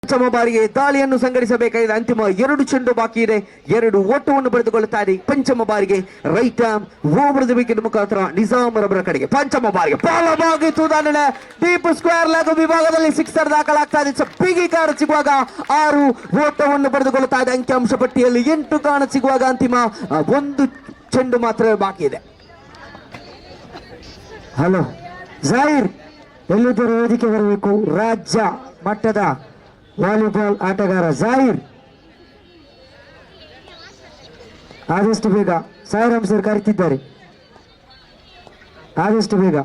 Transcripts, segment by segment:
ಪಂಚಮ ಬಾರಿಗೆ ದಾಳಿಯನ್ನು ಸಂಘಟಿಸಬೇಕಾಗಿದೆ. ಅಂತಿಮ 2 ಚೆಂಡು ಬಾಕಿ ಇದೆ. 2 ಓಟವನ್ನು ಪಡೆದುಕೊಳ್ಳುತ್ತಾರೆ. ಪಂಚಮ ಬಾರಿಗೆ ರೈಟ್ ಆರ್ಮ್ ಓವರ್ ವಿಕೆಟ್ ಮುಖಾಂತರ ನಿಜಾಮ್ ರವರ ಕಡೆಗೆ ಪಂಚಮ ಬಾರಿಗೆ ಬಾಲವಾಗಿತ್ತು. ದಾಂಡನೆ ಡೀಪ್ ಸ್ಕ್ವೇರ್ ಲೆಗ್ ವಿಭಾಗದಲ್ಲಿ ಸಿಕ್ಸರ್ ದಾಖಲಾಗ್ತಾ ಇದೆ. ಬಿಗಿ ಕಾಣ ಸಿಗುವಾಗ 6 ಓಟವನ್ನು ಪಡೆದುಕೊಳ್ಳುತ್ತಾ ಇದೆ. ಅಂಕಿಅಂಶ ಪಟ್ಟಿಯಲ್ಲಿ 8 ಕಾಣ ಸಿಗುವಾಗ ಅಂತಿಮ 1 ಚೆಂಡು ಮಾತ್ರ ಬಾಕಿ ಇದೆ. ಹಲೋ ಜಾಹಿರ್, ಎಲ್ಲಿದ್ದರೂ ವೇದಿಕೆ ಬರಬೇಕು. ರಾಜ್ಯ ಮಟ್ಟದ ವಾಲಿಬಾಲ್ ಆಟಗಾರ ಜಾಹಿರ್, ಆದಷ್ಟು ಬೇಗ. ಸಾಯಿರಾಮ್ ಸರ್ ಕರೆತಿದ್ದಾರೆ, ಆದಷ್ಟು ಬೇಗ.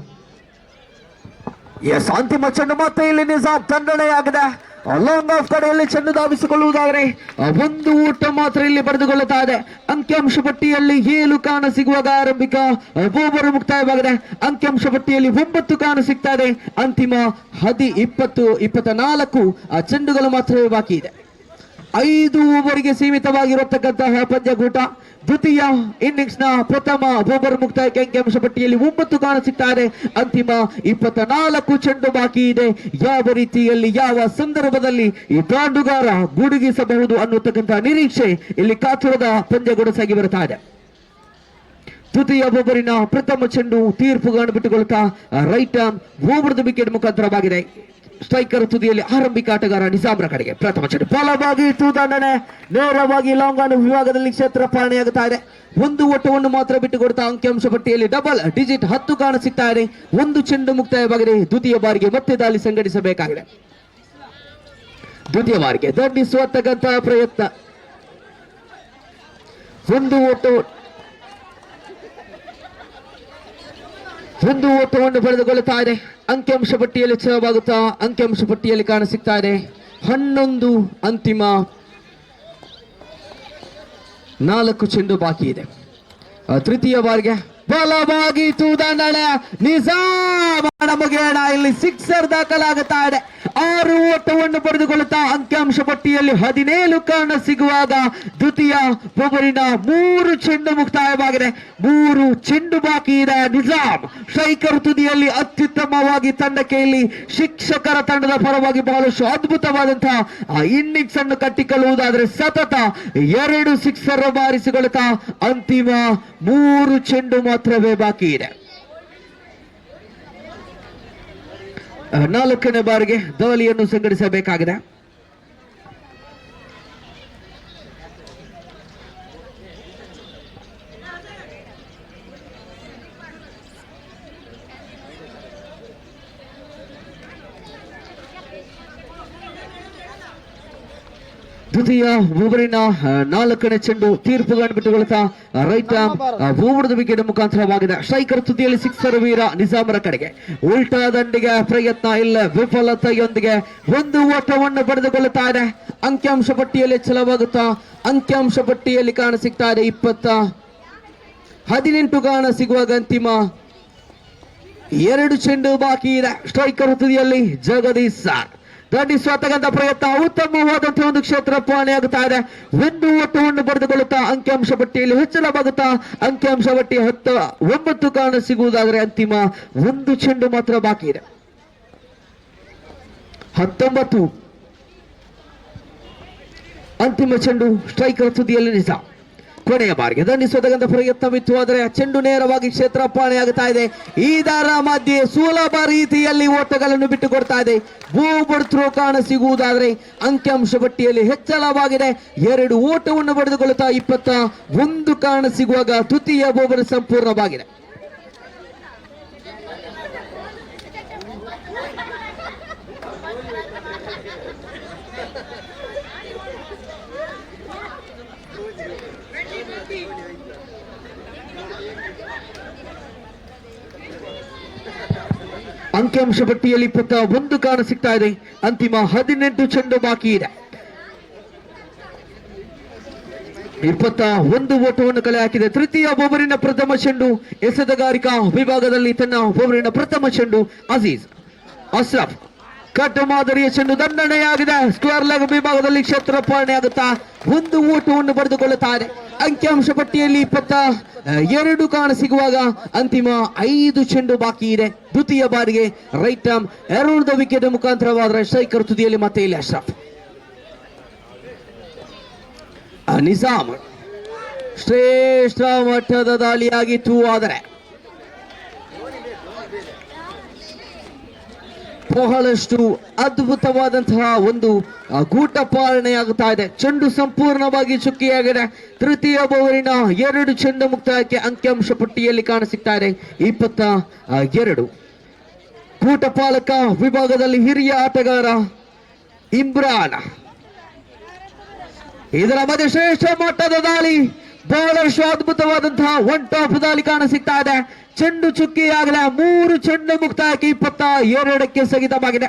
ಎಸ್, ಅಂತಿಮ ಚೆಂಡು ಮತ್ತೆ ಇಲ್ಲಿ ನಿಜಾಮ್ ತಂಡನೆಯಾಗಿದೆ. ಲಾಂಗ್ ಆಫ್ ಕಡೆಯಲ್ಲಿ ಚೆಂಡು ಧಾವಿಸಿಕೊಳ್ಳುವುದಾದರೆ 1 ಓಟ ಮಾತ್ರ ಇಲ್ಲಿ ಪಡೆದುಕೊಳ್ಳುತ್ತಾ ಇದೆ. ಅಂಕಿಅಂಶ ಪಟ್ಟಿಯಲ್ಲಿ 7 ಕಾಣ ಸಿಗುವಾಗ ಆರಂಭಿಕ ಓವರ್ ಮುಕ್ತಾಯವಾಗಿದೆ. ಅಂಕಿಅಂಶ ಪಟ್ಟಿಯಲ್ಲಿ 9 ಕಾಣ ಸಿಗ್ತಾ ಇದೆ. ಅಂತಿಮ 24 ಚೆಂಡುಗಳು ಮಾತ್ರವೇ ಬಾಕಿ ಇದೆ. 5 ಓವರ್ಗೆ ಸೀಮಿತವಾಗಿರತಕ್ಕಂತಹ ಪಂದ್ಯಕೂಟ. ದ್ವಿತೀಯ ಇನ್ನಿಂಗ್ಸ್ ನ ಪ್ರಥಮ ಓವರ್ ಮುಕ್ತಾಯಕ್ಕೆ ಅಂಕಿಅಂಶ ಪಟ್ಟಿಯಲ್ಲಿ 9 ಕಾಣ ಸಿಗ್ತಾರೆ. ಅಂತಿಮ 24 ಚೆಂಡು ಬಾಕಿ ಇದೆ. ಯಾವ ರೀತಿಯಲ್ಲಿ ಯಾವ ಸಂದರ್ಭದಲ್ಲಿ ಈ ದಾಂಡುಗಾರ ಗುಡುಗಿಸಬಹುದು ಅನ್ನತಕ್ಕಂತಹ ನಿರೀಕ್ಷೆ ಇಲ್ಲಿ ಕಾತುರದ ಪಂದ್ಯಗಳು ಸಾಗಿ ಬರುತ್ತಾ ಇದೆ. ದ್ವಿತೀಯ ಓವರಿನ ಪ್ರಥಮ ಚೆಂಡು ತೀರ್ಪುಗಳನ್ನು ಬಿಟ್ಟುಕೊಳ್ಳುತ್ತಾ right arm over the wicket ಮುಖಾಂತರವಾಗಿದೆ. ಸ್ಟ್ರೈಕರ್ ತುದಿಯಲ್ಲಿ ಆರಂಭಿಕ ಆಟಗಾರ ನಿಜಾಮ್ರ ಕಡೆಗೆ ಪ್ರಥಮ ಚೆಂಡು ಬಲವಾಗಿ ದಂಡನೆ ನೇರವಾಗಿ ಲಾಂಗ್ ಆನ್ ವಿಭಾಗದಲ್ಲಿ ಕ್ಷೇತ್ರ ಪಾಲನೆಯಾಗುತ್ತಾ ಇದೆ. 1 ಓಟವನ್ನು ಮಾತ್ರ ಬಿಟ್ಟುಕೊಡ್ತಾ ಅಂಕಿಅಂಶ ಪಟ್ಟಿಯಲ್ಲಿ ಡಬಲ್ ಡಿಜಿಟ್ 10 ಕಾಣ ಸಿಗ್ತಾ ಇದೆ. 1 ಚೆಂಡು ಮುಕ್ತಾಯವಾಗಿದೆ. ದ್ವಿತೀಯ ಬಾರಿಗೆ ಮತ್ತೆ ದಾಳಿ ಸಂಘಟಿಸಬೇಕಾಗಿದೆ. ದ್ವಿತೀಯ ಬಾರಿಗೆ ದಂಡಿಸುವಂತಕ್ಕಂತಹ ಪ್ರಯತ್ನ. 1 ಓಟವನ್ನು ಪಡೆದುಕೊಳ್ಳುತ್ತಾ ಇದೆ. ಅಂಕಿಅಂಶ ಪಟ್ಟಿಯಲ್ಲಿ ಛಲವಾಗುತ್ತಾ ಅಂಕಿಅಂಶ ಪಟ್ಟಿಯಲ್ಲಿ ಕಾಣ ಸಿಗ್ತಾ ಇದೆ 11. ಅಂತಿಮ 4 ಚೆಂಡು ಬಾಕಿ ಇದೆ. ತೃತೀಯ ಬಾರಿಗೆ ಬಲವಾಗಿ ದಂಡನೆ ನಿಜಾಮ್ ಮುಗೇಣ ಇಲ್ಲಿ ಸಿಕ್ಸರ್ ದಾಖಲಾಗುತ್ತಾ ಇದೆ. 6 ಓಟವನ್ನು ಪಡೆದುಕೊಳ್ಳುತ್ತಾ ಅಂಕಿಅಂಶ ಪಟ್ಟಿಯಲ್ಲಿ 17 ಕಾಣ ಸಿಗುವಾಗ ದ್ವಿತೀಯ ಓವರಿನ 3 ಚೆಂಡು ಮುಕ್ತಾಯವಾಗಿದೆ. 3 ಚೆಂಡು ಬಾಕಿ ಇದೆ. ನಿಜಾಮ್ ಸ್ಟ್ರೈಕರ್ ತುದಿಯಲ್ಲಿ ಅತ್ಯುತ್ತಮವಾಗಿ ತಂಡಕ್ಕೆ ಇಲ್ಲಿ ಶಿಕ್ಷಕರ ತಂಡದ ಪರವಾಗಿ ಬಹಳಷ್ಟು ಅದ್ಭುತವಾದಂತಹ ಇನ್ನಿಂಗ್ಸ್ ಅನ್ನು ಕಟ್ಟಿಕೊಳ್ಳುವುದಾದರೆ ಸತತ 2 ಸಿಕ್ಸರ್ ಬಾರಿಸಿಕೊಳ್ಳುತ್ತಾ ಅಂತಿಮ 3 ಚೆಂಡು ಮಾತ್ರವೇ ಬಾಕಿ ಇದೆ. 4ನೇ ಬಾರಿಗೆ ದಾಳಿಯನ್ನು ಸಂಘಟಿಸಬೇಕಾಗಿದೆ. ದ್ವಿತೀಯ ಓವರಿನ 4ನೇ ಚೆಂಡು ತೀರ್ಪುಗಳನ್ನು ಬಿಟ್ಟುಕೊಳ್ಳುತ್ತಾ ರೈಟ್ ಓವರ್ ದ ವಿಕೆಟ್ ಮುಖಾಂತರವಾಗಿದೆ. ಸ್ಟ್ರೈಕರ್ ತುದಿಯಲ್ಲಿ ಸಿಕ್ಸರ್ ವೀರ ನಿಜಾಮರ ಕಡೆಗೆ ಉಲ್ಟಾ ದಂಡಿಗೆ ಪ್ರಯತ್ನ ಇಲ್ಲ, ವಿಫಲತೆಯೊಂದಿಗೆ 1 ಓಟವನ್ನು ಪಡೆದುಕೊಳ್ಳುತ್ತಾ ಇದೆ. ಅಂಕಿಅಂಶ ಪಟ್ಟಿಯಲ್ಲಿ ಛಲವಾಗುತ್ತಾ ಅಂಕಿಅಂಶ ಪಟ್ಟಿಯಲ್ಲಿ ಕಾಣ ಸಿಗ್ತಾ ಇದೆ 18 ಕಾಣ ಸಿಗುವಾಗ ಅಂತಿಮ 2 ಚೆಂಡು ಬಾಕಿ ಇದೆ. ಸ್ಟ್ರೈಕರ್ ತುದಿಯಲ್ಲಿ ಜಗದೀಶ್ ಸರ್ ದಂಡಿಸುವಂತಕ್ಕಂಥ ಪ್ರಯತ್ನ ಉತ್ತಮವಾದಂತಹ ಒಂದು ಕ್ಷೇತ್ರ ಪಾಲನೆಯಾಗುತ್ತಾ ಇದೆ. 1 ಓಟವನ್ನು ಪಡೆದುಕೊಳ್ಳುತ್ತಾ ಅಂಕಿಅಂಶ ಪಟ್ಟಿಯಲ್ಲಿ ಹೆಚ್ಚಳವಾಗುತ್ತಾ ಅಂಕಿಅಂಶ ಪಟ್ಟಿ 9 ಕಾಣ ಸಿಗುವುದಾದರೆ ಅಂತಿಮ 1 ಚೆಂಡು ಮಾತ್ರ ಬಾಕಿ ಇದೆ. 19 ಅಂತಿಮ ಚೆಂಡು ಸ್ಟ್ರೈಕರ್ ತುದಿಯಲ್ಲಿ ನಿಜಾಮ್ ಕೊನೆಯ ಬಾರಿಗೆ ದಂಡಿಸುವಂತಕ್ಕಂಥ ಪ್ರಯತ್ನವಿತ್ತು. ಆದರೆ ಚೆಂಡು ನೇರವಾಗಿ ಕ್ಷೇತ್ರ ಪಾಲನೆಯಾಗುತ್ತಾ ಇದೆ. ಇದರ ಮಧ್ಯೆ ಸುಲಭ ರೀತಿಯಲ್ಲಿ ಓಟಗಳನ್ನು ಬಿಟ್ಟುಕೊಡ್ತಾ ಇದೆ. ಓವರ್ ಥ್ರೋ ಕಾಣ ಸಿಗುವುದಾದರೆ ಅಂಕಿಅಂಶ ಪಟ್ಟಿಯಲ್ಲಿ ಹೆಚ್ಚಳವಾಗಿದೆ. 2 ಓಟವನ್ನು ಪಡೆದುಕೊಳ್ಳುತ್ತಾ 21 ಕಾಣ ಸಿಗುವಾಗ ತೃತೀಯ ಓವರ್ ಸಂಪೂರ್ಣವಾಗಿದೆ. ಅಂಕಿಅಂಶ ಪಟ್ಟಿಯಲ್ಲಿ 21 ಕಾಣ ಸಿಗ್ತಾ ಇದೆ. ಅಂತಿಮ 18 ಚೆಂಡು ಬಾಕಿ ಇದೆ. 21 ಓಟವನ್ನು ಕಲೆ ಹಾಕಿದೆ. ತೃತೀಯ ಓವರಿನ ಪ್ರಥಮ ಚೆಂಡು ಎಸೆತಗಾರಿಕಾ ವಿಭಾಗದಲ್ಲಿ ತನ್ನ ಓವರಿನ ಪ್ರಥಮ ಚೆಂಡು ಅಜೀಜ್ ಅಶ್ರಫ್ ಕಟ್ ಮಾದರಿಯ ಚೆಂಡು ದಂಡನೆಯಾಗಿದೆ. ಸ್ಕ್ವೇರ್ ಲೆಗ್ ವಿಭಾಗದಲ್ಲಿ ಕ್ಷೇತ್ರ ಪಾಲನೆಯಾಗುತ್ತಾ 1 ಓಟವನ್ನು ಪಡೆದುಕೊಳ್ಳುತ್ತಾ ಇದೆ. ಅಂಕಿಅಂಶ ಪಟ್ಟಿಯಲ್ಲಿ 22 ಕಾಣ ಸಿಗುವಾಗ ಅಂತಿಮ 5 ಚೆಂಡು ಬಾಕಿ ಇದೆ. ದ್ವಿತೀಯ ಬಾರಿಗೆ ರೈಟ್ ಆರ್ಮ್ ಎರೂರ್ದ ವಿಕೆಟ್ ಮುಖಾಂತರವಾದರೆ ಸ್ಟ್ರೈಕರ್ ತುದಿಯಲ್ಲಿ ಮತ್ತೆ ಇಲ್ಲಿ ಅಶ್ರಫ್ ನಿಜಾಮ್ ಶ್ರೇಷ್ಠ ಮಟ್ಟದ ದಾಳಿಯಾಗಿತ್ತು. ಆದರೆ ಬಹಳಷ್ಟು ಅದ್ಭುತವಾದಂತಹ ಒಂದು ಗೂಟ ಪಾಲನೆಯಾಗುತ್ತಾ ಇದೆ. ಚೆಂಡು ಸಂಪೂರ್ಣವಾಗಿ ಚುಕ್ಕಿಯಾಗಿದೆ. ತೃತೀಯ ಓವರಿನ 2 ಚೆಂಡು ಮುಕ್ತಾಯಕ್ಕೆ ಅಂಕಿಅಂಶ ಪಟ್ಟಿಯಲ್ಲಿ ಕಾಣಸಿಗ್ತಾ ಇದೆ 22. ಗೂಟ ಪಾಲಕ ವಿಭಾಗದಲ್ಲಿ ಹಿರಿಯ ಆಟಗಾರ ಇಮ್ರಾನ್. ಇದರ ಮಧ್ಯೆ ಶ್ರೇಷ್ಠ ಮಟ್ಟದ ದಾಳಿ, ಬಹಳಷ್ಟು ಅದ್ಭುತವಾದಂತಹ ಒನ್ ಟಾಪ್ ದಾಳಿ ಕಾಣಸಿಗ್ತಾ ಇದೆ. ಚೆಂಡು ಚುಕ್ಕಿಯಾಗದೆ 3 ಚೆಂಡು ಮುಕ್ತಾಯಕ್ಕೆ 22ಕ್ಕೆ ಸ್ಥಗಿತವಾಗಿದೆ.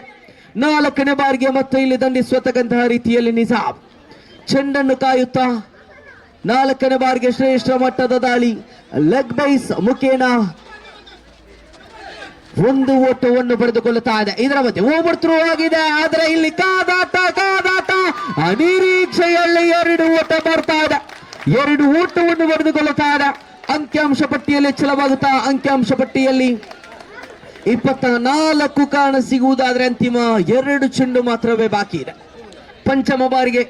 4ನೇ ಬಾರಿಗೆ ಮತ್ತು ಇಲ್ಲಿ ದಂಡಿಸುವಂತಹ ರೀತಿಯಲ್ಲಿ ನಿಜಾಮ್ ಚೆಂಡನ್ನು ಕಾಯುತ್ತಾ 4ನೇ ಬಾರಿಗೆ ಶ್ರೇಷ್ಠ ಮಟ್ಟದ ದಾಳಿ ಲೆಗ್ ಬೈಸ್ ಮುಖೇನ ಒಂದು ಓಟವನ್ನು ಪಡೆದುಕೊಳ್ಳುತ್ತಾ ಇದೆ. ಇದರ ಮಧ್ಯೆ ಓವರ್ ಥ್ರೋ ಆಗಿದೆ. ಆದರೆ ಇಲ್ಲಿ ಕಾದಾಟ ಅನಿರೀಕ್ಷೆಯಲ್ಲಿ 2 ಓಟ ಬರ್ತಾ ಇದೆ. 2 ಓಟವನ್ನು ಪಡೆದುಕೊಳ್ಳುತ್ತಾ ಇದೆ. ಅಂಕಿಅಂಶ ಪಟ್ಟಿಯಲ್ಲಿ ಹೆಚ್ಚಳವಾಗುತ್ತಾ ಅಂಕಿಅಂಶ ಪಟ್ಟಿಯಲ್ಲಿ 24 ಕಾರಣ ಸಿಗುವುದಾದ್ರೆ ಅಂತಿಮ 2 ಚೆಂಡು ಮಾತ್ರವೇ ಬಾಕಿ ಇದೆ. ಪಂಚಮ ಬಾರಿಗೆ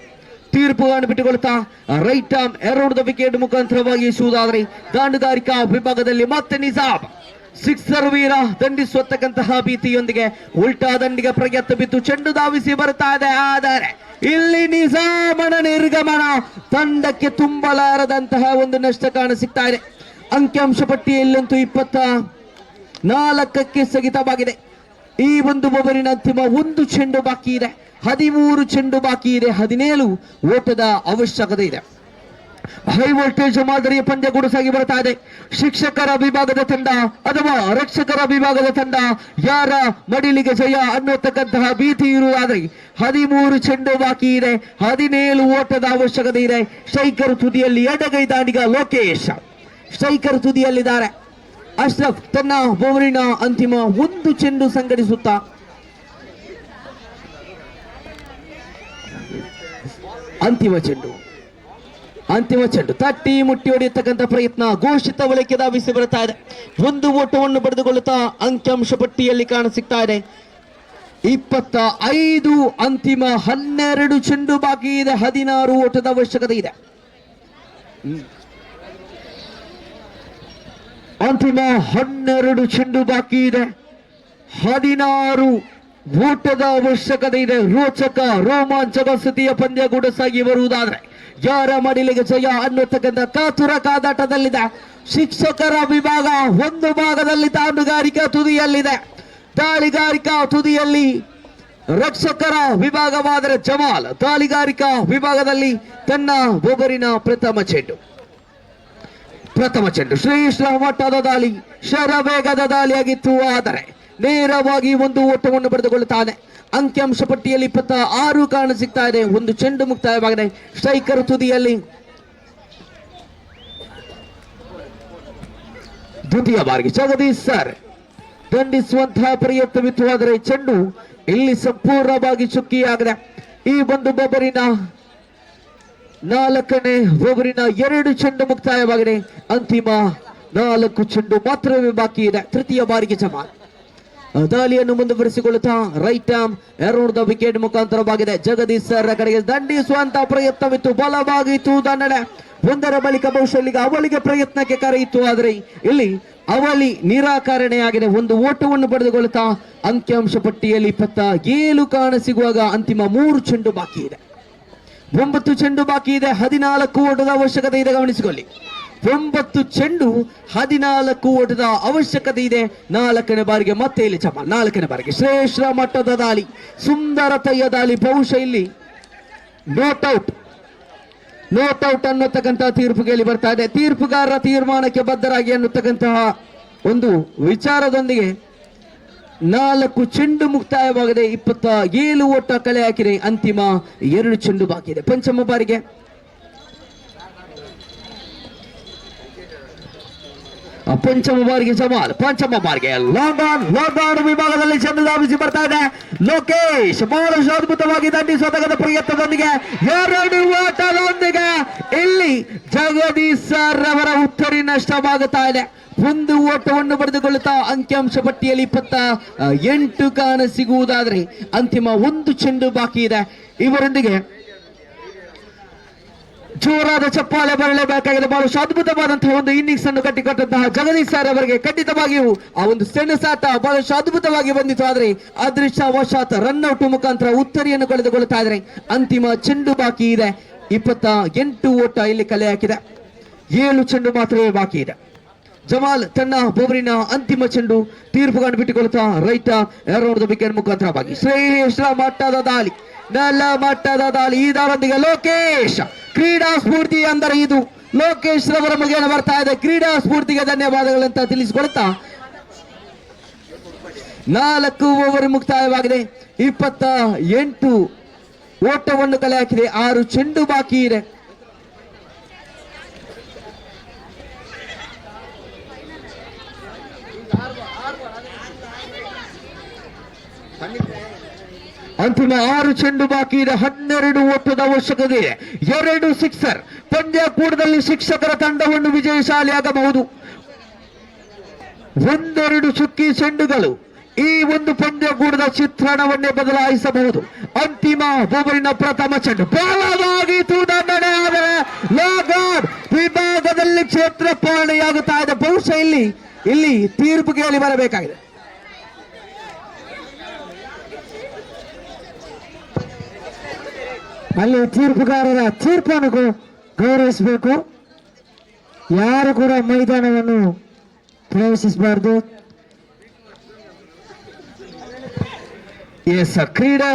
ತೀರ್ಪುಗಳನ್ನು ಬಿಟ್ಟುಕೊಳ್ಳುತ್ತಾ ರೈಟ್ ಆರ್ಮ್ ಎರೌಂಡ್ ವಿಕೆಟ್ ಮುಖಾಂತರವಾಗಿ ಇಸುವುದಾದ್ರೆ ದಾಂಡುಗಾರಿಕಾ ವಿಭಾಗದಲ್ಲಿ ಮತ್ತೆ ನಿಜಾಮ್ ಸಿಕ್ಸರ್ ವೀರ ದಂಡಿಸುವಂತಹ ಭೀತಿಯೊಂದಿಗೆ ಉಲ್ಟಾ ದಂಡಿಗೆ ಪ್ರಯತ್ನ ಬಿದ್ದು ಚೆಂಡು ಧಾವಿಸಿ ಬರ್ತಾ ಇದೆ. ಆದರೆ ಇಲ್ಲಿ ನಿಜಾಮನ ನಿರ್ಗಮನ ತಂಡಕ್ಕೆ ತುಂಬಲಾರದಂತಹ ಒಂದು ನಷ್ಟ ಕಾಣಸಿಗ್ತಾ ಇದೆ. ಅಂಕಿಅಂಶ ಪಟ್ಟಿಯಲ್ಲಂತೂ 24ಕ್ಕೆ ಸ್ಥಗಿತವಾಗಿದೆ. ಈ ಒಂದು ಓವರಿನ ಅಂತಿಮ 1 ಚೆಂಡು ಬಾಕಿ ಇದೆ. 13 ಚೆಂಡು ಬಾಕಿ ಇದೆ. 17 ಓಟದ ಅವಶ್ಯಕತೆ ಇದೆ. ಹೈ ವೋಲ್ಟೇಜ್ ಮಾದರಿಯ ಪಂದ್ಯ ಕೂಡ ಸಾಗಿ ಬರ್ತಾ ಇದೆ. ಶಿಕ್ಷಕರ ವಿಭಾಗದ ತಂಡ ಅಥವಾ ರಕ್ಷಕರ ವಿಭಾಗದ ತಂಡ ಯಾರ ಮಡಿಲಿಗೆ ಜಯ ಅನ್ನತಕ್ಕಂತಹ ಭೀತಿ ಇರುವುದಾದ್ರೆ 13 ಚೆಂಡು ಬಾಕಿ ಇದೆ. 17 ಓಟದ ಅವಶ್ಯಕತೆ ಇದೆ. ಸ್ಟ್ರೈಕರ್ ತುದಿಯಲ್ಲಿ ಎಡಗೈ ದಾಂಡಿಗ ಲೋಕೇಶ್ ಸ್ಟ್ರೈಕರ್ ತುದಿಯಲ್ಲಿದ್ದಾರೆ. ಅಶ್ರಫ್ ತನ್ನ ಓವರಿನ ಅಂತಿಮ 1 ಚೆಂಡು ಸಂಘಟಿಸುತ್ತಾ ಅಂತಿಮ ಚೆಂಡು ತಟ್ಟಿ ಮುಟ್ಟಿ ಹೊಡೆಯತಕ್ಕಂಥ ಪ್ರಯತ್ನ ಘೋಷಿತ ಬಳಿಕೆ ಧಾವಿಸಿ ಬರುತ್ತಾ ಇದೆ. 1 ಓಟವನ್ನು ಪಡೆದುಕೊಳ್ಳುತ್ತಾ ಅಂಕಿಅಂಶ ಪಟ್ಟಿಯಲ್ಲಿ ಕಾಣಸಿಗ್ತಾ ಇದೆ 25. ಅಂತಿಮ 12 ಚೆಂಡು ಬಾಕಿ ಇದೆ. 16 ಓಟದ ಅವಶ್ಯಕತೆ ಇದೆ. ಅಂತಿಮ 12 ಚೆಂಡು ಬಾಕಿ ಇದೆ. 16 ಓಟದ ಅವಶ್ಯಕತೆ ಇದೆ. ರೋಚಕ ರೋಮಾಂಚಕ ಸ್ಥಿತಿಯ ಪಂದ್ಯ ಕೂಡ ಸಾಗಿ ಬರುವುದಾದ್ರೆ ಯಾರ ಮಡಿಲಿಗೆ ಜಯ ಅನ್ನತಕ್ಕಂಥ ಕಾತುರ ಕಾದಾಟದಲ್ಲಿದೆ. ಶಿಕ್ಷಕರ ವಿಭಾಗ ಒಂದು ಭಾಗದಲ್ಲಿ ದಾಂಡುಗಾರಿಕಾ ತುದಿಯಲ್ಲಿದೆ. ದಾಳಿಗಾರಿಕಾ ತುದಿಯಲ್ಲಿ ರಕ್ಷಕರ ವಿಭಾಗವಾದರೆ ಜಮಾಲ್ ದಾಳಿಗಾರಿಕಾ ವಿಭಾಗದಲ್ಲಿ ತನ್ನ ಓವರಿನ ಪ್ರಥಮ ಚೆಂಡು ಶ್ರೇಷ್ಠ ಮಟ್ಟದ ದಾಳಿ ಶರವೇಗದ ದಾಳಿಯಾಗಿತ್ತು. ಆದರೆ ನೇರವಾಗಿ 1 ಓಟವನ್ನು ಪಡೆದುಕೊಳ್ಳುತ್ತಾನೆ. ಅಂಕಿಅಂಶ ಪಟ್ಟಿಯಲ್ಲಿ 26 ಕಾರಣ ಸಿಗ್ತಾ ಇದೆ. 1 ಚೆಂಡು ಮುಕ್ತಾಯವಾಗಿದೆ. ಸ್ಟ್ರೈಕರ್ ತುದಿಯಲ್ಲಿ ದ್ವಿತೀಯ ಬಾರಿಗೆ ಜಗದೀಶ್ ಸರ್ ದಂಡಿಸುವಂತಹ ಪ್ರಯತ್ನವಿತ್ತು. ಆದರೆ ಚೆಂಡು ಇಲ್ಲಿ ಸಂಪೂರ್ಣವಾಗಿ ಚುಕ್ಕಿಯಾಗಿದೆ. ಈ ಒಂದು ಓವರಿನ 4ನೇ ಓವರಿನ 2 ಚೆಂಡು ಮುಕ್ತಾಯವಾಗಿದೆ. ಅಂತಿಮ 4 ಚೆಂಡು ಮಾತ್ರವೇ ಬಾಕಿ ಇದೆ. ತೃತೀಯ ಬಾರಿಗೆ ಜಮಾಲ್ ದಾಳಿಯನ್ನು ಮುಂದುವರಿಸಿಕೊಳ್ಳುತ್ತಾ right arm around the wicket ಮುಖಾಂತರವಾಗಿದೆ. ಜಗದೀಶ್ ಸರ್ ಕಡೆಗೆ ದಂಡಿಸುವಂತಹ ಪ್ರಯತ್ನವಿತ್ತು. ಬಲವಾಗಿತ್ತು ದಂಡನೆ. 1ರ ಬಳಿಕ ಬಹುಶಃ ಅವಳಿಗೆ ಪ್ರಯತ್ನಕ್ಕೆ ಕರೆಯಿತು. ಆದರೆ ಇಲ್ಲಿ ಅವಳಿ ನಿರಾಕರಣೆಯಾಗಿದೆ. 1 ಓಟವನ್ನು ಪಡೆದುಕೊಳ್ಳುತ್ತಾ ಅಂಕಿಅಂಶ ಪಟ್ಟಿಯಲ್ಲಿ 27 ಕಾರಣ ಸಿಗುವಾಗ ಅಂತಿಮ 3 ಚೆಂಡು ಬಾಕಿ ಇದೆ. 9 ಚೆಂಡು ಬಾಕಿ ಇದೆ. 14 ಓಟದ ಅವಶ್ಯಕತೆ ಇದೆ. ಗಮನಿಸಿಕೊಳ್ಳಿ, 9 ಚೆಂಡು 14 ಓಟದ ಅವಶ್ಯಕತೆ ಇದೆ. 4ನೇ ಬಾರಿಗೆ ಮತ್ತೆ ಇಲ್ಲಿ ಚಮ 4ನೇ ಬಾರಿಗೆ ಶ್ರೇಷ್ಠ ಮಟ್ಟದ ದಾಳಿ, ಸುಂದರತೆಯ ದಾಳಿ. ಬಹುಶಃ ಇಲ್ಲಿ ನೋಟ್ ಔಟ್ ಅನ್ನತಕ್ಕಂತಹ ತೀರ್ಪುಗೆ ಬರ್ತಾ ಇದೆ. ತೀರ್ಪುಗಾರರ ತೀರ್ಮಾನಕ್ಕೆ ಬದ್ಧರಾಗಿ ಅನ್ನತಕ್ಕಂತಹ ಒಂದು ವಿಚಾರದೊಂದಿಗೆ 4 ಚೆಂಡು ಮುಕ್ತಾಯವಾಗದೆ 27 ಓಟ ಕಳೆ ಹಾಕಿದೆ. ಅಂತಿಮ 2 ಚೆಂಡು ಬಾಕಿ ಇದೆ. ಪಂಚಮ ಬಾರಿಗೆ ಜಮಾಲ್. ಪಂಚಮ ಬಾರಿಗೆ ಲಾಂಗ್ ವಿಭಾಗದಲ್ಲಿ ಚೆಂಡು ಧಾವಿಸಿ ಬರ್ತಾ ಇದೆ. ಲೋಕೇಶ್ ಬಹಳಷ್ಟು ಅದ್ಭುತವಾಗಿ ದಂಡಿಸುವ ಪ್ರಯತ್ನದೊಂದಿಗೆ 2 ಓಟದೊಂದಿಗೆ ಇಲ್ಲಿ ಜಗದೀಶ್ ಸರ್ ಅವರ ಉತ್ತರಿ ನಷ್ಟವಾಗುತ್ತಾ ಇದೆ. 1 ಓಟವನ್ನು ಪಡೆದುಕೊಳ್ಳುತ್ತಾ ಅಂಕಿಅಂಶ ಪಟ್ಟಿಯಲ್ಲಿ 28 ಕಾರಣ ಸಿಗುವುದಾದ್ರೆ ಅಂತಿಮ 1 ಚೆಂಡು ಬಾಕಿ ಇದೆ. ಇವರೊಂದಿಗೆ ಜೋರಾದ ಚಪ್ಪಾಳೆ ಬರಲೇಬೇಕಾಗಿದೆ. ಬಹಳಷ್ಟು ಅದ್ಭುತವಾದಂತಹ ಒಂದು ಇನ್ನಿಂಗ್ಸ್ ಅನ್ನು ಕಟ್ಟಿಕೊಟ್ಟಂತಹ ಜಗದೀಶ್ ಸರ್ ಅವರಿಗೆ ಖಂಡಿತವಾಗಿಯೂ ಆ ಒಂದು ಸೆಣಸಾಟ ಬಹಳಷ್ಟು ಅದ್ಭುತವಾಗಿ ಬಂದಿತ್ತು. ಆದ್ರೆ ಅದೃಷ್ಟವಶಾತ್ ರನ್ಔಟ್ ಮುಖಾಂತರ ಉತ್ತರಿಯನ್ನು ಕಳೆದುಕೊಳ್ಳುತ್ತಾ ಇದ್ದಾರೆ. ಅಂತಿಮ ಚೆಂಡು ಬಾಕಿ ಇದೆ. 28 ಓಟ ಇಲ್ಲಿ ಕಲೆ ಹಾಕಿದೆ. 7 ಚೆಂಡು ಮಾತ್ರವೇ ಬಾಕಿ ಇದೆ. ಜಮಾಲ್ ತನ್ನ ಬೋಬರಿನ ಅಂತಿಮ ಚೆಂಡು ತೀರ್ಪುಗಳನ್ನು ಬಿಟ್ಟುಕೊಳ್ಳುತ್ತಾ ರೈತ ಎರಡದ ವಿಕೆಟ್ ಮುಖಾಂತರ ಬಾಗಿ ಶ್ರೇಷ್ಠ ಮಟ್ಟದ ದಾಳಿ, ನೆಲ ಮಟ್ಟದ ದಾಳಿ. ಇದರೊಂದಿಗೆ ಲೋಕೇಶ್ ಕ್ರೀಡಾ ಸ್ಫೂರ್ತಿ ಅಂದರೆ ಇದು. ಲೋಕೇಶ್ ರವರ ಮುಗಿಯನ್ನು ಬರ್ತಾ ಇದೆ. ಕ್ರೀಡಾ ಸ್ಫೂರ್ತಿಗೆ ಧನ್ಯವಾದಗಳಂತ ತಿಳಿಸಿಕೊಡುತ್ತಾ 4 ಓವರ್ ಮುಕ್ತಾಯವಾಗಿದೆ. 28 ಓಟವನ್ನು ಕಲೆ ಹಾಕಿದೆ. 6 ಚೆಂಡು ಬಾಕಿ ಇದೆ. ಅಂತಿಮ 6 ಚೆಂಡು ಬಾಕಿ ಇದೆ. 12 ಓಟದ ಅವಶ್ಯಕತೆ ಇದೆ. 2 ಸಿಕ್ಸರ್. ಪಂದ್ಯಕೂಟದಲ್ಲಿ ಶಿಕ್ಷಕರ ತಂಡವನ್ನು ವಿಜಯಶಾಲಿಯಾಗಬಹುದು. 1-2 ಚುಕ್ಕಿ ಚೆಂಡುಗಳು ಈ ಒಂದು ಪಂದ್ಯಕೂಟದ ಚಿತ್ರಣವನ್ನೇ ಬದಲಾಯಿಸಬಹುದು. ಅಂತಿಮ ಓವರಿನ ಪ್ರಥಮ ಚೆಂಡು ಬಲವಾಗಿ ತೂದಣ್ಣೆ ಆದರೆ ಲಾಗಾರ್ಡ್ ವಿಭಾಗದಲ್ಲಿ ಕ್ಷೇತ್ರಪಾಲನೆಯಾಗುತ್ತಾ ಇದೆ. ಬಹುಶಃ ಇಲ್ಲಿ ತೀರ್ಪು ಕೇಳಿ ಬರಬೇಕಾಗಿದೆ. ಅಲ್ಲಿ ತೀರ್ಪುಗಾರರ ತೀರ್ಪನ್ನು ಗೌರವಿಸಬೇಕು. ಯಾರು ಕೂಡ ಮೈದಾನವನ್ನು ಪ್ರವೇಶಿಸಬಾರದು. ಎಸ್ ಕ್ರೀಡೆ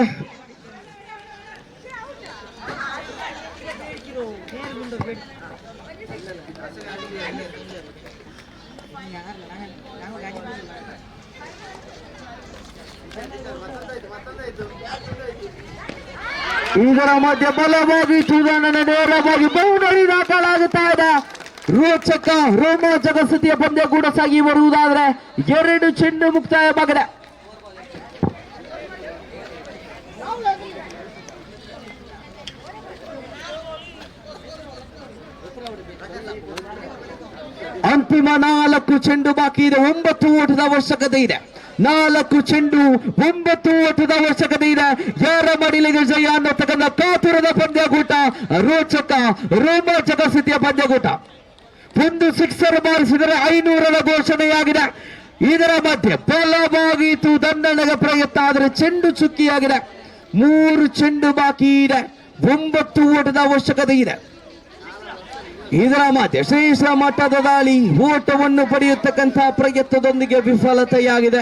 ಇದರ ಮಧ್ಯೆ ಬಲವಾಗಿ ಚೂಡಣ್ಣನ ನೇರವಾಗಿ ಬೌಂಡರಿ ದಾಖಲಾಗುತ್ತಾ ಇದೆ. ರೋಚಕ ರೋಮಾಂಚಕ ಸ್ಥಿತಿಯ ಪಂದ್ಯ ಕೂಡ ಸಾಗಿ ಬರುವುದಾದರೆ 2 ಚೆಂಡು ಮುಕ್ತಾಯವಾಗಿದೆ. ಅಂತಿಮ 4 ಚೆಂಡು ಬಾಕಿ ಇದೆ. 9 ಓಟದ ಅವಶ್ಯಕತೆ ಇದೆ. 4 ಚೆಂಡು 9 ಓಟದ ಅವಶ್ಯಕತೆ ಇದೆ. ಯಾರ ಮಡಿಲಿಗೆ ಜಯ ಅನ್ನತಕ್ಕಂಥ ಕಾತುರದ ಪಂದ್ಯಕೂಟ, ರೋಚಕ ರೋಮಾಂಚಕ ಸ್ಥಿತಿಯ ಪಂದ್ಯಕೂಟ. 1 ಸಿಕ್ಸರ್ ಬಾರಿಸಿದರೆ 500ರ ಘೋಷಣೆಯಾಗಿದೆ. ಇದರ ಮಧ್ಯೆ ಬಲವಾಗಿ ದಂಡನೆಗೆ ಪ್ರಯತ್ನ ಆದರೆ ಚೆಂಡು ಚುಕ್ಕಿಯಾಗಿದೆ. 3 ಚೆಂಡು ಬಾಕಿ ಇದೆ. 9 ಓಟದ ಅವಶ್ಯಕತೆ ಇದೆ. ಇದರ ಮಧ್ಯೆ ಶ್ರೇಷ್ಠ ಮಟ್ಟದ ದಾಳಿ ಓಟವನ್ನು ಪಡೆಯತಕ್ಕಂಥ ಪ್ರಯತ್ನದೊಂದಿಗೆ ವಿಫಲತೆಯಾಗಿದೆ.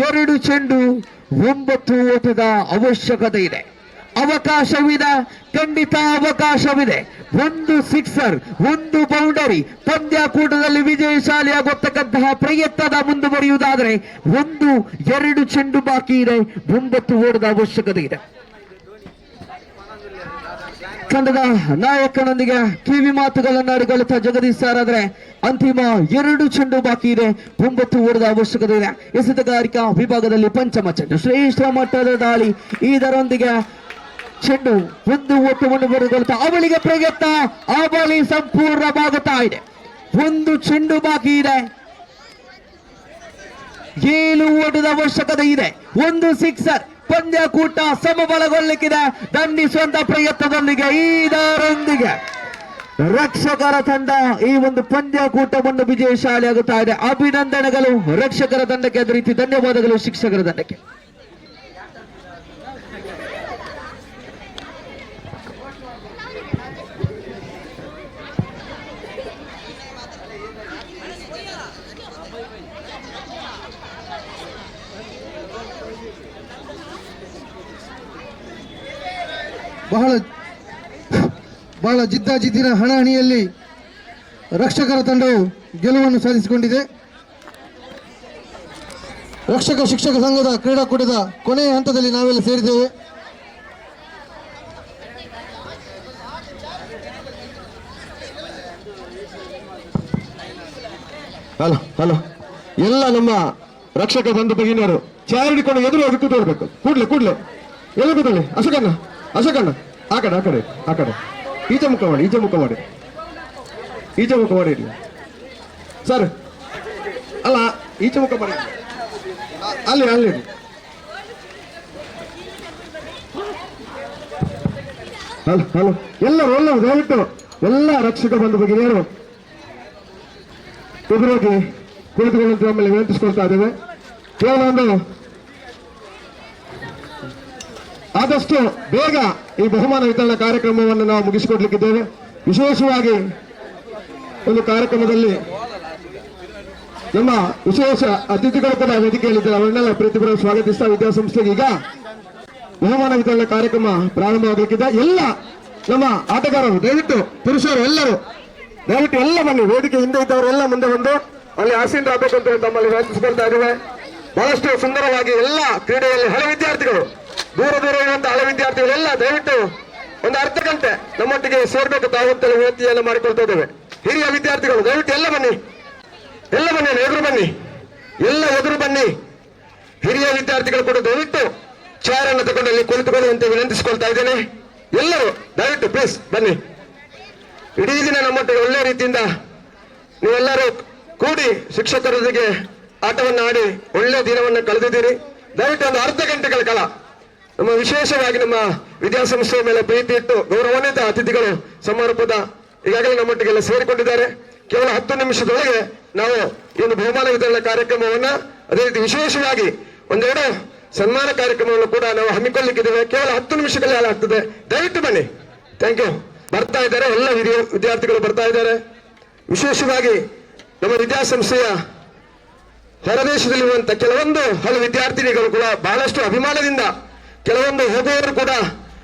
2 ಚೆಂಡು 9 ಓಟದ ಅವಶ್ಯಕತೆ ಇದೆ. ಅವಕಾಶವಿದೆ, ಖಂಡಿತ ಅವಕಾಶವಿದೆ. 1 ಸಿಕ್ಸರ್ 1 ಬೌಂಡರಿ ಪಂದ್ಯಕೂಟದಲ್ಲಿ ವಿಜಯಶಾಲಿಯಾಗತಕ್ಕಂತಹ ಪ್ರಯತ್ನದ ಮುಂದುವರಿಯುವುದಾದರೆ 2 ಚೆಂಡು ಬಾಕಿ ಇದೆ. 9 ಓಟದ ಅವಶ್ಯಕತೆ ಇದೆ. ತಂಡದ ನಾಯಕನೊಂದಿಗೆ ಕಿವಿ ಮಾತುಗಳನ್ನು ಆಡಿಕೊಳ್ಳುತ್ತಾ ಜಗದೀಶ್ ಸರ್ ಆದರೆ ಅಂತಿಮ 2 ಚೆಂಡು ಬಾಕಿ ಇದೆ. 9 ಓಟದ ಅವಶ್ಯಕತೆ ಇದೆ. ಎಸೆತಗಾರಿಕಾ ವಿಭಾಗದಲ್ಲಿ ಪಂಚಮ ಚೆಂಡು ಶ್ರೇಷ್ಠ ಮಟ್ಟದ ದಾಳಿ. ಇದರೊಂದಿಗೆ ಚೆಂಡು 1 ಓಟವನ್ನು ಬರೆದುಕೊಳ್ಳುತ್ತಾ ಅವಳಿಗೆ ಪ್ರಯತ್ನ, ಅವಳಿ ಸಂಪೂರ್ಣವಾಗುತ್ತಾ ಇದೆ. 1 ಚೆಂಡು ಬಾಕಿ ಇದೆ. 7 ಓಟದ ಅವಶ್ಯಕತೆ ಇದೆ. 1 ಸಿಕ್ಸರ್. ಪಂದ್ಯಕೂಟ ಸಮಬಲಗೊಳ್ಳಲಿಕ್ಕಿದೆ. ದಂಡಿಸುವಂತ ಪ್ರಯತ್ನದೊಂದಿಗೆ ಇದರೊಂದಿಗೆ ರಕ್ಷಕರ ತಂಡ ಈ ಒಂದು ಪಂದ್ಯಕೂಟವನ್ನು ವಿಜಯಶಾಲಿಯಾಗುತ್ತಾ ಇದೆ. ಅಭಿನಂದನೆಗಳು ರಕ್ಷಕರ ತಂಡಕ್ಕೆ, ಅದೇ ರೀತಿ ಧನ್ಯವಾದಗಳು ಶಿಕ್ಷಕರ ತಂಡಕ್ಕೆ. ಬಹಳ ಜಿದ್ದಾಜಿದ್ದಿನ ಹಣಾಹಣಿಯಲ್ಲಿ ರಕ್ಷಕರ ತಂಡವು ಗೆಲುವನ್ನು ಸಾಧಿಸಿಕೊಂಡಿದೆ. ರಕ್ಷಕ ಶಿಕ್ಷಕ ಸಂಘದ ಕ್ರೀಡಾಕೂಟದ ಕೊನೆಯ ಹಂತದಲ್ಲಿ ನಾವೆಲ್ಲ ಸೇರಿದ್ದೇವೆ. ಹಲೋ ಹಲೋ ಎಲ್ಲ ನಮ್ಮ ರಕ್ಷಕ ತಂಡ ಭಗಿನಿಯರು ಚಾರ್ ಹಿಡಿಕೊಂಡು ಎದುರು ಹೋಗಿ ಕೂತ್ಕೊಳ್ಬೇಕು. ಕೂಡ್ಲೆ ಎದುರು ಕೂತ್ಕೊಳ್ಳಿ. ಅಶೋಕಣ್ಣ ಆ ಕಡೆ ಈಚೆ ಮುಖ ಮಾಡಿ ಇರ್ಲಿ ಸರ್. ಅಲ್ಲ ಈಚೆ ಮುಖ ಮಾಡಿ ಅಲ್ಲಿ ಹಲೋ ಎಲ್ಲರೂ ದಯವಿಟ್ಟು ಎಲ್ಲ ರಕ್ಷಕ ಬಂಧು ಭಗಿನಿಯರು ಎದುರೋಗಿ ಕುಳಿತುಕೊಳ್ಳುವಂತೆ ನಮ್ಮಲ್ಲಿ ವಿನಂತಿಸಿಕೊಳ್ತಾ ಇದ್ದೇವೆ. ಕೇವಲ ಒಂದು ಆದಷ್ಟು ಬೇಗ ಈ ಬಹುಮಾನ ವಿತರಣಾ ಕಾರ್ಯಕ್ರಮವನ್ನು ನಾವು ಮುಗಿಸಿಕೊಡ್ಲಿಕ್ಕಿದ್ದೇವೆ. ವಿಶೇಷವಾಗಿ ಒಂದು ಕಾರ್ಯಕ್ರಮದಲ್ಲಿ ನಮ್ಮ ವಿಶೇಷ ಅತಿಥಿಗಳು ಕೂಡ ವೇದಿಕೆಯಲ್ಲಿದ್ದಾರೆ. ಅವರನ್ನೆಲ್ಲ ಪ್ರೀತಿಪೂರ್ವಕ ಸ್ವಾಗತಿಸ್ತಾ ವಿದ್ಯಾಸಂಸ್ಥೆಗೆ ಈಗ ಬಹುಮಾನ ವಿತರಣಾ ಕಾರ್ಯಕ್ರಮ ಪ್ರಾರಂಭವಾಗಲಿಕ್ಕಿದೆ. ಎಲ್ಲ ನಮ್ಮ ಆಟಗಾರರು ದಯವಿಟ್ಟು ಪುರುಷರು ಎಲ್ಲರೂ ದಯವಿಟ್ಟು ಎಲ್ಲ ಬನ್ನಿ. ವೇದಿಕೆ ಹಿಂದೆ ಇದ್ದವರು ಎಲ್ಲ ಮುಂದೆ ಬಂದು ಅಲ್ಲಿ ಆಸೀನರಾಗಬೇಕು ಅಂತ ನಮ್ಮಲ್ಲಿ ವಿನಂತಿಸಿಕೊಳ್ತಾ ಇದ್ದೇವೆ. ಬಹಳಷ್ಟು ಸುಂದರವಾಗಿ ಎಲ್ಲ ಕ್ರೀಡೆಯಲ್ಲಿ ಹಳೆ ವಿದ್ಯಾರ್ಥಿಗಳು ದೂರ ಇರುವಂತಹ ಹಳೆ ವಿದ್ಯಾರ್ಥಿಗಳೆಲ್ಲ ದಯವಿಟ್ಟು ಒಂದು ಅರ್ಧ ಗಂಟೆ ನಮ್ಮೊಟ್ಟಿಗೆ ಸೇರ್ಬೇಕು ತಾವಂತೇಳಿ ವಿನಂತಿಯನ್ನು ಮಾಡಿಕೊಳ್ತಾ ಇದ್ದೇವೆ. ಹಿರಿಯ ವಿದ್ಯಾರ್ಥಿಗಳು ದಯವಿಟ್ಟು ಎಲ್ಲ ಬನ್ನಿ ಎದುರು ಬನ್ನಿ, ಎಲ್ಲ ಎದುರು ಬನ್ನಿ. ಹಿರಿಯ ವಿದ್ಯಾರ್ಥಿಗಳು ಕೂಡ ದಯವಿಟ್ಟು ಚೇರ್ ಅನ್ನು ತಗೊಂಡು ಅಲ್ಲಿ ಕುಳಿತುಕೊಳ್ಳುವಂತೆ ವಿನಂತಿಸಿಕೊಳ್ತಾ ಇದ್ದೇನೆ. ಎಲ್ಲರೂ ದಯವಿಟ್ಟು ಪ್ಲೀಸ್ ಬನ್ನಿ. ಇಡೀ ದಿನ ನಮ್ಮೊಟ್ಟಿಗೆ ಒಳ್ಳೆ ರೀತಿಯಿಂದ ನೀವೆಲ್ಲರೂ ಕೂಡಿ ಶಿಕ್ಷಕರೊಂದಿಗೆ ಆಟವನ್ನು ಆಡಿ ಒಳ್ಳೆ ದಿನವನ್ನು ಕಳೆದಿದ್ದೀರಿ. ದಯವಿಟ್ಟು ಒಂದು ಅರ್ಧ ಗಂಟೆಗಳ ಕಾಲ ನಮ್ಮ ವಿಶೇಷವಾಗಿ ನಮ್ಮ ವಿದ್ಯಾಸಂಸ್ಥೆಯ ಮೇಲೆ ಪ್ರೀತಿ ಇಟ್ಟು ಗೌರವಾನ್ವಿತ ಅತಿಥಿಗಳು ಸಮಾರೋಪದ ಈಗಾಗಲೇ ನಮ್ಮೊಟ್ಟಿಗೆಲ್ಲ ಸೇರಿಕೊಂಡಿದ್ದಾರೆ. ಕೇವಲ 10 ನಿಮಿಷದೊಳಗೆ ನಾವು ಈ ಒಂದು ಬಹುಮಾನ ವಿತರಣಾ ಕಾರ್ಯಕ್ರಮವನ್ನ ಅದೇ ರೀತಿ ವಿಶೇಷವಾಗಿ ಒಂದೆರಡು ಸನ್ಮಾನ ಕಾರ್ಯಕ್ರಮವನ್ನು ಕೂಡ ನಾವು ಹಮ್ಮಿಕೊಳ್ಳಲಿಕ್ಕಿದ್ದೇವೆ. ಕೇವಲ 10 ನಿಮಿಷಗಳಲ್ಲಿ ಹಾಳಾಗ್ತದೆ. ದಯವಿಟ್ಟು ಬನ್ನಿ. Thank you. ಬರ್ತಾ ಇದ್ದಾರೆ, ಎಲ್ಲ ಹಿರಿಯ ವಿದ್ಯಾರ್ಥಿಗಳು ಬರ್ತಾ ಇದ್ದಾರೆ. ವಿಶೇಷವಾಗಿ ನಮ್ಮ ವಿದ್ಯಾಸಂಸ್ಥೆಯ ಹೊರದೇಶದಲ್ಲಿರುವಂತ ಕೆಲವೊಂದು ಹಲವು ವಿದ್ಯಾರ್ಥಿನಿಗಳು ಕೂಡ ಬಹಳಷ್ಟು ಅಭಿಮಾನದಿಂದ ಕೆಲವೊಂದು ಹೋಗುವವರು ಕೂಡ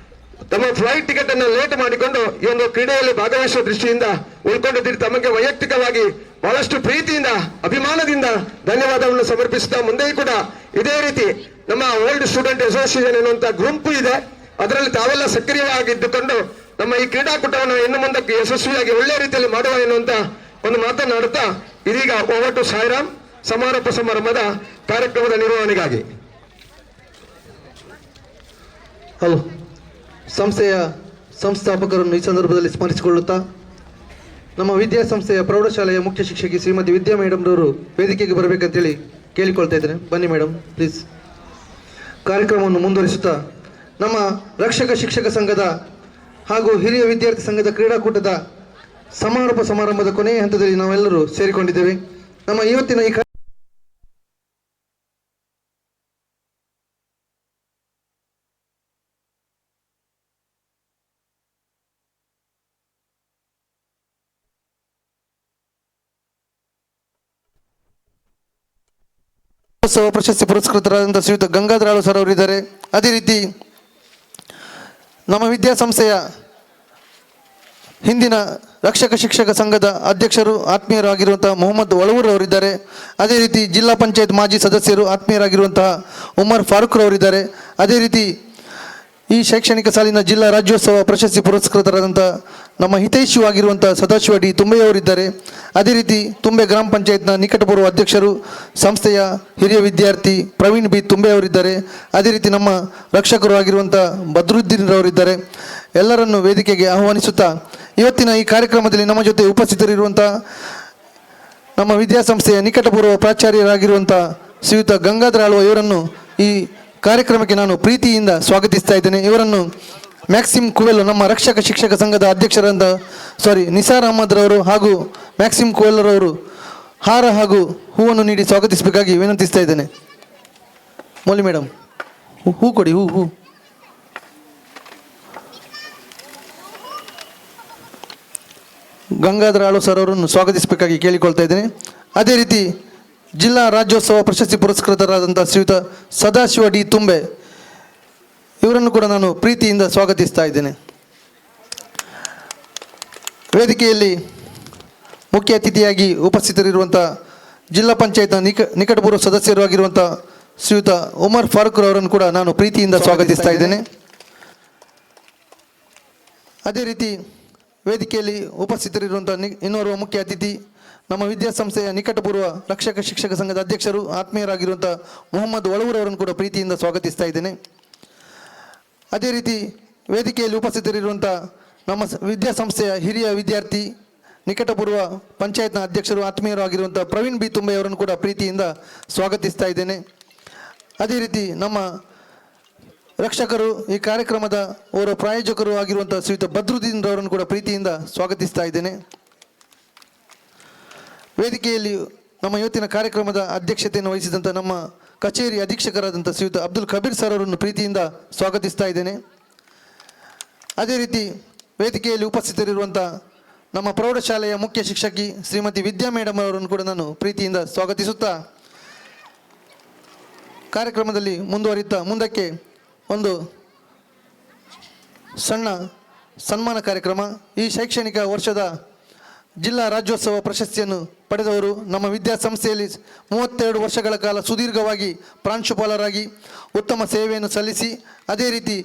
ತಮ್ಮ ಫ್ಲೈಟ್ ಟಿಕೆಟ್ ಅನ್ನು ಲೇಟ್ ಮಾಡಿಕೊಂಡು ಈ ಒಂದು ಕ್ರೀಡೆಯಲ್ಲಿ ಭಾಗವಹಿಸುವ ದೃಷ್ಟಿಯಿಂದ ಉಳ್ಕೊಂಡಿದ್ದೀರಿ. ತಮಗೆ ವೈಯಕ್ತಿಕವಾಗಿ ಬಹಳಷ್ಟು ಪ್ರೀತಿಯಿಂದ ಅಭಿಮಾನದಿಂದ ಧನ್ಯವಾದವನ್ನು ಸಮರ್ಪಿಸುತ್ತಾ ಮುಂದೆಯೂ ಕೂಡ ಇದೇ ರೀತಿ ನಮ್ಮ ಓಲ್ಡ್ ಸ್ಟೂಡೆಂಟ್ ಅಸೋಸಿಯೇಷನ್ ಎನ್ನುವಂತ ಗುಂಪು ಇದೆ. ಅದರಲ್ಲಿ ತಾವೆಲ್ಲ ಸಕ್ರಿಯವಾಗಿದ್ದುಕೊಂಡು ನಮ್ಮ ಈ ಕ್ರೀಡಾಕೂಟವನ್ನು ಇನ್ನು ಮುಂದಕ್ಕೆ ಯಶಸ್ವಿಯಾಗಿ ಒಳ್ಳೆ ರೀತಿಯಲ್ಲಿ ಮಾಡುವ ಎನ್ನುವಂತ ಒಂದು ಮಾತನಾಡುತ್ತಾ ಇದೀಗ ಓವರ್ ಟು ಸಾಯಿರಾಮ್ ಸಮಾರೋಪ ಸಮಾರಂಭದ ಕಾರ್ಯಕ್ರಮದ ನಿರ್ವಹಣೆಗಾಗಿ. ಹಲೋ, ಸಂಸ್ಥೆಯ ಸಂಸ್ಥಾಪಕರನ್ನು ಈ ಸಂದರ್ಭದಲ್ಲಿ ಸ್ಮರಿಸಿಕೊಳ್ಳುತ್ತಾ ನಮ್ಮ ವಿದ್ಯಾಸಂಸ್ಥೆಯ ಪ್ರೌಢಶಾಲೆಯ ಮುಖ್ಯ ಶಿಕ್ಷಕಿ ಶ್ರೀಮತಿ ವಿದ್ಯಾ ಮೇಡಮ್ರವರು ವೇದಿಕೆಗೆ ಬರಬೇಕಂತೇಳಿ ಕೇಳಿಕೊಳ್ತಾ ಇದ್ದೇನೆ. ಬನ್ನಿ ಮೇಡಮ್ ಪ್ಲೀಸ್. ಕಾರ್ಯಕ್ರಮವನ್ನು ಮುಂದುವರಿಸುತ್ತಾ ನಮ್ಮ ರಕ್ಷಕ ಶಿಕ್ಷಕ ಸಂಘದ ಹಾಗೂ ಹಿರಿಯ ವಿದ್ಯಾರ್ಥಿ ಸಂಘದ ಕ್ರೀಡಾಕೂಟದ ಸಮಾರೋಪ ಸಮಾರಂಭದ ಕೊನೆಯ ಹಂತದಲ್ಲಿ ನಾವೆಲ್ಲರೂ ಸೇರಿಕೊಂಡಿದ್ದೇವೆ. ನಮ್ಮ ಇವತ್ತಿನ ಈ ಪ್ರಶಸ್ತಿ ಪುರಸ್ಕೃತರಾದಂಥ ಶ್ರೀಯುತ ಗಂಗಾಧರಾಳು ಸರ್ ಅವರಿದ್ದಾರೆ. ಅದೇ ರೀತಿ ನಮ್ಮ ವಿದ್ಯಾಸಂಸ್ಥೆಯ ಹಿಂದಿನ ರಕ್ಷಕ ಶಿಕ್ಷಕ ಸಂಘದ ಅಧ್ಯಕ್ಷರು ಆತ್ಮೀಯರಾಗಿರುವಂತಹ ಮೊಹಮ್ಮದ್ ಒಳವೂರ್ ಅವರಿದ್ದಾರೆ. ಅದೇ ರೀತಿ ಜಿಲ್ಲಾ ಪಂಚಾಯತ್ ಮಾಜಿ ಸದಸ್ಯರು ಆತ್ಮೀಯರಾಗಿರುವಂತಹ ಉಮರ್ ಫಾರೂಕ್ ರವರಿದ್ದಾರೆ. ಅದೇ ರೀತಿ ಈ ಶೈಕ್ಷಣಿಕ ಸಾಲಿನ ಜಿಲ್ಲಾ ರಾಜ್ಯೋತ್ಸವ ಪ್ರಶಸ್ತಿ ಪುರಸ್ಕೃತರಾದಂಥ ನಮ್ಮ ಹಿತೈಷಿಯಾಗಿರುವಂಥ ಸದಾಶಿವ ಡಿ ತುಂಬೆಯವರಿದ್ದಾರೆ. ಅದೇ ರೀತಿ ತುಂಬೆ ಗ್ರಾಮ ಪಂಚಾಯತ್ನ ನಿಕಟಪೂರ್ವ ಅಧ್ಯಕ್ಷರು ಸಂಸ್ಥೆಯ ಹಿರಿಯ ವಿದ್ಯಾರ್ಥಿ ಪ್ರವೀಣ್ ಬಿ ತುಂಬೆ ಅವರಿದ್ದಾರೆ. ಅದೇ ರೀತಿ ನಮ್ಮ ರಕ್ಷಕರು ಆಗಿರುವಂಥ ಬದ್ರುದ್ದೀನ್ ರವರಿದ್ದಾರೆ. ಎಲ್ಲರನ್ನು ವೇದಿಕೆಗೆ ಆಹ್ವಾನಿಸುತ್ತಾ ಇವತ್ತಿನ ಈ ಕಾರ್ಯಕ್ರಮದಲ್ಲಿ ನಮ್ಮ ಜೊತೆ ಉಪಸ್ಥಿತರಿರುವಂಥ ನಮ್ಮ ವಿದ್ಯಾಸಂಸ್ಥೆಯ ನಿಕಟಪೂರ್ವ ಪ್ರಾಚಾರ್ಯರಾಗಿರುವಂಥ ಶ್ರೀಯುತ ಗಂಗಾಧರ ಇವರನ್ನು ಈ ಕಾರ್ಯಕ್ರಮಕ್ಕೆ ನಾನು ಪ್ರೀತಿಯಿಂದ ಸ್ವಾಗತಿಸ್ತಾ ಇದ್ದೇನೆ. ಇವರನ್ನು ಮ್ಯಾಕ್ಸಿಮ್ ಕುವೆಲ್ಲೋ ನಮ್ಮ ರಕ್ಷಕ ಶಿಕ್ಷಕ ಸಂಘದ ಅಧ್ಯಕ್ಷರಾದ ನಿಸಾರ್ ಅಹಮದ್ ರವರು ಹಾಗೂ ಮ್ಯಾಕ್ಸಿಮ್ ಕುವೆಲ್ಲರವರು ಹಾರ ಹಾಗೂ ಹೂವನ್ನು ನೀಡಿ ಸ್ವಾಗತಿಸಬೇಕಾಗಿ ವಿನಂತಿಸ್ತಾ ಇದ್ದೇನೆ. ಮೌಲಿ ಮೇಡಮ್ ಹೂ ಕೊಡಿ. ಹೂ ಗಂಗಾಧರ ಆಳು ಸರ್ ಅವರನ್ನು ಸ್ವಾಗತಿಸಬೇಕಾಗಿ ಕೇಳಿಕೊಳ್ತಾ ಇದ್ದೇನೆ. ಅದೇ ರೀತಿ ಜಿಲ್ಲಾ ರಾಜ್ಯೋತ್ಸವ ಪ್ರಶಸ್ತಿ ಪುರಸ್ಕೃತರಾದಂಥ ಶ್ರೀಯುತ ಸದಾಶಿವ ಡಿ ತುಂಬೆ ಇವರನ್ನು ಕೂಡ ನಾನು ಪ್ರೀತಿಯಿಂದ ಸ್ವಾಗತಿಸ್ತಾ ಇದ್ದೇನೆ. ವೇದಿಕೆಯಲ್ಲಿ ಮುಖ್ಯ ಅತಿಥಿಯಾಗಿ ಉಪಸ್ಥಿತರಿರುವಂಥ ಜಿಲ್ಲಾ ಪಂಚಾಯತ್ನ ನಿಕಟಪೂರ್ವ ಸದಸ್ಯರು ಆಗಿರುವಂಥ ಶ್ರೀಯುತ ಉಮರ್ ಫಾರೂಕ್ ಅವರನ್ನು ಕೂಡ ನಾನು ಪ್ರೀತಿಯಿಂದ ಸ್ವಾಗತಿಸ್ತಾ ಇದ್ದೇನೆ. ಅದೇ ರೀತಿ ವೇದಿಕೆಯಲ್ಲಿ ಉಪಸ್ಥಿತರಿರುವಂಥ ಇನ್ನೋರ್ವ ಮುಖ್ಯ ಅತಿಥಿ ನಮ್ಮ ವಿದ್ಯಾಸಂಸ್ಥೆಯ ನಿಕಟಪೂರ್ವ ರಕ್ಷಕ ಶಿಕ್ಷಕ ಸಂಘದ ಅಧ್ಯಕ್ಷರು ಆತ್ಮೀಯರಾಗಿರುವಂಥ ಮೊಹಮ್ಮದ್ ಒಳವೂರ್ ಅವರನ್ನು ಕೂಡ ಪ್ರೀತಿಯಿಂದ ಸ್ವಾಗತಿಸ್ತಾ ಇದ್ದೇನೆ. ಅದೇ ರೀತಿ ವೇದಿಕೆಯಲ್ಲಿ ಉಪಸ್ಥಿತರಿರುವಂಥ ನಮ್ಮ ವಿದ್ಯಾಸಂಸ್ಥೆಯ ಹಿರಿಯ ವಿದ್ಯಾರ್ಥಿ ನಿಕಟಪೂರ್ವ ಪಂಚಾಯತ್ನ ಅಧ್ಯಕ್ಷರು ಆತ್ಮೀಯರು ಆಗಿರುವಂಥ ಪ್ರವೀಣ್ ಬಿ ತುಂಬೆ ಅವರನ್ನು ಕೂಡ ಪ್ರೀತಿಯಿಂದ ಸ್ವಾಗತಿಸ್ತಾ ಇದ್ದೇನೆ. ಅದೇ ರೀತಿ ನಮ್ಮ ರಕ್ಷಕರು, ಈ ಕಾರ್ಯಕ್ರಮದ ಅವರ ಪ್ರಾಯೋಜಕರು ಆಗಿರುವಂಥ ಶ್ರೀಯುತ ಬದ್ರುದ್ದೀನ್ ರವರನ್ನು ಕೂಡ ಪ್ರೀತಿಯಿಂದ ಸ್ವಾಗತಿಸ್ತಾ ಇದ್ದೇನೆ. ವೇದಿಕೆಯಲ್ಲಿ ನಮ್ಮ ಇವತ್ತಿನ ಕಾರ್ಯಕ್ರಮದ ಅಧ್ಯಕ್ಷತೆಯನ್ನು ವಹಿಸಿದಂಥ ನಮ್ಮ ಕಚೇರಿ ಅಧೀಕ್ಷಕರಾದಂಥ ಶ್ರೀಯುತ ಅಬ್ದುಲ್ ಕಬೀರ್ ಸರ್ ಅವರನ್ನು ಪ್ರೀತಿಯಿಂದ ಸ್ವಾಗತಿಸ್ತಾ ಇದ್ದೇನೆ. ಅದೇ ರೀತಿ ವೇದಿಕೆಯಲ್ಲಿ ಉಪಸ್ಥಿತರಿರುವಂಥ ನಮ್ಮ ಪ್ರೌಢಶಾಲೆಯ ಮುಖ್ಯ ಶಿಕ್ಷಕಿ ಶ್ರೀಮತಿ ವಿದ್ಯಾ ಮೇಡಮ್ ಅವರನ್ನು ಕೂಡ ನಾನು ಪ್ರೀತಿಯಿಂದ ಸ್ವಾಗತಿಸುತ್ತಾ ಕಾರ್ಯಕ್ರಮದಲ್ಲಿ ಮುಂದಕ್ಕೆ ಒಂದು ಸಣ್ಣ ಸನ್ಮಾನ ಕಾರ್ಯಕ್ರಮ. ಈ ಶೈಕ್ಷಣಿಕ ವರ್ಷದ ಜಿಲ್ಲಾ ರಾಜ್ಯೋತ್ಸವ ಪ್ರಶಸ್ತಿಯನ್ನು ಪಡೆದವರು ನಮ್ಮ ವಿದ್ಯಾಸಂಸ್ಥೆಯಲ್ಲಿ 32 ವರ್ಷಗಳ ಕಾಲ ಸುದೀರ್ಘವಾಗಿ ಪ್ರಾಂಶುಪಾಲರಾಗಿ ಉತ್ತಮ ಸೇವೆಯನ್ನು ಸಲ್ಲಿಸಿ ಅದೇ ರೀತಿ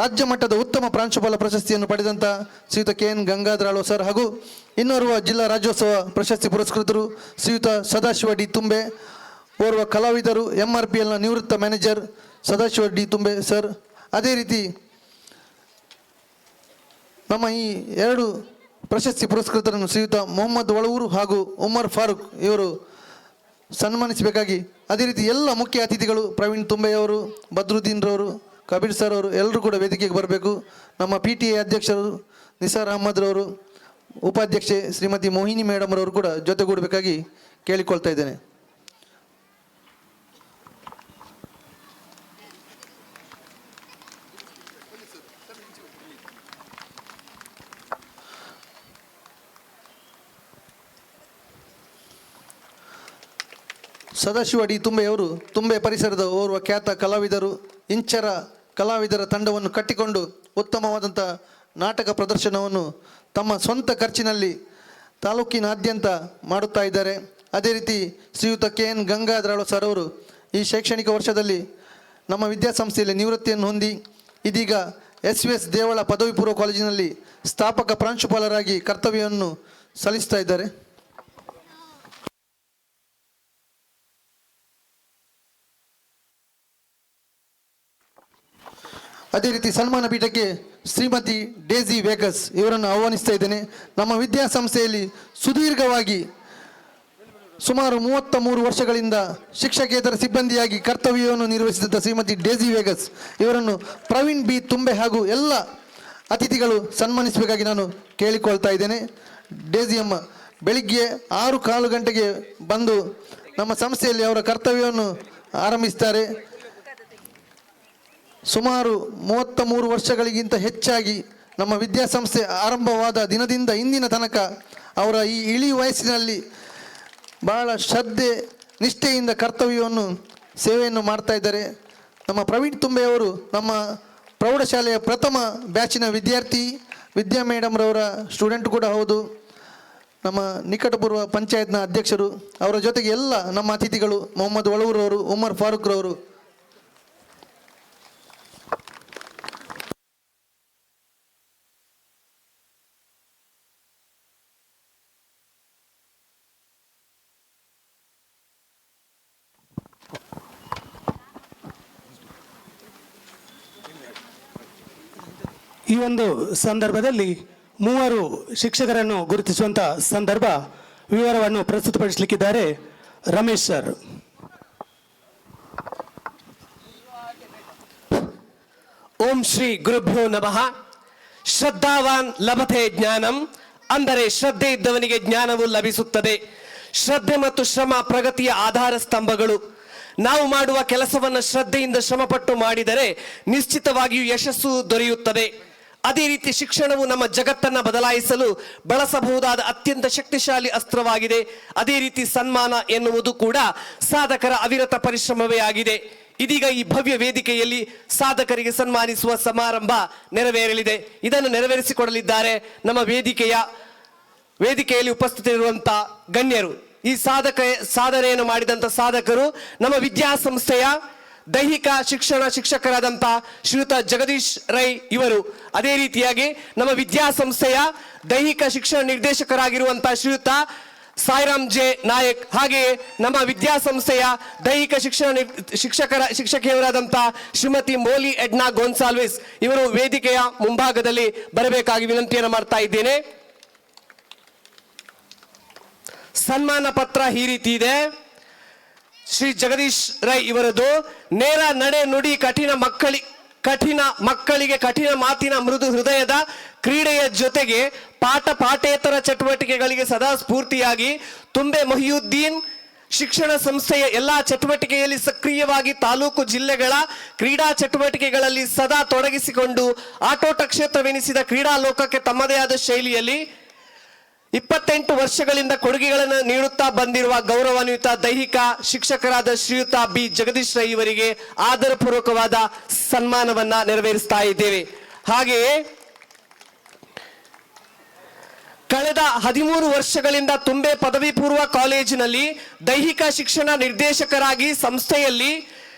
ರಾಜ್ಯ ಮಟ್ಟದ ಉತ್ತಮ ಪ್ರಾಂಶುಪಾಲ ಪ್ರಶಸ್ತಿಯನ್ನು ಪಡೆದಂಥ ಶ್ರೀಯುತ KN ಗಂಗಾಧರಾಳು ಸರ್ ಹಾಗೂ ಇನ್ನೋರ್ವ ಜಿಲ್ಲಾ ರಾಜ್ಯೋತ್ಸವ ಪ್ರಶಸ್ತಿ ಪುರಸ್ಕೃತರು ಶ್ರೀಯುತ ಸದಾಶಿವ ಡಿ ತುಂಬೆ, ಓರ್ವ ಕಲಾವಿದರು MRPLನ ನಿವೃತ್ತ ಮ್ಯಾನೇಜರ್ ಸದಾಶಿವ ಡಿ ತುಂಬೆ ಸರ್. ಅದೇ ರೀತಿ ನಮ್ಮ ಈ 2 ಪ್ರಶಸ್ತಿ ಪುರಸ್ಕೃತರನ್ನು ಶ್ರೀಯುತ ಮೊಹಮ್ಮದ್ ಒಳವೂರು ಹಾಗೂ ಉಮರ್ ಫಾರೂಕ್ ಇವರು ಸನ್ಮಾನಿಸಬೇಕಾಗಿ, ಅದೇ ರೀತಿ ಎಲ್ಲ ಮುಖ್ಯ ಅತಿಥಿಗಳು ಪ್ರವೀಣ್ ತುಂಬೆಯವರು, ಬದ್ರುದ್ದೀನ್ ರವರು, ಕಬೀರ್ ಸರ್ ಅವರು ಎಲ್ಲರೂ ಕೂಡ ವೇದಿಕೆಗೆ ಬರಬೇಕು. ನಮ್ಮ PTA ಅಧ್ಯಕ್ಷರು ನಿಸಾರ್ ಅಹಮದ್ ರವರು, ಉಪಾಧ್ಯಕ್ಷೆ ಶ್ರೀಮತಿ ಮೋಹಿನಿ ಮೇಡಮ್ ರವರು ಕೂಡ ಜೊತೆಗೂಡಬೇಕಾಗಿ ಕೇಳಿಕೊಳ್ತಾ ಇದ್ದೇನೆ. ಸದಾಶಿವ ಡಿ ತುಂಬೆಯವರು ತುಂಬೆ ಪರಿಸರದ ಓರ್ವ ಖ್ಯಾತ ಕಲಾವಿದರು. ಇಂಚರ ಕಲಾವಿದರ ತಂಡವನ್ನು ಕಟ್ಟಿಕೊಂಡು ಉತ್ತಮವಾದಂಥ ನಾಟಕ ಪ್ರದರ್ಶನವನ್ನು ತಮ್ಮ ಸ್ವಂತ ಖರ್ಚಿನಲ್ಲಿ ತಾಲೂಕಿನಾದ್ಯಂತ ಮಾಡುತ್ತಾ ಇದ್ದಾರೆ. ಅದೇ ರೀತಿ ಶ್ರೀಯುತ KN ಗಂಗಾಧರಾಳು ಸರ್ ಅವರು ಈ ಶೈಕ್ಷಣಿಕ ವರ್ಷದಲ್ಲಿ ನಮ್ಮ ವಿದ್ಯಾಸಂಸ್ಥೆಯಲ್ಲಿ ನಿವೃತ್ತಿಯನ್ನು ಹೊಂದಿ ಇದೀಗ SVS ದೇವಳ ಪದವಿ ಪೂರ್ವ ಕಾಲೇಜಿನಲ್ಲಿ ಸ್ಥಾಪಕ ಪ್ರಾಂಶುಪಾಲರಾಗಿ ಕರ್ತವ್ಯವನ್ನು ಸಲ್ಲಿಸ್ತಾ ಇದ್ದಾರೆ. ಅದೇ ರೀತಿ ಸನ್ಮಾನ ಪೀಠಕ್ಕೆ ಶ್ರೀಮತಿ ಡೇಸಿ ವೇಗಸ್ ಇವರನ್ನು ಆಹ್ವಾನಿಸ್ತಾ ಇದ್ದೇನೆ. ನಮ್ಮ ವಿದ್ಯಾಸಂಸ್ಥೆಯಲ್ಲಿ ಸುದೀರ್ಘವಾಗಿ ಸುಮಾರು 33 ವರ್ಷಗಳಿಂದ ಶಿಕ್ಷಕೇತರ ಸಿಬ್ಬಂದಿಯಾಗಿ ಕರ್ತವ್ಯವನ್ನು ನಿರ್ವಹಿಸಿದಂಥ ಶ್ರೀಮತಿ ಡೇಸಿ ವೇಗಸ್ ಇವರನ್ನು ಪ್ರವೀಣ್ ಬಿ ತುಂಬೆ ಹಾಗೂ ಎಲ್ಲ ಅತಿಥಿಗಳು ಸನ್ಮಾನಿಸಬೇಕಾಗಿ ನಾನು ಕೇಳಿಕೊಳ್ತಾ ಇದ್ದೇನೆ. ಡೇಸಿ ಅಮ್ಮ ಬೆಳಿಗ್ಗೆ 6:15 ಗಂಟೆಗೆ ಬಂದು ನಮ್ಮ ಸಂಸ್ಥೆಯಲ್ಲಿ ಅವರ ಕರ್ತವ್ಯವನ್ನು ಆರಂಭಿಸ್ತಾರೆ. ಸುಮಾರು 33 ವರ್ಷಗಳಿಗಿಂತ ಹೆಚ್ಚಾಗಿ ನಮ್ಮ ವಿದ್ಯಾಸಂಸ್ಥೆ ಆರಂಭವಾದ ದಿನದಿಂದ ಇಂದಿನ ತನಕ ಅವರ ಈ ಇಳಿ ವಯಸ್ಸಿನಲ್ಲಿ ಬಹಳ ಶ್ರದ್ಧೆ ನಿಷ್ಠೆಯಿಂದ ಕರ್ತವ್ಯವನ್ನು ಸೇವೆಯನ್ನು ಮಾಡ್ತಾ ಇದ್ದಾರೆ. ನಮ್ಮ ಪ್ರವೀಣ್ ತುಂಬೆಯವರು ನಮ್ಮ ಪ್ರೌಢಶಾಲೆಯ ಪ್ರಥಮ ಬ್ಯಾಚಿನ ವಿದ್ಯಾರ್ಥಿ, ವಿದ್ಯಾ ಮೇಡಮ್ ರವರ ಸ್ಟೂಡೆಂಟ್ ಕೂಡ ಹೌದು. ನಮ್ಮ ನಿಕಟಪೂರ್ವ ಪಂಚಾಯತ್ನ ಅಧ್ಯಕ್ಷರು, ಅವರ ಜೊತೆಗೆ ಎಲ್ಲ ನಮ್ಮ ಅತಿಥಿಗಳು ಮೊಹಮ್ಮದ್ ಒಳವೂರವರು, ಉಮರ್ ಫಾರೂಕ್ ರವರು. ಈ ಒಂದು ಸಂದರ್ಭದಲ್ಲಿ 3 ಶಿಕ್ಷಕರನ್ನು ಗುರುತಿಸುವಂಥ ಸಂದರ್ಭ ವಿವರವನ್ನು ಪ್ರಸ್ತುತಪಡಿಸಲಿಕ್ಕಿದ್ದಾರೆ ರಮೇಶ್ ಸರ್. ಓಂ ಶ್ರೀ ಗುರುಭ್ಯೋ ನಮಃ. ಶ್ರದ್ಧಾವಾನ್ ಲಭತೆ ಜ್ಞಾನಂ, ಅಂದರೆ ಶ್ರದ್ಧೆ ಇದ್ದವನಿಗೆ ಜ್ಞಾನವು ಲಭಿಸುತ್ತದೆ. ಶ್ರದ್ಧೆ ಮತ್ತು ಶ್ರಮ ಪ್ರಗತಿಯ ಆಧಾರ ಸ್ತಂಭಗಳು. ನಾವು ಮಾಡುವ ಕೆಲಸವನ್ನು ಶ್ರದ್ಧೆಯಿಂದ ಶ್ರಮಪಟ್ಟು ಮಾಡಿದರೆ ನಿಶ್ಚಿತವಾಗಿಯೂ ಯಶಸ್ಸು ದೊರೆಯುತ್ತದೆ. ಅದೇ ರೀತಿ ಶಿಕ್ಷಣವು ನಮ್ಮ ಜಗತ್ತನ್ನು ಬದಲಾಯಿಸಲು ಬಳಸಬಹುದಾದ ಅತ್ಯಂತ ಶಕ್ತಿಶಾಲಿ ಅಸ್ತ್ರವಾಗಿದೆ. ಅದೇ ರೀತಿ ಸನ್ಮಾನ ಎನ್ನುವುದು ಕೂಡ ಸಾಧಕರ ಅವಿರತ ಪರಿಶ್ರಮವೇ ಆಗಿದೆ. ಇದೀಗ ಈ ಭವ್ಯ ವೇದಿಕೆಯಲ್ಲಿ ಸಾಧಕರಿಗೆ ಸನ್ಮಾನಿಸುವ ಸಮಾರಂಭ ನೆರವೇರಲಿದೆ. ಇದನ್ನು ನೆರವೇರಿಸಿಕೊಡಲಿದ್ದಾರೆ ನಮ್ಮ ವೇದಿಕೆಯಲ್ಲಿ ಉಪಸ್ಥಿತರಿರುವಂಥ ಗಣ್ಯರು. ಈ ಸಾಧನೆಯನ್ನು ಮಾಡಿದಂಥ ಸಾಧಕರು ನಮ್ಮ ವಿದ್ಯಾಸಂಸ್ಥೆಯ ದೈಹಿಕ ಶಿಕ್ಷಣ ಶಿಕ್ಷಕರಾದಂಥ ಶ್ರೀಯುತ ಜಗದೀಶ್ ರೈ ಇವರು. ಅದೇ ರೀತಿಯಾಗಿ ನಮ್ಮ ವಿದ್ಯಾಸಂಸ್ಥೆಯ ದೈಹಿಕ ಶಿಕ್ಷಣ ನಿರ್ದೇಶಕರಾಗಿರುವಂಥ ಶ್ರೀಯುತ ಸಾಯಿರಾಮ್ ಜೆ ನಾಯಕ್, ಹಾಗೆಯೇ ನಮ್ಮ ವಿದ್ಯಾಸಂಸ್ಥೆಯ ದೈಹಿಕ ಶಿಕ್ಷಕಿಯರಾದಂಥ ಶ್ರೀಮತಿ ಮೋಲಿ ಎಡ್ನಾ ಗೋನ್ಸಾಲ್ವಿಸ್ ಇವರು ವೇದಿಕೆಯ ಮುಂಭಾಗದಲ್ಲಿ ಬರಬೇಕಾಗಿ ವಿನಂತಿಯನ್ನು ಮಾಡ್ತಾ ಇದ್ದೇನೆ. ಸನ್ಮಾನ ಪತ್ರ ಈ ರೀತಿ ಇದೆ. ಶ್ರೀ ಜಗದೀಶ್ ರೈ ಇವರದು. ನೇರ ನಡೆ ನುಡಿ ಕಠಿಣ ಮಕ್ಕಳಿಗೆ ಕಠಿಣ ಮಾತಿನ ಮೃದು ಹೃದಯದ ಕ್ರೀಡೆಯ ಜೊತೆಗೆ ಪಾಠೇತರ ಚಟುವಟಿಕೆಗಳಿಗೆ ಸದಾ ಸ್ಫೂರ್ತಿಯಾಗಿ ತುಂಬೆ ಮೊಹಿಯುದ್ದೀನ್ ಶಿಕ್ಷಣ ಸಂಸ್ಥೆಯ ಎಲ್ಲಾ ಚಟುವಟಿಕೆಯಲ್ಲಿ ಸಕ್ರಿಯವಾಗಿ ತಾಲೂಕು ಜಿಲ್ಲೆಗಳ ಕ್ರೀಡಾ ಚಟುವಟಿಕೆಗಳಲ್ಲಿ ಸದಾ ತೊಡಗಿಸಿಕೊಂಡು ಆಟೋಟ ಕ್ಷೇತ್ರವೆನಿಸಿದ ಕ್ರೀಡಾ ಲೋಕಕ್ಕೆ ತಮ್ಮದೇ ಆದ ಶೈಲಿಯಲ್ಲಿ 28 ವರ್ಷಗಳಿಂದ ಕೊಡುಗೆಗಳನ್ನು ನೀಡುತ್ತಾ ಬಂದಿರುವ ಗೌರವಾನ್ವಿತ ದೈಹಿಕ ಶಿಕ್ಷಕರಾದ ಶ್ರೀಯುತ ಬಿ ಜಗದೀಶ್ ರೈ ಇವರಿಗೆ ಆದರಪೂರ್ವಕವಾದ ಸನ್ಮಾನವನ್ನ ನೆರವೇರಿಸ್ತಾ ಇದ್ದೇವೆ. ಹಾಗೆಯೇ ಕಳೆದ 13 ವರ್ಷಗಳಿಂದ ತುಂಬೆ ಪದವಿ ಪೂರ್ವ ಕಾಲೇಜಿನಲ್ಲಿ ದೈಹಿಕ ಶಿಕ್ಷಣ ನಿರ್ದೇಶಕರಾಗಿ ಸಂಸ್ಥೆಯಲ್ಲಿ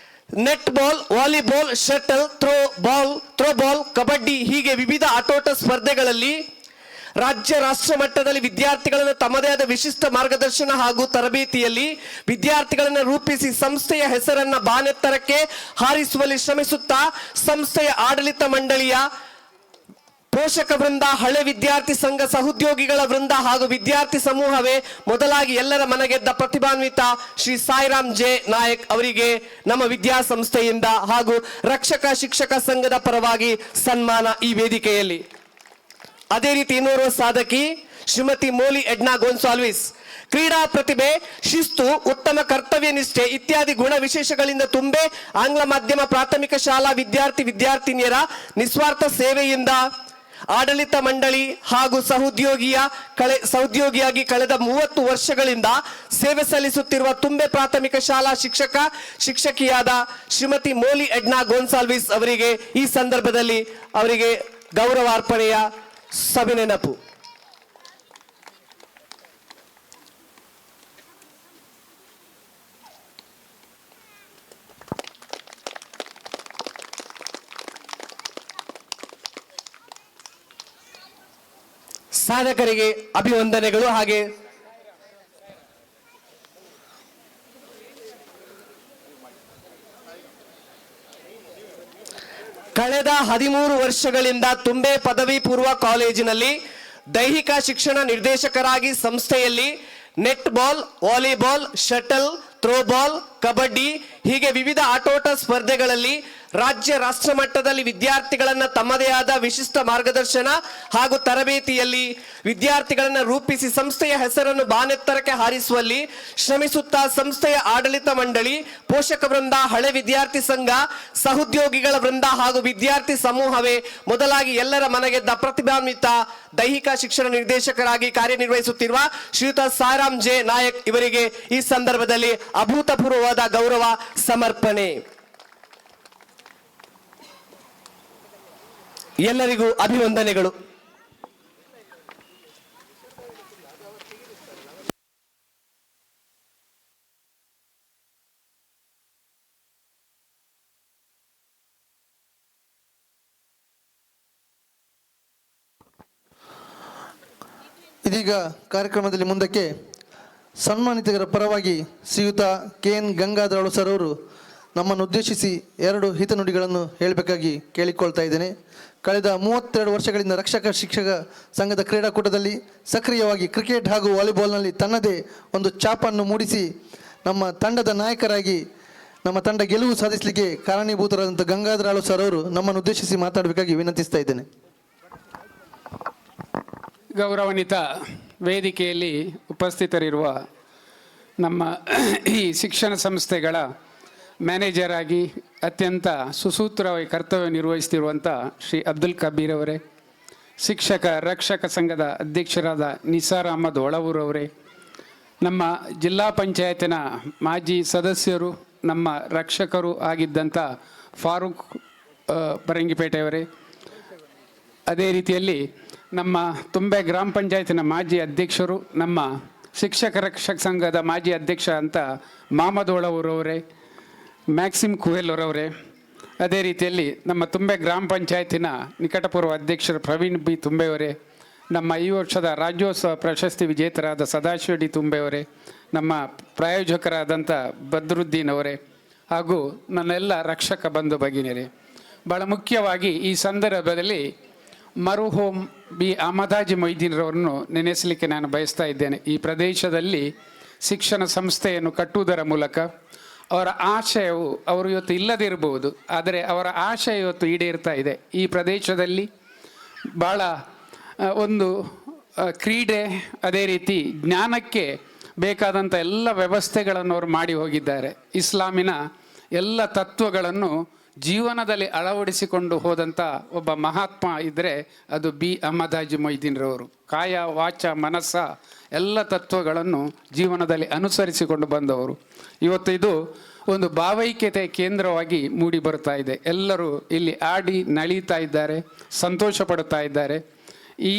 netball, volleyball, shuttle, throwball, kabaddi ಹೀಗೆ ವಿವಿಧ ಆಟೋಟ ಸ್ಪರ್ಧೆಗಳಲ್ಲಿ ರಾಜ್ಯ ರಾಷ್ಟ್ರ ಮಟ್ಟದಲ್ಲಿ ವಿದ್ಯಾರ್ಥಿಗಳನ್ನು ತಮ್ಮದೇ ಆದ ವಿಶಿಷ್ಟ ಮಾರ್ಗದರ್ಶನ ಹಾಗೂ ತರಬೇತಿಯಲ್ಲಿ ವಿದ್ಯಾರ್ಥಿಗಳನ್ನು ರೂಪಿಸಿ ಸಂಸ್ಥೆಯ ಹೆಸರನ್ನ ಬಾನೆತ್ತರಕ್ಕೆ ಹಾರಿಸುವಲ್ಲಿ ಶ್ರಮಿಸುತ್ತಾ ಸಂಸ್ಥೆಯ ಆಡಳಿತ ಮಂಡಳಿಯ ಪೋಷಕ ವೃಂದ, ಹಳೆ ವಿದ್ಯಾರ್ಥಿ ಸಂಘ, ಸಹೋದ್ಯೋಗಿಗಳ ವೃಂದ ಹಾಗೂ ವಿದ್ಯಾರ್ಥಿ ಸಮೂಹವೇ ಮೊದಲಾಗಿ ಎಲ್ಲರ ಮನಗೆದ್ದ ಪ್ರತಿಭಾನ್ವಿತ ಶ್ರೀ ಸಾಯಿರಾಮ್ ಜೆ ನಾಯಕ್ ಅವರಿಗೆ ನಮ್ಮ ವಿದ್ಯಾಸಂಸ್ಥೆಯಿಂದ ಹಾಗೂ ರಕ್ಷಕ ಶಿಕ್ಷಕ ಸಂಘದ ಪರವಾಗಿ ಸನ್ಮಾನ ಈ ವೇದಿಕೆಯಲ್ಲಿ. ಅದೇ ರೀತಿ ಇನ್ನೋರ್ವ ಸಾಧಕಿ ಶ್ರೀಮತಿ ಮೋಲಿ ಎಡ್ನಾ ಗೋನ್ಸಾಲ್ವಿಸ್ ಕ್ರೀಡಾ ಪ್ರತಿಭೆ, ಶಿಸ್ತು, ಉತ್ತಮ ಕರ್ತವ್ಯ ನಿಷ್ಠೆ ಇತ್ಯಾದಿ ಗುಣ ವಿಶೇಷಗಳಿಂದ ತುಂಬೆ ಆಂಗ್ಲ ಮಾಧ್ಯಮ ಪ್ರಾಥಮಿಕ ಶಾಲಾ ವಿದ್ಯಾರ್ಥಿನಿಯರ ನಿಸ್ವಾರ್ಥ ಸೇವೆಯಿಂದ ಆಡಳಿತ ಮಂಡಳಿ ಹಾಗೂ ಸಹೋದ್ಯೋಗಿಯಾಗಿ ಕಳೆದ 30 ವರ್ಷಗಳಿಂದ ಸೇವೆ ಸಲ್ಲಿಸುತ್ತಿರುವ ತುಂಬೆ ಪ್ರಾಥಮಿಕ ಶಾಲಾ ಶಿಕ್ಷಕಿಯಾದ ಶ್ರೀಮತಿ ಮೋಲಿ ಎಡ್ನಾ ಗೋನ್ಸಾಲ್ವಿಸ್ ಅವರಿಗೆ ಈ ಸಂದರ್ಭದಲ್ಲಿ ಅವರಿಗೆ ಗೌರವಾರ್ಪಣೆಯ ಸವಿನೆನಪು. ಸಾಧಕರಿಗೆ ಅಭಿವಂದನೆಗಳು. ಹಾಗೆ ಕಳೆದ 13 ವರ್ಷಗಳಿಂದ ತುಂಬೆ ಪದವಿ ಪೂರ್ವ ಕಾಲೇಜಿನಲ್ಲಿ ದೈಹಿಕ ಶಿಕ್ಷಣ ನಿರ್ದೇಶಕರಾಗಿ ಸಂಸ್ಥೆಯಲ್ಲಿ netball, volleyball, shuttle, throwball, kabaddi ಹೀಗೆ ವಿವಿಧ ಆಟೋಟ ಸ್ಪರ್ಧೆಗಳಲ್ಲಿ ರಾಜ್ಯ ರಾಷ್ಟ್ರ ಮಟ್ಟದಲ್ಲಿ ವಿದ್ಯಾರ್ಥಿಗಳನ್ನ ತಮ್ಮದೇ ಆದ ವಿಶಿಷ್ಟ ಮಾರ್ಗದರ್ಶನ ಹಾಗೂ ತರಬೇತಿಯಲ್ಲಿ ವಿದ್ಯಾರ್ಥಿಗಳನ್ನ ರೂಪಿಸಿ ಸಂಸ್ಥೆಯ ಹೆಸರನ್ನು ಬಾನೆತ್ತರಕ್ಕೆ ಹಾರಿಸುವಲ್ಲಿ ಶ್ರಮಿಸುತ್ತಾ ಸಂಸ್ಥೆಯ ಆಡಳಿತ ಮಂಡಳಿ, ಪೋಷಕ ವೃಂದ, ಹಳೆ ವಿದ್ಯಾರ್ಥಿ ಸಂಘ, ಸಹೋದ್ಯೋಗಿಗಳ ವೃಂದ ಹಾಗೂ ವಿದ್ಯಾರ್ಥಿ ಸಮೂಹವೇ ಮೊದಲಾಗಿ ಎಲ್ಲರ ಮನಗೆದ್ದ ಪ್ರತಿಭಾನ್ವಿತ ದೈಹಿಕ ಶಿಕ್ಷಣ ನಿರ್ದೇಶಕರಾಗಿ ಕಾರ್ಯನಿರ್ವಹಿಸುತ್ತಿರುವ ಶ್ರೀಯುತ ಸಾಯಿರಾಮ್ ಜೆ ನಾಯಕ್ ಇವರಿಗೆ ಈ ಸಂದರ್ಭದಲ್ಲಿ ಅಭೂತಪೂರ್ವವಾದ ಗೌರವ ಸಮರ್ಪಣೆ. ಎಲ್ಲರಿಗೂ ಅಭಿವಂದನೆಗಳು. ಇದೀಗ ಕಾರ್ಯಕ್ರಮದಲ್ಲಿ ಮುಂದಕ್ಕೆ ಸನ್ಮಾನಿತರ ಪರವಾಗಿ ಶ್ರೀಯುತ KN ಗಂಗಾಧರ ಸರ್ ಅವರು ನಮ್ಮನ್ನು ಉದ್ದೇಶಿಸಿ 2 ಹಿತನುಡಿಗಳನ್ನು ಹೇಳಬೇಕಾಗಿ ಕೇಳಿಕೊಳ್ತಾ ಇದ್ದೇನೆ. ಕಳೆದ 32 ವರ್ಷಗಳಿಂದ ರಕ್ಷಕ ಶಿಕ್ಷಕ ಸಂಘದ ಕ್ರೀಡಾಕೂಟದಲ್ಲಿ ಸಕ್ರಿಯವಾಗಿ ಕ್ರಿಕೆಟ್ ಹಾಗೂ ವಾಲಿಬಾಲ್ನಲ್ಲಿ ತನ್ನದೇ ಒಂದು ಛಾಪನ್ನು ಮೂಡಿಸಿ ನಮ್ಮ ತಂಡದ ನಾಯಕರಾಗಿ ನಮ್ಮ ತಂಡ ಗೆಲುವು ಸಾಧಿಸಲಿಕ್ಕೆ ಕಾರಣೀಭೂತರಾದಂಥ ಗಂಗಾಧರ ಸರ್ ಅವರು ನಮ್ಮನ್ನು ಉದ್ದೇಶಿಸಿ ಮಾತಾಡಬೇಕಾಗಿ ವಿನಂತಿಸ್ತಾ ಇದ್ದೇನೆ. ಗೌರವಾನ್ವಿತ ವೇದಿಕೆಯಲ್ಲಿ ಉಪಸ್ಥಿತರಿರುವ ನಮ್ಮ ಈ ಶಿಕ್ಷಣ ಸಂಸ್ಥೆಗಳ ಮ್ಯಾನೇಜರ್ ಆಗಿ ಅತ್ಯಂತ ಸುಸೂತ್ರವಾಗಿ ಕರ್ತವ್ಯ ನಿರ್ವಹಿಸ್ತಿರುವಂಥ ಶ್ರೀ ಅಬ್ದುಲ್ ಕಬೀರ್ ಅವರೇ, ಶಿಕ್ಷಕ ರಕ್ಷಕ ಸಂಘದ ಅಧ್ಯಕ್ಷರಾದ ನಿಸಾರ್ ಅಹಮದ್ ಒಳವೂರವರೇ, ನಮ್ಮ ಜಿಲ್ಲಾ ಪಂಚಾಯತಿನ ಮಾಜಿ ಸದಸ್ಯರು, ನಮ್ಮ ರಕ್ಷಕರು ಆಗಿದ್ದಂಥ ಫಾರೂಕ್ ಬರಂಗಿಪೇಟೆಯವರೇ, ಅದೇ ರೀತಿಯಲ್ಲಿ ನಮ್ಮ ತುಂಬೆ ಗ್ರಾಮ ಪಂಚಾಯತಿನ ಮಾಜಿ ಅಧ್ಯಕ್ಷರು, ನಮ್ಮ ಶಿಕ್ಷಕ ರಕ್ಷಕ ಸಂಘದ ಮಾಜಿ ಅಧ್ಯಕ್ಷ ಅಂತ ಮಹಮ್ಮದ್ ಒಳವೂರವರೇ, ಮ್ಯಾಕ್ಸಿಮ್ ಕುವೆಲ್ಲರವರೇ, ಅದೇ ರೀತಿಯಲ್ಲಿ ನಮ್ಮ ತುಂಬೆ ಗ್ರಾಮ ಪಂಚಾಯತಿನ ನಿಕಟಪೂರ್ವ ಅಧ್ಯಕ್ಷರು ಪ್ರವೀಣ್ ಬಿ ತುಂಬೆಯವರೇ, ನಮ್ಮ ಈ ವರ್ಷದ ರಾಜ್ಯೋತ್ಸವ ಪ್ರಶಸ್ತಿ ವಿಜೇತರಾದ ಸದಾಶಿವ ಡಿ ತುಂಬೆಯವರೇ, ನಮ್ಮ ಪ್ರಾಯೋಜಕರಾದಂಥ ಬದ್ರುದ್ದೀನ್ ಅವರೇ ಹಾಗೂ ನನ್ನೆಲ್ಲ ರಕ್ಷಕ ಬಂಧು ಭಗಿನಿಯರೇ, ಭಾಳ ಮುಖ್ಯವಾಗಿ ಈ ಸಂದರ್ಭದಲ್ಲಿ ಮರುಹೋಮ್ ಬಿ ಅಹಮದಾಜಿ ಮೊಯ್ದೀನ್ರವರನ್ನು ನೆನೆಸಲಿಕ್ಕೆ ನಾನು ಬಯಸ್ತಾ ಇದ್ದೇನೆ. ಈ ಪ್ರದೇಶದಲ್ಲಿ ಶಿಕ್ಷಣ ಸಂಸ್ಥೆಯನ್ನು ಕಟ್ಟುವುದರ ಮೂಲಕ ಅವರ ಆಶಯವು ಅವರು ಇವತ್ತು ಇಲ್ಲದಿರಬಹುದು, ಆದರೆ ಅವರ ಆಶಯ ಇವತ್ತು ಈಡೇರ್ತಾ ಇದೆ. ಈ ಪ್ರದೇಶದಲ್ಲಿ ಭಾಳ ಒಂದು ಕ್ರೀಡೆ, ಅದೇ ರೀತಿ ಜ್ಞಾನಕ್ಕೆ ಬೇಕಾದಂಥ ಎಲ್ಲ ವ್ಯವಸ್ಥೆಗಳನ್ನು ಅವರು ಮಾಡಿ ಹೋಗಿದ್ದಾರೆ. ಇಸ್ಲಾಮಿನ ಎಲ್ಲ ತತ್ವಗಳನ್ನು ಜೀವನದಲ್ಲಿ ಅಳವಡಿಸಿಕೊಂಡು ಹೋದಂಥ ಒಬ್ಬ ಮಹಾತ್ಮ ಇದ್ದರೆ ಅದು ಅಹಮದ್ ಹಾಜಿ ಮೊಯ್ದೀನ್ರವರು. ಕಾಯ ವಾಚ ಮನಸ್ಸ ಎಲ್ಲ ತತ್ವಗಳನ್ನು ಜೀವನದಲ್ಲಿ ಅನುಸರಿಸಿಕೊಂಡು ಬಂದವರು. ಇವತ್ತು ಇದು ಒಂದು ಭಾವೈಕ್ಯತೆ ಕೇಂದ್ರವಾಗಿ ಮೂಡಿ ಬರ್ತಾ ಇದೆ. ಎಲ್ಲರೂ ಇಲ್ಲಿ ಆಡಿ ನಳೀತಾ ಇದ್ದಾರೆ, ಸಂತೋಷ ಪಡ್ತಾ ಇದ್ದಾರೆ. ಈ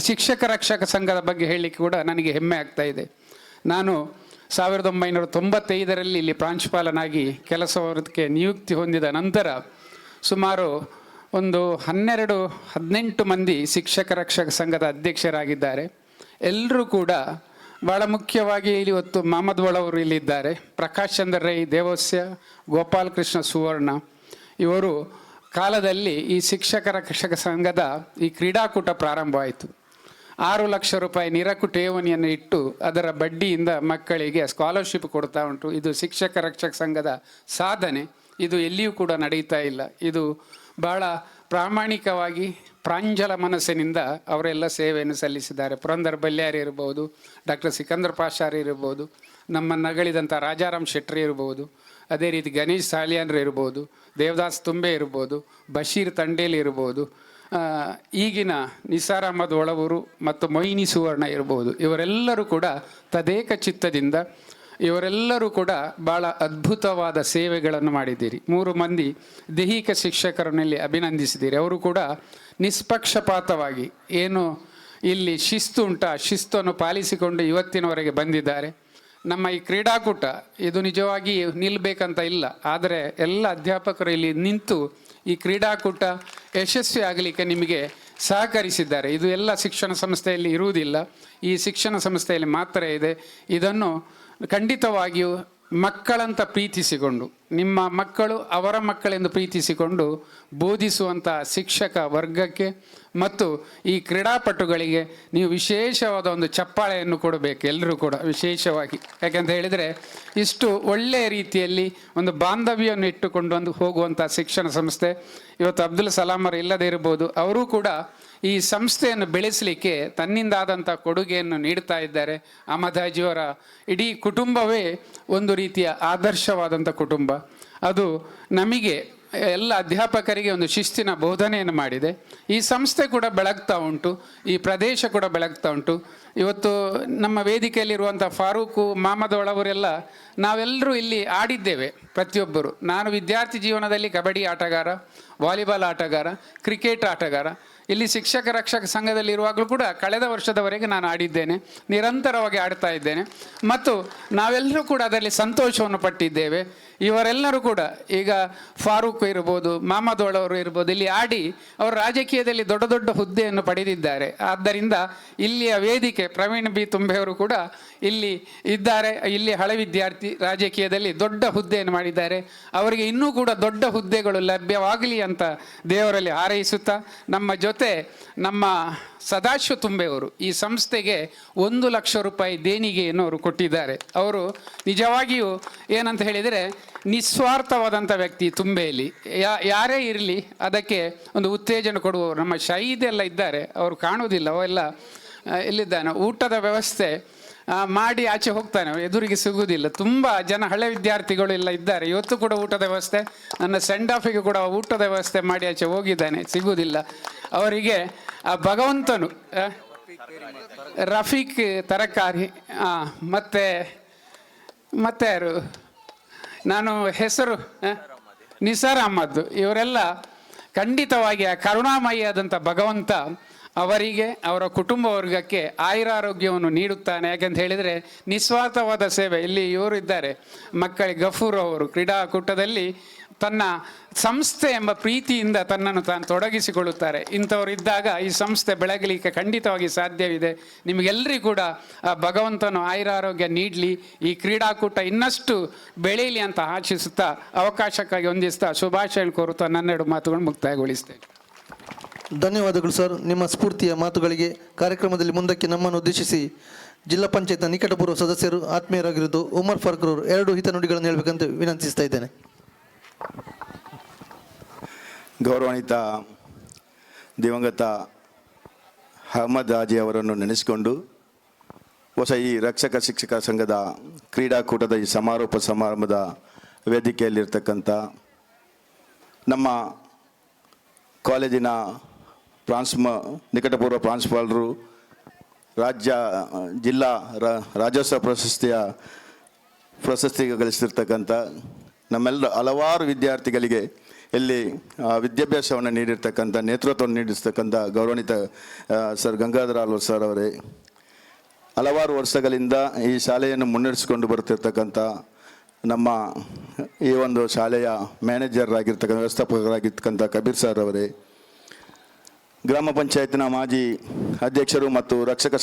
ಶಿಕ್ಷಕ ರಕ್ಷಕ ಸಂಘದ ಬಗ್ಗೆ ಹೇಳಲಿಕ್ಕೆ ಕೂಡ ನನಗೆ ಹೆಮ್ಮೆ ಆಗ್ತಾ ಇದೆ. ನಾನು 1995ರಲ್ಲಿ ಇಲ್ಲಿ ಪ್ರಾಂಶುಪಾಲನಾಗಿ ಕೆಲಸಕ್ಕೆ ನಿಯುಕ್ತಿ ಹೊಂದಿದ ನಂತರ ಸುಮಾರು ಒಂದು 12-18 ಮಂದಿ ಶಿಕ್ಷಕ ರಕ್ಷಕ ಸಂಘದ ಅಧ್ಯಕ್ಷರಾಗಿದ್ದಾರೆ. ಎಲ್ಲರೂ ಕೂಡ ಭಾಳ ಮುಖ್ಯವಾಗಿ ಇಲ್ಲಿ ಇವತ್ತು ಮಹಮ್ಮದ್ ಒಳವರು ಇಲ್ಲಿದ್ದಾರೆ, ಪ್ರಕಾಶ್ ಚಂದ್ರ ರೈ ದೇವಸ್ಯ, ಗೋಪಾಲ್ ಕೃಷ್ಣ ಸುವರ್ಣ. ಇವರು ಕಾಲದಲ್ಲಿ ಈ ಶಿಕ್ಷಕ ರಕ್ಷಕ ಸಂಘದ ಈ ಕ್ರೀಡಾಕೂಟ ಪ್ರಾರಂಭವಾಯಿತು. 6 ಲಕ್ಷ ರೂಪಾಯಿ ನಿರಕು ಠೇವಣಿಯನ್ನು ಇಟ್ಟು ಅದರ ಬಡ್ಡಿಯಿಂದ ಮಕ್ಕಳಿಗೆ ಸ್ಕಾಲರ್ಶಿಪ್ ಕೊಡ್ತಾ ಉಂಟು. ಇದು ಶಿಕ್ಷಕ ರಕ್ಷಕ ಸಂಘದ ಸಾಧನೆ. ಇದು ಎಲ್ಲಿಯೂ ಕೂಡ ನಡೀತಾ ಇಲ್ಲ. ಇದು ಭಾಳ ಪ್ರಾಮಾಣಿಕವಾಗಿ ಪ್ರಾಂಜಲ ಮನಸ್ಸಿನಿಂದ ಅವರೆಲ್ಲ ಸೇವೆಯನ್ನು ಸಲ್ಲಿಸಿದ್ದಾರೆ. ಪುರಂದರ್ ಬಲ್ಯಾರಿ ಇರ್ಬೋದು, ಡಾಕ್ಟರ್ ಸಿಕಂದರ್ ಪಾಷಾರಿ ಇರ್ಬೋದು, ನಮ್ಮ ನಗಳಿದಂಥ ರಾಜಾರಾಮ್ ಶೆಟ್ಟಿ ಇರ್ಬೋದು, ಅದೇ ರೀತಿ ಗಣೇಶ್ ಸಾಲಿಯಾನ್ರು ಇರ್ಬೋದು, ದೇವದಾಸ್ ತುಂಬೆ ಇರ್ಬೋದು, ಬಶೀರ್ ತಂಡೇಲಿ ಇರ್ಬೋದು, ಈಗಿನ ನಿಸಾರ್ ಅಹಮದ್ ಒಳವರು ಮತ್ತು ಮೊಯ್ನಿ ಸುವರ್ಣ ಇರ್ಬೋದು. ಇವರೆಲ್ಲರೂ ಕೂಡ ತದೇಕ ಚಿತ್ತದಿಂದ ಇವರೆಲ್ಲರೂ ಕೂಡ ಭಾಳ ಅದ್ಭುತವಾದ ಸೇವೆಗಳನ್ನು ಮಾಡಿದ್ದೀರಿ. 3 ಮಂದಿ ದೈಹಿಕ ಶಿಕ್ಷಕರನ್ನಲ್ಲಿ ಅಭಿನಂದಿಸಿದ್ದೀರಿ. ಅವರು ಕೂಡ ನಿಷ್ಪಕ್ಷಪಾತವಾಗಿ ಏನು ಇಲ್ಲಿ ಶಿಸ್ತು ಉಂಟು, ಆ ಶಿಸ್ತನ್ನು ಪಾಲಿಸಿಕೊಂಡು ಇವತ್ತಿನವರೆಗೆ ಬಂದಿದ್ದಾರೆ. ನಮ್ಮ ಈ ಕ್ರೀಡಾಕೂಟ ಇದು ನಿಜವಾಗಿ ನಿಲ್ಲಬೇಕಂತ ಇಲ್ಲ, ಆದರೆ ಎಲ್ಲ ಅಧ್ಯಾಪಕರು ಇಲ್ಲಿ ನಿಂತು ಈ ಕ್ರೀಡಾಕೂಟ ಯಶಸ್ವಿ ಆಗಲಿಕ್ಕೆ ನಿಮಗೆ ಸಹಕರಿಸಿದ್ದಾರೆ. ಇದು ಎಲ್ಲ ಶಿಕ್ಷಣ ಸಂಸ್ಥೆಯಲ್ಲಿ ಇರುವುದಿಲ್ಲ, ಈ ಶಿಕ್ಷಣ ಸಂಸ್ಥೆಯಲ್ಲಿ ಮಾತ್ರ ಇದೆ. ಇದನ್ನು ಖಂಡಿತವಾಗಿಯೂ ಮಕ್ಕಳಂತ ಪ್ರೀತಿಸಿಕೊಂಡು, ನಿಮ್ಮ ಮಕ್ಕಳು ಅವರ ಮಕ್ಕಳೆಂದು ಪ್ರೀತಿಸಿಕೊಂಡು ಬೋಧಿಸುವಂಥ ಶಿಕ್ಷಕ ವರ್ಗಕ್ಕೆ ಮತ್ತು ಈ ಕ್ರೀಡಾಪಟುಗಳಿಗೆ ನೀವು ವಿಶೇಷವಾದ ಒಂದು ಚಪ್ಪಾಳೆಯನ್ನು ಕೊಡಬೇಕು, ಎಲ್ಲರೂ ಕೂಡ ವಿಶೇಷವಾಗಿ. ಯಾಕೆಂತ ಹೇಳಿದರೆ ಇಷ್ಟು ಒಳ್ಳೆಯ ರೀತಿಯಲ್ಲಿ ಒಂದು ಬಾಂಧವ್ಯವನ್ನು ಇಟ್ಟುಕೊಂಡು ಹೋಗುವಂಥ ಶಿಕ್ಷಣ ಸಂಸ್ಥೆ. ಇವತ್ತು ಅಬ್ದುಲ್ ಸಲಾಮರು ಇಲ್ಲದೇ ಇರ್ಬೋದು, ಅವರೂ ಕೂಡ ಈ ಸಂಸ್ಥೆಯನ್ನು ಬೆಳೆಸಲಿಕ್ಕೆ ತನ್ನಿಂದಾದಂಥ ಕೊಡುಗೆಯನ್ನು ನೀಡ್ತಾ ಇದ್ದಾರೆ. ಅಹಮದ್ ಹಾಜಿಯವರ ಇಡೀ ಕುಟುಂಬವೇ ಒಂದು ರೀತಿಯ ಆದರ್ಶವಾದಂಥ ಕುಟುಂಬ. ಅದು ನಮಗೆ ಎಲ್ಲ ಅಧ್ಯಾಪಕರಿಗೆ ಒಂದು ಶಿಸ್ತಿನ ಬೋಧನೆಯನ್ನು ಮಾಡಿದೆ. ಈ ಸಂಸ್ಥೆ ಕೂಡ ಬೆಳಗ್ತಾ ಉಂಟು, ಈ ಪ್ರದೇಶ ಕೂಡ ಬೆಳಗ್ತಾ ಉಂಟು. ಇವತ್ತು ನಮ್ಮ ವೇದಿಕೆಯಲ್ಲಿರುವಂಥ ಫಾರೂಕು, ಮಹಮ್ಮದ್ ಒಳವರೆಲ್ಲ ನಾವೆಲ್ಲರೂ ಇಲ್ಲಿ ಆಡಿದ್ದೇವೆ ಪ್ರತಿಯೊಬ್ಬರು. ನಾನು ವಿದ್ಯಾರ್ಥಿ ಜೀವನದಲ್ಲಿ ಕಬಡ್ಡಿ ಆಟಗಾರ, ವಾಲಿಬಾಲ್ ಆಟಗಾರ, ಕ್ರಿಕೆಟ್ ಆಟಗಾರ. ಇಲ್ಲಿ ಶಿಕ್ಷಕ ರಕ್ಷಕ ಸಂಘದಲ್ಲಿರುವಾಗಲೂ ಕೂಡ ಕಳೆದ ವರ್ಷದವರೆಗೆ ನಾನು ಆಡಿದ್ದೇನೆ, ನಿರಂತರವಾಗಿ ಆಡ್ತಾ ಇದ್ದೇನೆ ಮತ್ತು ನಾವೆಲ್ಲರೂ ಕೂಡ ಅದರಲ್ಲಿ ಸಂತೋಷವನ್ನು ಪಟ್ಟಿದ್ದೇವೆ. ಇವರೆಲ್ಲರೂ ಕೂಡ ಈಗ ಫಾರೂಕ್ ಇರ್ಬೋದು, ಮಹಮ್ಮದ್ ಒಳವರು ಇರ್ಬೋದು, ಇಲ್ಲಿ ಆಡಿ ಅವರು ರಾಜಕೀಯದಲ್ಲಿ ದೊಡ್ಡ ದೊಡ್ಡ ಹುದ್ದೆಯನ್ನು ಪಡೆದಿದ್ದಾರೆ. ಆದ್ದರಿಂದ ಇಲ್ಲಿಯ ವೇದಿಕೆ ಪ್ರವೀಣ್ ಬಿ ತುಂಬೆಯವರು ಕೂಡ ಇಲ್ಲಿ ಇದ್ದಾರೆ. ಇಲ್ಲಿ ಹಳೆ ವಿದ್ಯಾರ್ಥಿ, ರಾಜಕೀಯದಲ್ಲಿ ದೊಡ್ಡ ಹುದ್ದೆಯನ್ನು ಮಾಡಿದ್ದಾರೆ. ಅವರಿಗೆ ಇನ್ನೂ ಕೂಡ ದೊಡ್ಡ ಹುದ್ದೆಗಳು ಲಭ್ಯವಾಗಲಿ ಅಂತ ದೇವರಲ್ಲಿ ಹಾರೈಸುತ್ತಾ, ನಮ್ಮ ಜೊತೆ ನಮ್ಮ ಸದಾಶಿವ ತುಂಬೆಯವರು ಈ ಸಂಸ್ಥೆಗೆ 1 ಲಕ್ಷ ರೂಪಾಯಿ ದೇಣಿಗೆಯನ್ನು ಅವರು ಕೊಟ್ಟಿದ್ದಾರೆ. ಅವರು ನಿಜವಾಗಿಯೂ ಏನಂತ ಹೇಳಿದರೆ ನಿಸ್ವಾರ್ಥವಾದಂಥ ವ್ಯಕ್ತಿ. ತುಂಬೆಯಲ್ಲಿ ಯಾರೇ ಇರಲಿ ಅದಕ್ಕೆ ಒಂದು ಉತ್ತೇಜನ ಕೊಡುವವರು. ನಮ್ಮ ಶಹೀದ್ ಎಲ್ಲ ಇದ್ದಾರೆ, ಅವರು ಕಾಣುವುದಿಲ್ಲ, ಅವೆಲ್ಲ ಎಲ್ಲಿದ್ದಾನೆ, ಊಟದ ವ್ಯವಸ್ಥೆ ಮಾಡಿ ಆಚೆ ಹೋಗ್ತಾನೆ, ಎದುರಿಗೆ ಸಿಗುವುದಿಲ್ಲ. ತುಂಬ ಜನ ಹಳೆ ವಿದ್ಯಾರ್ಥಿಗಳು ಎಲ್ಲ ಇದ್ದಾರೆ, ಇವತ್ತು ಕೂಡ ಊಟದ ವ್ಯವಸ್ಥೆ, ನನ್ನ ಸೆಂಡ್ ಆಫಿಗೆ ಕೂಡ ಊಟದ ವ್ಯವಸ್ಥೆ ಮಾಡಿ ಆಚೆ ಹೋಗಿದ್ದಾನೆ, ಸಿಗುವುದಿಲ್ಲ ಅವರಿಗೆ. ಆ ಭಗವಂತನು ರಫೀಕ್ ತರಕಾರಿ, ಮತ್ತೆ ಯಾರು ನಾನು ಹೆಸರು ನಿಸಾರ್ ಅಹಮದ್, ಇವರೆಲ್ಲ ಖಂಡಿತವಾಗಿ ಆ ಕರುಣಾಮಯಿಯಾದಂಥ ಭಗವಂತ ಅವರಿಗೆ ಅವರ ಕುಟುಂಬ ವರ್ಗಕ್ಕೆ ಆಯುರಾರೋಗ್ಯವನ್ನು ನೀಡುತ್ತಾನೆ. ಯಾಕಂತ ಹೇಳಿದರೆ ನಿಸ್ವಾರ್ಥವಾದ ಸೇವೆ. ಇಲ್ಲಿ ಇವರು ಇದ್ದಾರೆ, ಮಕ್ಕಳಿಗೆ ಗಫೂರ್ ಅವರು ಕ್ರೀಡಾಕೂಟದಲ್ಲಿ ತನ್ನ ಸಂಸ್ಥೆ ಎಂಬ ಪ್ರೀತಿಯಿಂದ ತನ್ನನ್ನು ತಾನು ತೊಡಗಿಸಿಕೊಳ್ಳುತ್ತಾರೆ. ಇಂಥವರು ಇದ್ದಾಗ ಈ ಸಂಸ್ಥೆ ಬೆಳಗಲಿಕ್ಕೆ ಖಂಡಿತವಾಗಿ ಸಾಧ್ಯವಿದೆ. ನಿಮಗೆಲ್ಲರಿಗೂ ಕೂಡ ಆ ಭಗವಂತನು ಆಯುರಾರೋಗ್ಯ ನೀಡಲಿ, ಈ ಕ್ರೀಡಾಕೂಟ ಇನ್ನಷ್ಟು ಬೆಳೆಯಲಿ ಅಂತ ಆಶಿಸುತ್ತಾ, ಅವಕಾಶಕ್ಕಾಗಿ ಹೊಂದಿಸ್ತಾ ಶುಭಾಶಯ ಕೋರುತ್ತಾ ನನ್ನೆರಡು ಮಾತುಗಳನ್ನು ಮುಕ್ತಾಯಗೊಳಿಸ್ತೇನೆ. ಧನ್ಯವಾದಗಳು ಸರ್ ನಿಮ್ಮ ಸ್ಫೂರ್ತಿಯ ಮಾತುಗಳಿಗೆ. ಕಾರ್ಯಕ್ರಮದಲ್ಲಿ ಮುಂದಕ್ಕೆ ನಮ್ಮನ್ನು ಉದ್ದೇಶಿಸಿ ಜಿಲ್ಲಾ ಪಂಚಾಯತ್ನ ನಿಕಟಪೂರ್ವ ಸದಸ್ಯರು ಆತ್ಮೀಯರಾಗಿರುವುದು ಉಮರ್ ಫಾರೂಕ್ ಅವರು 2 ಹಿತನುಡಿಗಳನ್ನು ಹೇಳಬೇಕಂತ ವಿನಂತಿಸ್ತಾ ಇದ್ದೇನೆ. ಗೌರವಾನ್ವಿತ ದಿವಂಗತ ಅಹಮದ್ ಹಾಜಿ ಅವರನ್ನು ನೆನೆಸಿಕೊಂಡು ಹೊಸ ಈ ರಕ್ಷಕ ಶಿಕ್ಷಕ ಸಂಘದ ಕ್ರೀಡಾಕೂಟದ ಈ ಸಮಾರೋಪ ಸಮಾರಂಭದ ವೇದಿಕೆಯಲ್ಲಿರ್ತಕ್ಕಂಥ ನಮ್ಮ ಕಾಲೇಜಿನ ನಿಕಟಪೂರ್ವ ಪ್ರಾಂಶುಪಾಲರು, ಜಿಲ್ಲಾ ರಾಜ್ಯೋತ್ಸವ ಪ್ರಶಸ್ತಿ ಗಳಿಸಿರ್ತಕ್ಕಂಥ ನಮ್ಮೆಲ್ಲ ಹಲವಾರು ವಿದ್ಯಾರ್ಥಿಗಳಿಗೆ ಇಲ್ಲಿ ವಿದ್ಯಾಭ್ಯಾಸವನ್ನು ನೀಡಿರ್ತಕ್ಕಂಥ ನೇತೃತ್ವವನ್ನು ನೀಡಿರ್ತಕ್ಕಂಥ ಗೌರವಾನ್ವಿತ ಸರ್ ಗಂಗಾಧರ ಆಳ್ವಾರ್ ಸರ್ ಅವರೇ, ಹಲವಾರು ವರ್ಷಗಳಿಂದ ಈ ಶಾಲೆಯನ್ನು ಮುನ್ನಡೆಸಿಕೊಂಡು ಬರ್ತಿರ್ತಕ್ಕಂಥ ನಮ್ಮ ಈ ಒಂದು ಶಾಲೆಯ ಮ್ಯಾನೇಜರ್ ಆಗಿರ್ತಕ್ಕಂಥ ವ್ಯವಸ್ಥಾಪಕರಾಗಿರ್ತಕ್ಕಂಥ ಕಬೀರ್ ಸರ್ ಅವರೇ, ಗ್ರಾಮ ಪಂಚಾಯತ್ನ ಮಾಜಿ ಅಧ್ಯಕ್ಷರು ಮತ್ತು ರಕ್ಷಕ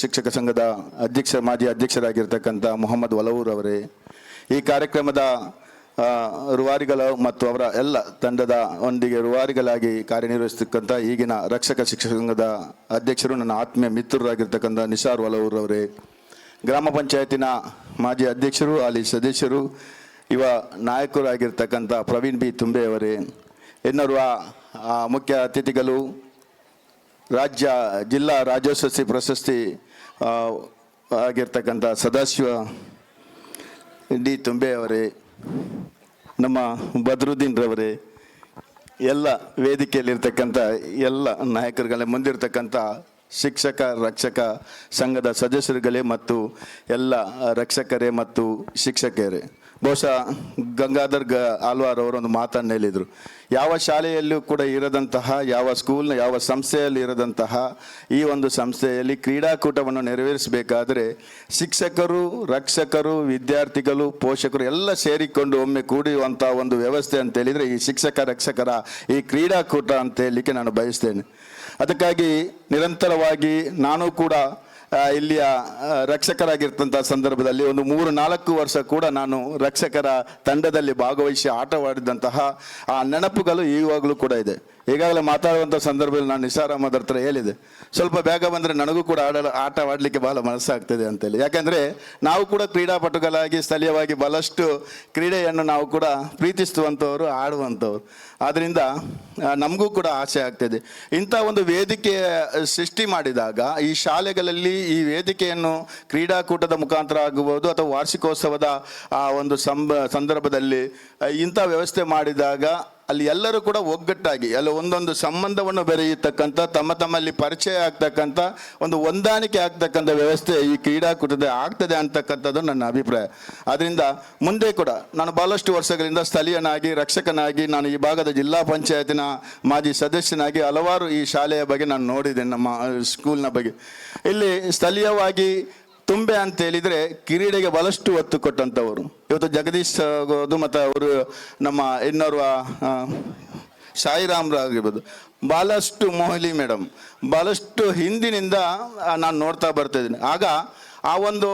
ಶಿಕ್ಷಕ ಸಂಘದ ಮಾಜಿ ಅಧ್ಯಕ್ಷರಾಗಿರ್ತಕ್ಕಂಥ ಮೊಹಮ್ಮದ್ ವಲವೂರ್ ಅವರೇ, ಈ ಕಾರ್ಯಕ್ರಮದ ರೂವಾರಿಗಳು ಮತ್ತು ಅವರ ಎಲ್ಲ ತಂಡದ ಒಂದಿಗೆ ರೂವಾರಿಗಳಾಗಿ ಕಾರ್ಯನಿರ್ವಹಿಸ್ತಕ್ಕಂಥ ಈಗಿನ ರಕ್ಷಕ ಶಿಕ್ಷಕ ಸಂಘದ ಅಧ್ಯಕ್ಷರು, ನನ್ನ ಆತ್ಮೀಯ ಮಿತ್ರರಾಗಿರ್ತಕ್ಕಂಥ ನಿಸಾರ್ ವಲವೂರ್ ಅವರೇ, ಗ್ರಾಮ ಪಂಚಾಯತಿನ ಮಾಜಿ ಅಧ್ಯಕ್ಷರು ಅಲ್ಲಿ ಸದಸ್ಯರು ಯುವ ನಾಯಕರಾಗಿರ್ತಕ್ಕಂಥ ಪ್ರವೀಣ್ ಬಿ ತುಂಬೆ ಅವರೇ, ಇನ್ನೋರ್ವ ಮುಖ್ಯ ಅತಿಥಿಗಳು, ಜಿಲ್ಲಾ ರಾಜ್ಯೋತ್ಸವ ಪ್ರಶಸ್ತಿ ಆಗಿರ್ತಕ್ಕಂಥ ಸದಾಶಿವ ಡಿ ತುಂಬೆ ಅವರೇ, ನಮ್ಮ ಬದ್ರುದ್ದೀನ್ ರವರೇ, ಎಲ್ಲ ವೇದಿಕೆಯಲ್ಲಿರ್ತಕ್ಕಂಥ ಎಲ್ಲ ನಾಯಕರುಗಳೇ, ಮುಂದಿರ್ತಕ್ಕಂಥ ಶಿಕ್ಷಕ ರಕ್ಷಕ ಸಂಘದ ಸದಸ್ಯರುಗಳೇ ಮತ್ತು ಎಲ್ಲ ರಕ್ಷಕರೇ ಮತ್ತು ಶಿಕ್ಷಕರೇ, ಬಹುಶಃ ಗಂಗಾಧರ್ ಆಳ್ವಾರ್ ಅವರು ಒಂದು ಮಾತನ್ನು ಹೇಳಿದರು, ಯಾವ ಶಾಲೆಯಲ್ಲೂ ಕೂಡ ಇರದಂತಹ, ಯಾವ ಸಂಸ್ಥೆಯಲ್ಲಿ ಇರದಂತಹ ಈ ಒಂದು ಸಂಸ್ಥೆಯಲ್ಲಿ ಕ್ರೀಡಾಕೂಟವನ್ನು ನೆರವೇರಿಸಬೇಕಾದರೆ ಶಿಕ್ಷಕರು, ರಕ್ಷಕರು, ವಿದ್ಯಾರ್ಥಿಗಳು, ಪೋಷಕರು ಎಲ್ಲ ಸೇರಿಕೊಂಡು ಒಮ್ಮೆ ಕೂಡಿರುವಂಥ ಒಂದು ವ್ಯವಸ್ಥೆ ಅಂತ ಹೇಳಿದರೆ ಈ ಶಿಕ್ಷಕ ರಕ್ಷಕರ ಈ ಕ್ರೀಡಾಕೂಟ ಅಂತ ಹೇಳಲಿಕ್ಕೆ ನಾನು ಬಯಸ್ತೇನೆ. ಅದಕ್ಕಾಗಿ ನಿರಂತರವಾಗಿ ನಾನು ಕೂಡ ಇಲ್ಲಿಯ ರಕ್ಷಕರಾಗಿರ್ತಂಥ ಸಂದರ್ಭದಲ್ಲಿ ಒಂದು 3-4 ವರ್ಷ ಕೂಡ ನಾನು ರಕ್ಷಕರ ತಂಡದಲ್ಲಿ ಭಾಗವಹಿಸಿ ಆಟವಾಡಿದಂತಹ ಆ ನೆನಪುಗಳು ಈವಾಗಲೂ ಕೂಡ ಇದೆ. ಈಗಾಗಲೇ ಮಾತಾಡುವಂಥ ಸಂದರ್ಭದಲ್ಲಿ ನಾನು ನಿಸಾರ್ ಅಹಮದ್ ಹತ್ರ ಹೇಳಿದೆ, ಸ್ವಲ್ಪ ಬೇಗ ಬಂದರೆ ನನಗೂ ಕೂಡ ಆಟವಾಡಲಿಕ್ಕೆ ಬಹಳ ಮನಸ್ಸಾಗ್ತದೆ ಅಂತೇಳಿ. ಯಾಕೆಂದರೆ ನಾವು ಕೂಡ ಕ್ರೀಡಾಪಟುಗಳಾಗಿ ಸ್ಥಳೀಯವಾಗಿ ಬಹಳಷ್ಟು ಕ್ರೀಡೆಯನ್ನು ನಾವು ಕೂಡ ಪ್ರೀತಿಸುವಂಥವರು, ಆಡುವಂಥವ್ರು. ಆದ್ದರಿಂದ ನಮಗೂ ಕೂಡ ಆಸೆ ಆಗ್ತದೆ. ಇಂಥ ಒಂದು ವೇದಿಕೆ ಸೃಷ್ಟಿ ಮಾಡಿದಾಗ ಈ ಶಾಲೆಗಳಲ್ಲಿ ಈ ವೇದಿಕೆಯನ್ನು ಕ್ರೀಡಾಕೂಟದ ಮುಖಾಂತರ ಆಗಬಹುದು ಅಥವಾ ವಾರ್ಷಿಕೋತ್ಸವದ ಆ ಒಂದು ಸಂದರ್ಭದಲ್ಲಿ ಇಂಥ ವ್ಯವಸ್ಥೆ ಮಾಡಿದಾಗ ಅಲ್ಲಿ ಎಲ್ಲರೂ ಕೂಡ ಒಗ್ಗಟ್ಟಾಗಿ ಅಲ್ಲಿ ಒಂದೊಂದು ಸಂಬಂಧವನ್ನು ಬೆರೆಯತಕ್ಕಂಥ, ತಮ್ಮಲ್ಲಿ ಪರಿಚಯ ಆಗ್ತಕ್ಕಂಥ, ಒಂದು ಹೊಂದಾಣಿಕೆ ಆಗ್ತಕ್ಕಂಥ ವ್ಯವಸ್ಥೆ ಈ ಕ್ರೀಡಾಕೂಟದ ಆಗ್ತದೆ ಅಂತಕ್ಕಂಥದ್ದು ನನ್ನ ಅಭಿಪ್ರಾಯ. ಆದ್ದರಿಂದ ಮುಂದೆ ಕೂಡ ನಾನು ಬಹಳಷ್ಟು ವರ್ಷಗಳಿಂದ ಸ್ಥಳೀಯನಾಗಿ, ರಕ್ಷಕನಾಗಿ, ನಾನು ಈ ಭಾಗದ ಜಿಲ್ಲಾ ಪಂಚಾಯತಿನ ಮಾಜಿ ಸದಸ್ಯನಾಗಿ ಹಲವಾರು ಈ ಶಾಲೆಯ ಬಗ್ಗೆ ನಾನು ನೋಡಿದ್ದೇನೆ, ನಮ್ಮ ಸ್ಕೂಲ್ನ ಬಗ್ಗೆ. ಇಲ್ಲಿ ಸ್ಥಳೀಯವಾಗಿ ತುಂಬೆ ಅಂತ ಹೇಳಿದರೆ ಕ್ರೀಡೆಗೆ ಬಹಳಷ್ಟು ಒತ್ತು ಕೊಟ್ಟಂಥವರು. ಇವತ್ತು ಜಗದೀಶ್ ಆಗೋದು ಮತ್ತು ಅವರು ನಮ್ಮ ಇನ್ನೋರ್ವ ಸಾಯಿರಾಮ್ರು ಆಗಿರ್ಬೋದು, ಭಾಳಷ್ಟು ಮೊಹಲಿ ಮೇಡಮ್, ಭಾಳಷ್ಟು ಹಿಂದಿನಿಂದ ನಾನು ನೋಡ್ತಾ ಬರ್ತಾಯಿದ್ದೀನಿ. ಆಗ ಆ ಒಂದು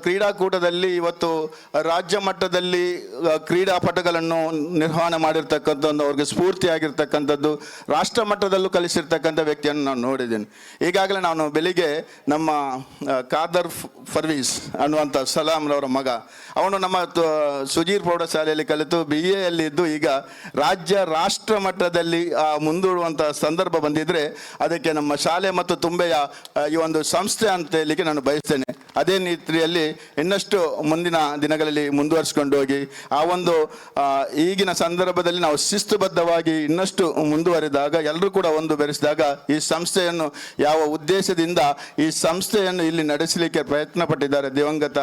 ಕ್ರೀಡಾಕೂಟದಲ್ಲಿ ಇವತ್ತು ರಾಜ್ಯ ಮಟ್ಟದಲ್ಲಿ ಕ್ರೀಡಾಪಟುಗಳನ್ನು ನಿರ್ವಹಣೆ ಮಾಡಿರ್ತಕ್ಕಂಥದ್ದು, ಅವ್ರಿಗೆ ಸ್ಫೂರ್ತಿಯಾಗಿರ್ತಕ್ಕಂಥದ್ದು, ರಾಷ್ಟ್ರ ಮಟ್ಟದಲ್ಲೂ ಕಲಿಸಿರ್ತಕ್ಕಂಥ ವ್ಯಕ್ತಿಯನ್ನು ನಾನು ನೋಡಿದ್ದೀನಿ. ಈಗಾಗಲೇ ನಾನು ಬೆಳಿಗ್ಗೆ ನಮ್ಮ ಖಾದರ್ ಫರ್ವೀಸ್ ಅನ್ನುವಂಥ ಸಲಾಮ್ರವರ ಮಗ, ಅವನು ನಮ್ಮ ಸುಜೀರ್ ಪ್ರೌಢಶಾಲೆಯಲ್ಲಿ ಕಲಿತು BA ಯಲ್ಲಿದ್ದು ಈಗ ರಾಷ್ಟ್ರ ಮಟ್ಟದಲ್ಲಿ ಮುಂದೂಡುವಂಥ ಸಂದರ್ಭ ಬಂದಿದ್ದರೆ ಅದಕ್ಕೆ ನಮ್ಮ ಶಾಲೆ ಮತ್ತು ತುಂಬೆಯ ಈ ಒಂದು ಸಂಸ್ಥೆ ಅಂತ ಹೇಳಲಿಕ್ಕೆ ನಾನು ಬಯಸ್ತೇನೆ. ಅದೇ ರೀತಿಯಲ್ಲಿ ಇನ್ನಷ್ಟು ಮುಂದಿನ ದಿನಗಳಲ್ಲಿ ಮುಂದುವರಿಸಿಕೊಂಡು ಹೋಗಿ ಆ ಒಂದು ಈಗಿನ ಸಂದರ್ಭದಲ್ಲಿ ನಾವು ಶಿಸ್ತುಬದ್ಧವಾಗಿ ಇನ್ನಷ್ಟು ಮುಂದುವರಿದಾಗ, ಎಲ್ಲರೂ ಕೂಡ ಒಂದು ಬೆರೆಸಿದಾಗ ಈ ಸಂಸ್ಥೆಯನ್ನು ಯಾವ ಉದ್ದೇಶದಿಂದ ಈ ಸಂಸ್ಥೆಯನ್ನು ಇಲ್ಲಿ ನಡೆಸಲಿಕ್ಕೆ ಪ್ರಯತ್ನ ಪಟ್ಟಿದ್ದಾರೆ ದಿವಂಗತ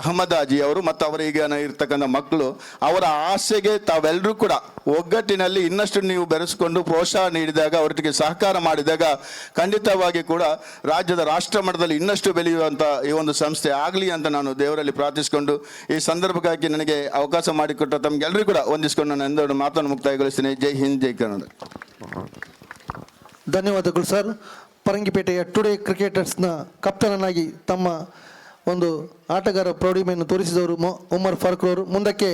ಅಹಮದ್ ಹಾಜಿ ಅವರು ಮತ್ತು ಅವರಿಗೆ ಇರ್ತಕ್ಕಂಥ ಮಕ್ಕಳು, ಅವರ ಆಸೆಗೆ ತಾವೆಲ್ಲರೂ ಕೂಡ ಒಗ್ಗಟ್ಟಿನಲ್ಲಿ ಇನ್ನಷ್ಟು ನೀವು ಬೆರೆಸಿಕೊಂಡು ಪ್ರೋತ್ಸಾಹ ನೀಡಿದಾಗ, ಅವರಿಗೆ ಸಹಕಾರ ಮಾಡಿದಾಗ ಖಂಡಿತವಾಗಿ ಕೂಡ ರಾಜ್ಯದ ರಾಷ್ಟ್ರ ಮಟ್ಟದಲ್ಲಿ ಇನ್ನಷ್ಟು ಬೆಳೆಯುವಂಥ ಈ ಒಂದು ಸಂಸ್ಥೆ ಆಗಲಿ ಅಂತ ನಾನು ದೇವರಲ್ಲಿ ಪ್ರಾರ್ಥಿಸಿಕೊಂಡು ಈ ಸಂದರ್ಭಕ್ಕಾಗಿ ನನಗೆ ಅವಕಾಶ ಮಾಡಿಕೊಟ್ಟ ತಮಗೆಲ್ಲರೂ ಕೂಡ ವಂದಿಸಿಕೊಂಡು ನಾನು ಎಂದೆರಡು ಮಾತನ್ನು ಮುಕ್ತಾಯಗೊಳಿಸ್ತೀನಿ. ಜೈ ಹಿಂದ್, ಜೈ ಕನ್ನಡ. ಧನ್ಯವಾದಗಳು ಸರ್. ಪರಂಗಿಪೇಟೆಯ ಟುಡೇ ಕ್ರಿಕೆಟರ್ಸ್ನ ಕಪ್ತಾನನಾಗಿ ತಮ್ಮ ಒಂದು ಆಟಗಾರ ಪ್ರೌಢಿಮೆಯನ್ನು ತೋರಿಸಿದವರು ಉಮರ್ ಫಾರೂಕ್ ಅವರು. ಮುಂದಕ್ಕೆ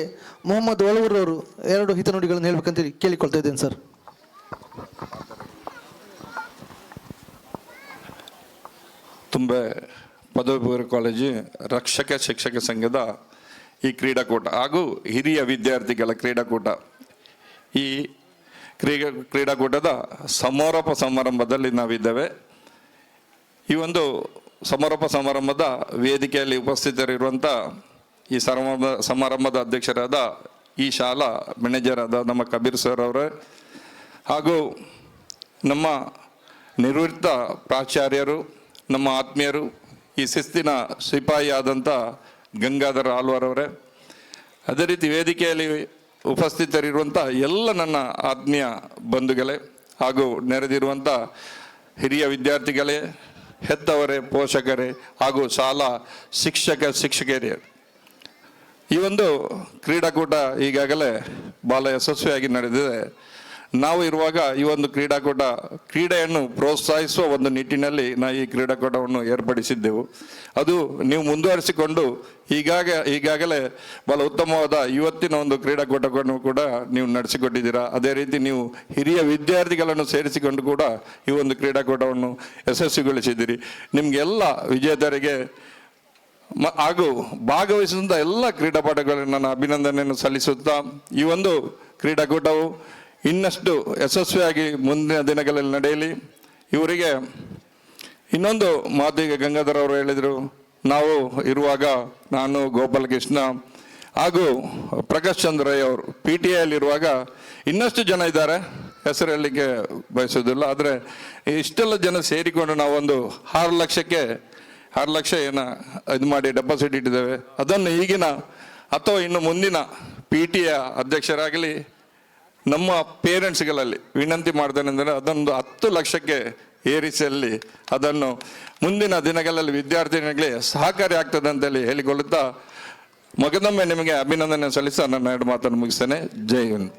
ಮೊಹಮ್ಮದ್ ವಲವೂರ್ ಅವರು 2 ಹಿತನುಡಿಗಳನ್ನು ಹೇಳಬೇಕಂತ ಕೇಳಿಕೊಳ್ತಾ ಇದ್ದೇನೆ ಸರ್. ತುಂಬೆ ಪದವಿ ಪೂರ್ವ ಕಾಲೇಜು ರಕ್ಷಕ ಶಿಕ್ಷಕ ಸಂಘದ ಈ ಕ್ರೀಡಾಕೂಟ ಹಾಗೂ ಹಿರಿಯ ವಿದ್ಯಾರ್ಥಿಗಳ ಕ್ರೀಡಾಕೂಟ, ಈ ಕ್ರೀಡಾಕೂಟದ ಸಮಾರೋಪ ಸಮಾರಂಭದಲ್ಲಿ ನಾವಿದ್ದೇವೆ. ಈ ಒಂದು ಸಮಾರೋಪ ಸಮಾರಂಭದ ವೇದಿಕೆಯಲ್ಲಿ ಉಪಸ್ಥಿತರಿರುವಂಥ ಈ ಸಮಾರಂಭದ ಅಧ್ಯಕ್ಷರಾದ ಈ ಶಾಲಾ ಮ್ಯಾನೇಜರ್ ಆದ ನಮ್ಮ ಕಬೀರ್ ಸರ್ ಅವರೇ, ಹಾಗೂ ನಮ್ಮ ನಿವೃತ್ತ ಪ್ರಾಚಾರ್ಯರು, ನಮ್ಮ ಆತ್ಮೀಯರು, ಈ ಶಿಸ್ತಿನ ಸಿಪಾಯಿ ಆದಂಥ ಗಂಗಾಧರ ಆಳ್ವಾರವರೇ, ಅದೇ ರೀತಿ ವೇದಿಕೆಯಲ್ಲಿ ಉಪಸ್ಥಿತರಿರುವಂಥ ಎಲ್ಲ ನನ್ನ ಆತ್ಮೀಯ ಬಂಧುಗಳೇ, ಹಾಗೂ ನೆರೆದಿರುವಂಥ ಹಿರಿಯ ವಿದ್ಯಾರ್ಥಿಗಳೇ, ಹೆತ್ತವರೇ, ಪೋಷಕರೇ, ಹಾಗೂ ಶಾಲಾ ಶಿಕ್ಷಕಿಯರೇ, ಈ ಒಂದು ಕ್ರೀಡಾಕೂಟ ಈಗಾಗಲೇ ಭಾಳ ಯಶಸ್ವಿಯಾಗಿ ನಡೆದಿದೆ. ನಾವು ಇರುವಾಗ ಈ ಒಂದು ಕ್ರೀಡೆಯನ್ನು ಪ್ರೋತ್ಸಾಹಿಸುವ ಒಂದು ನಿಟ್ಟಿನಲ್ಲಿ ಈ ಕ್ರೀಡಾಕೂಟವನ್ನು ಏರ್ಪಡಿಸಿದ್ದೆವು. ಅದು ನೀವು ಮುಂದುವರಿಸಿಕೊಂಡು ಈಗಾಗಲೇ ಭಾಳ ಉತ್ತಮವಾದ ಇವತ್ತಿನ ಒಂದು ಕ್ರೀಡಾಕೂಟವನ್ನು ಕೂಡ ನೀವು ನಡೆಸಿಕೊಟ್ಟಿದ್ದೀರಾ. ಅದೇ ರೀತಿ ನೀವು ಹಿರಿಯ ವಿದ್ಯಾರ್ಥಿಗಳನ್ನು ಸೇರಿಸಿಕೊಂಡು ಕೂಡ ಈ ಒಂದು ಕ್ರೀಡಾಕೂಟವನ್ನು ಯಶಸ್ವಿಗೊಳಿಸಿದ್ದೀರಿ. ನಿಮಗೆಲ್ಲ ವಿಜೇತರಿಗೆ ಹಾಗೂ ಭಾಗವಹಿಸಿದಂಥ ಎಲ್ಲ ಕ್ರೀಡಾಪಟುಗಳಿಗೆ ನನ್ನ ಅಭಿನಂದನೆಯನ್ನು ಸಲ್ಲಿಸುತ್ತಾ, ಈ ಒಂದು ಕ್ರೀಡಾಕೂಟವು ಇನ್ನಷ್ಟು ಯಶಸ್ವಿಯಾಗಿ ಮುಂದಿನ ದಿನಗಳಲ್ಲಿ ನಡೆಯಲಿ. ಇವರಿಗೆ ಇನ್ನೊಂದು ಮಾತು ಈಗ ಗಂಗಾಧರ್ ಅವರು ಹೇಳಿದರು, ನಾವು ಇರುವಾಗ ನಾನು, ಗೋಪಾಲಕೃಷ್ಣ ಹಾಗೂ ಪ್ರಕಾಶ್ ಚಂದ್ರ ರೈ ಅವರು PTAಯಲ್ಲಿರುವಾಗ ಇನ್ನಷ್ಟು ಜನ ಇದ್ದಾರೆ, ಹೆಸರು ಹೇಳಲಿಕ್ಕೆ ಬಯಸೋದಿಲ್ಲ. ಆದರೆ ಇಷ್ಟೆಲ್ಲ ಜನ ಸೇರಿಕೊಂಡು ನಾವೊಂದು 6 ಲಕ್ಷ ಇದು ಮಾಡಿ ಡೆಪಾಸಿಟ್ ಇಟ್ಟಿದ್ದೇವೆ. ಅದನ್ನು ಈಗಿನ ಅಥವಾ ಇನ್ನು ಮುಂದಿನ PTA ಅಧ್ಯಕ್ಷರಾಗಲಿ ನಮ್ಮ ಪೇರೆಂಟ್ಸ್ಗಳಲ್ಲಿ ವಿನಂತಿ ಮಾಡ್ತೇನೆ ಅಂದರೆ ಅದೊಂದು 10 ಲಕ್ಷಕ್ಕೆ ಏರಿಸಲ್ಲಿ ಅದನ್ನು ಮುಂದಿನ ದಿನಗಳಲ್ಲಿ ವಿದ್ಯಾರ್ಥಿಗಳಿಗೆ ಸಹಕಾರಿ ಆಗ್ತದೆ ಅಂತೇಳಿ ಹೇಳಿಕೊಳ್ಳುತ್ತಾ ಮಗದೊಮ್ಮೆ ನಿಮಗೆ ಅಭಿನಂದನೆ ಸಲ್ಲಿಸ ನನ್ನ 2 ಮಾತನ್ನು ಮುಗಿಸ್ತೇನೆ. ಜೈ ಹಿಂದ್.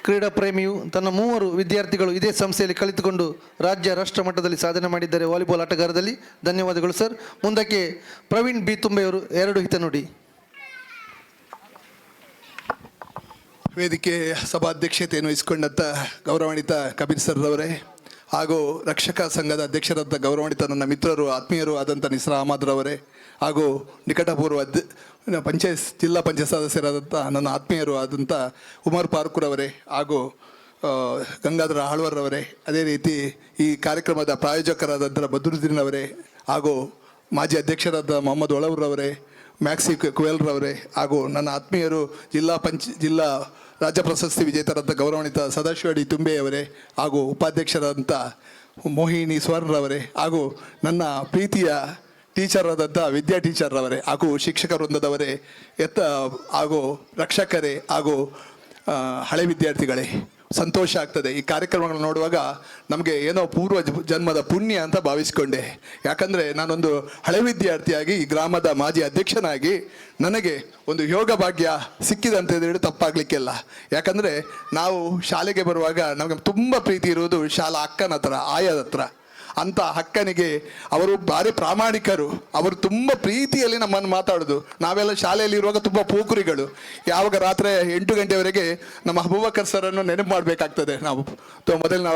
ಕ್ರೀಡಾ ಪ್ರೇಮಿಯು ತನ್ನ 3 ವಿದ್ಯಾರ್ಥಿಗಳು ಇದೇ ಸಂಸ್ಥೆಯಲ್ಲಿ ಕಲಿತುಕೊಂಡು ರಾಜ್ಯ ರಾಷ್ಟ್ರ ಮಟ್ಟದಲ್ಲಿ ಸಾಧನೆ ಮಾಡಿದ್ದಾರೆ ವಾಲಿಬಾಲ್ ಆಟಗಾರದಲ್ಲಿ. ಧನ್ಯವಾದಗಳು ಸರ್. ಮುಂದಕ್ಕೆ ಪ್ರವೀಣ್ ಬಿ ತುಂಬೆಯವರು 2 ಹಿತನುಡಿ. ವೇದಿಕೆ ಸಭಾಧ್ಯಕ್ಷತೆಯನ್ನು ವಹಿಸಿಕೊಂಡಂಥ ಗೌರವಾನ್ವಿತ ಕಬೀರ್ ಸರ್ ಅವರೇ, ಹಾಗೂ ರಕ್ಷಕ ಸಂಘದ ಅಧ್ಯಕ್ಷರಾದ ಗೌರವಾನ್ವಿತ ನನ್ನ ಮಿತ್ರರು, ಆತ್ಮೀಯರು ಆದಂಥ ನಿಸ್ರಾ ಅಹಮದ್ ರವರೇ, ಹಾಗೂ ನಿಕಟಪೂರ್ವ ಜಿಲ್ಲಾ ಪಂಚಾಯತ್ ಸದಸ್ಯರಾದಂಥ ನನ್ನ ಆತ್ಮೀಯರು ಆದಂಥ ಉಮರ್ ಫಾರೂಕ್ ರವರೇ, ಹಾಗೂ ಗಂಗಾಧರ ಆಳ್ವಾರವರೇ, ಅದೇ ರೀತಿ ಈ ಕಾರ್ಯಕ್ರಮದ ಪ್ರಾಯೋಜಕರಾದಂಥ ಬದ್ರುದ್ದೀನ್ ಅವರೇ, ಹಾಗೂ ಮಾಜಿ ಅಧ್ಯಕ್ಷರಾದ ಮೊಹಮ್ಮದ್ ಒಳವರವರೇ, ಮ್ಯಾಕ್ಸಿ ಕುವೆಲ್ರವರೇ, ಹಾಗೂ ನನ್ನ ಆತ್ಮೀಯರು ಜಿಲ್ಲಾ ರಾಜ್ಯ ಪ್ರಶಸ್ತಿ ವಿಜೇತರಾದ ಗೌರವಾನ್ವಿತ ಸದಾಶಿವ ಡಿ ತುಂಬೆಯವರೇ, ಹಾಗೂ ಉಪಾಧ್ಯಕ್ಷರಾದಂಥ ಮೋಹಿನಿ ಸ್ವರ್ಣರವರೇ, ಹಾಗೂ ನನ್ನ ಪ್ರೀತಿಯ ಟೀಚರ್ ಆದಂಥ ವಿದ್ಯಾ ಟೀಚರ್ರವರೇ, ಹಾಗೂ ಶಿಕ್ಷಕ ವೃಂದದವರೇ, ಹಾಗೂ ರಕ್ಷಕರೇ, ಹಾಗೂ ಹಳೆ ವಿದ್ಯಾರ್ಥಿಗಳೇ, ಸಂತೋಷ ಆಗ್ತದೆ ಈ ಕಾರ್ಯಕ್ರಮಗಳನ್ನು ನೋಡುವಾಗ. ನಮಗೆ ಏನೋ ಪೂರ್ವ ಜನ್ಮದ ಪುಣ್ಯ ಅಂತ ಭಾವಿಸಿಕೊಂಡೆ. ಯಾಕಂದರೆ ನಾನೊಂದು ಹಳೆ ವಿದ್ಯಾರ್ಥಿಯಾಗಿ ಈ ಗ್ರಾಮದ ಮಾಜಿ ಅಧ್ಯಕ್ಷನಾಗಿ ನನಗೆ ಒಂದು ಯೋಗ ಭಾಗ್ಯ ಸಿಕ್ಕಿದಂತ ಹೇಳಿ ತಪ್ಪಾಗಲಿಕ್ಕಿಲ್ಲ. ಯಾಕಂದರೆ ನಾವು ಶಾಲೆಗೆ ಬರುವಾಗ ನಮಗೆ ತುಂಬ ಪ್ರೀತಿ ಇರುವುದು ಶಾಲಾ ಅಕ್ಕನ ಹತ್ರ, ಆಯದ ಹತ್ರ. ಅಂಥ ಅಕ್ಕನಿಗೆ ಅವರು ಭಾರಿ ಪ್ರಾಮಾಣಿಕರು, ಅವರು ತುಂಬ ಪ್ರೀತಿಯಲ್ಲಿ ನಮ್ಮನ್ನು ಮಾತಾಡೋದು. ನಾವೆಲ್ಲ ಶಾಲೆಯಲ್ಲಿ ಇರುವಾಗ ತುಂಬ ಪೋಖರಿಗಳು. ಯಾವಾಗ ರಾತ್ರಿ 8 ಗಂಟೆವರೆಗೆ ನಮ್ಮ ಅಬೂಬಕರ್ ಸರನ್ನು ನೆನಪು ಮಾಡಬೇಕಾಗ್ತದೆ ನಾವು ಮೊದಲು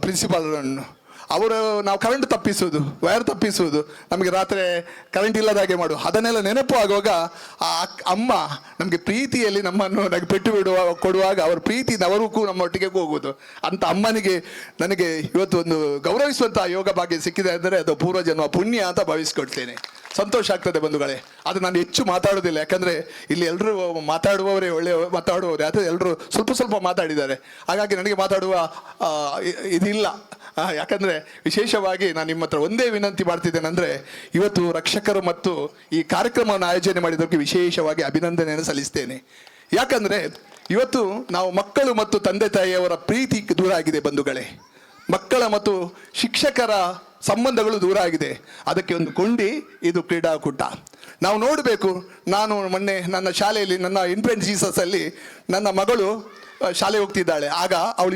ಪ್ರಿನ್ಸಿಪಾಲರನ್ನು. ಅವರು ನಾವು ಕರೆಂಟ್ ತಪ್ಪಿಸುವುದು, ವೈರ್ ತಪ್ಪಿಸುವುದು, ನಮಗೆ ರಾತ್ರಿ ಕರೆಂಟ್ ಇಲ್ಲದ ಹಾಗೆ ಮಾಡುವ, ಅದನ್ನೆಲ್ಲ ನೆನಪು ಆಗುವಾಗ ಆ ಅಮ್ಮ ನಮಗೆ ಪ್ರೀತಿಯಲ್ಲಿ ನನಗೆ ಪೆಟ್ಟು ಕೊಡುವಾಗ ಅವ್ರ ಪ್ರೀತಿ ಅವರಿಗೂ ನಮ್ಮೊಟ್ಟಿಗೆ ಹೋಗುವುದು. ಅಂಥ ಅಮ್ಮನಿಗೆ ನನಗೆ ಇವತ್ತು ಒಂದು ಗೌರವಿಸುವಂಥ ಯೋಗ ಭಾಗ್ಯ ಸಿಕ್ಕಿದೆ ಅಂದರೆ ಅದು ಪೂರ್ವಜನ್ಮ ಪುಣ್ಯ ಅಂತ ಭಾವಿಸ್ಕೊಳ್ತೇನೆ. ಸಂತೋಷ ಆಗ್ತದೆ ಬಂಧುಗಳೇ. ಅದು ನಾನು ಹೆಚ್ಚು ಮಾತಾಡೋದಿಲ್ಲ, ಯಾಕಂದರೆ ಇಲ್ಲಿ ಎಲ್ಲರೂ ಮಾತಾಡುವವರೇ ಮಾತಾಡುವವರೇ, ಅದು ಎಲ್ಲರೂ ಸ್ವಲ್ಪ ಮಾತಾಡಿದ್ದಾರೆ. ಹಾಗಾಗಿ ನನಗೆ ಮಾತಾಡುವ ಇದಿಲ್ಲ. ಯಾಕಂದರೆ ವಿಶೇಷವಾಗಿ ನಾನು ನಿಮ್ಮ ಹತ್ರ ಒಂದೇ ವಿನಂತಿ ಮಾಡ್ತಿದ್ದೇನೆ ಅಂದರೆ, ಇವತ್ತು ರಕ್ಷಕರು ಮತ್ತು ಈ ಕಾರ್ಯಕ್ರಮವನ್ನು ಆಯೋಜನೆ ಮಾಡಿದ್ದಕ್ಕೆ ವಿಶೇಷವಾಗಿ ಅಭಿನಂದನೆಯನ್ನು ಸಲ್ಲಿಸ್ತೇನೆ. ಯಾಕಂದರೆ ಇವತ್ತು ನಾವು ಮಕ್ಕಳು ಮತ್ತು ತಂದೆ ತಾಯಿಯವರ ಪ್ರೀತಿ ದೂರ ಆಗಿದೆ ಬಂಧುಗಳೇ. ಮಕ್ಕಳ ಮತ್ತು ಶಿಕ್ಷಕರ ಸಂಬಂಧಗಳು ದೂರ ಆಗಿದೆ. ಅದಕ್ಕೆ ಒಂದು ಕೊಂಡಿ ಇದು ಕ್ರೀಡಾಕೂಟ. ನಾವು ನೋಡಬೇಕು. ನಾನು ಮೊನ್ನೆ ನನ್ನ ಶಾಲೆಯಲ್ಲಿ, ನನ್ನ ಇನ್ಫೆಂಟ್ ಜೀಸಸಲ್ಲಿ ನನ್ನ ಮಗಳು ಶಾಲೆಗೆ ಹೋಗ್ತಿದ್ದಾಳೆ. ಆಗ ಅವಳು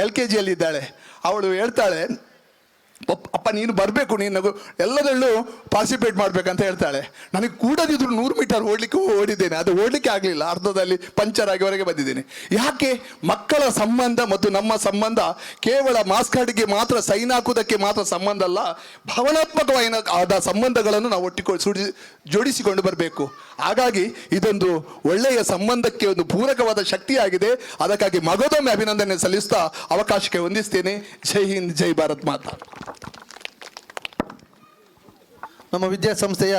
LKGಯಲ್ಲಿದ್ದಾಳೆ. ಅವಳು ಹೇಳ್ತಾಳೆ, ಅಪ್ಪ ನೀನು ಬರಬೇಕು, ನೀನು ಎಲ್ಲದರಲ್ಲೂ ಪಾರ್ಟಿಸಿಪೇಟ್ ಮಾಡ್ಬೇಕಂತ ಹೇಳ್ತಾಳೆ. ನನಗೆ ಕೂಡದಿದ್ರು 100 ಮೀಟರ್ ಓಡಿದ್ದೇನೆ, ಅದು ಓಡಲಿಕ್ಕೆ ಆಗಲಿಲ್ಲ, ಅರ್ಧದಲ್ಲಿ ಪಂಚರ್ ಆಗಿ ಹೊರಗೆ ಬಂದಿದ್ದೇನೆ. ಯಾಕೆ? ಮಕ್ಕಳ ಸಂಬಂಧ ಮತ್ತು ನಮ್ಮ ಸಂಬಂಧ ಕೇವಲ ಮಾರ್ಕ್ಸ್ ಕಾರ್ಡ್ಗೆ ಮಾತ್ರ ಸೈನ್ ಹಾಕುವುದಕ್ಕೆ ಮಾತ್ರ ಸಂಬಂಧ ಅಲ್ಲ, ಭಾವನಾತ್ಮಕವಾದ ಸಂಬಂಧಗಳನ್ನು ನಾವು ಜೋಡಿಸಿಕೊಂಡು ಬರಬೇಕು. ಹಾಗಾಗಿ ಇದೊಂದು ಒಳ್ಳೆಯ ಸಂಬಂಧಕ್ಕೆ ಒಂದು ಪೂರಕವಾದ ಶಕ್ತಿಯಾಗಿದೆ. ಅದಕ್ಕಾಗಿ ಮಗದೊಮ್ಮೆ ಅಭಿನಂದನೆ ಸಲ್ಲಿಸ್ತಾ ಅವಕಾಶಕ್ಕೆ ಹೊಂದಿಸ್ತೇನೆ. ಜೈ ಹಿಂದ್, ಜೈ ಭಾರತ್ ಮಾತಾ. ನಮ್ಮ ವಿದ್ಯಾಸಂಸ್ಥೆಯ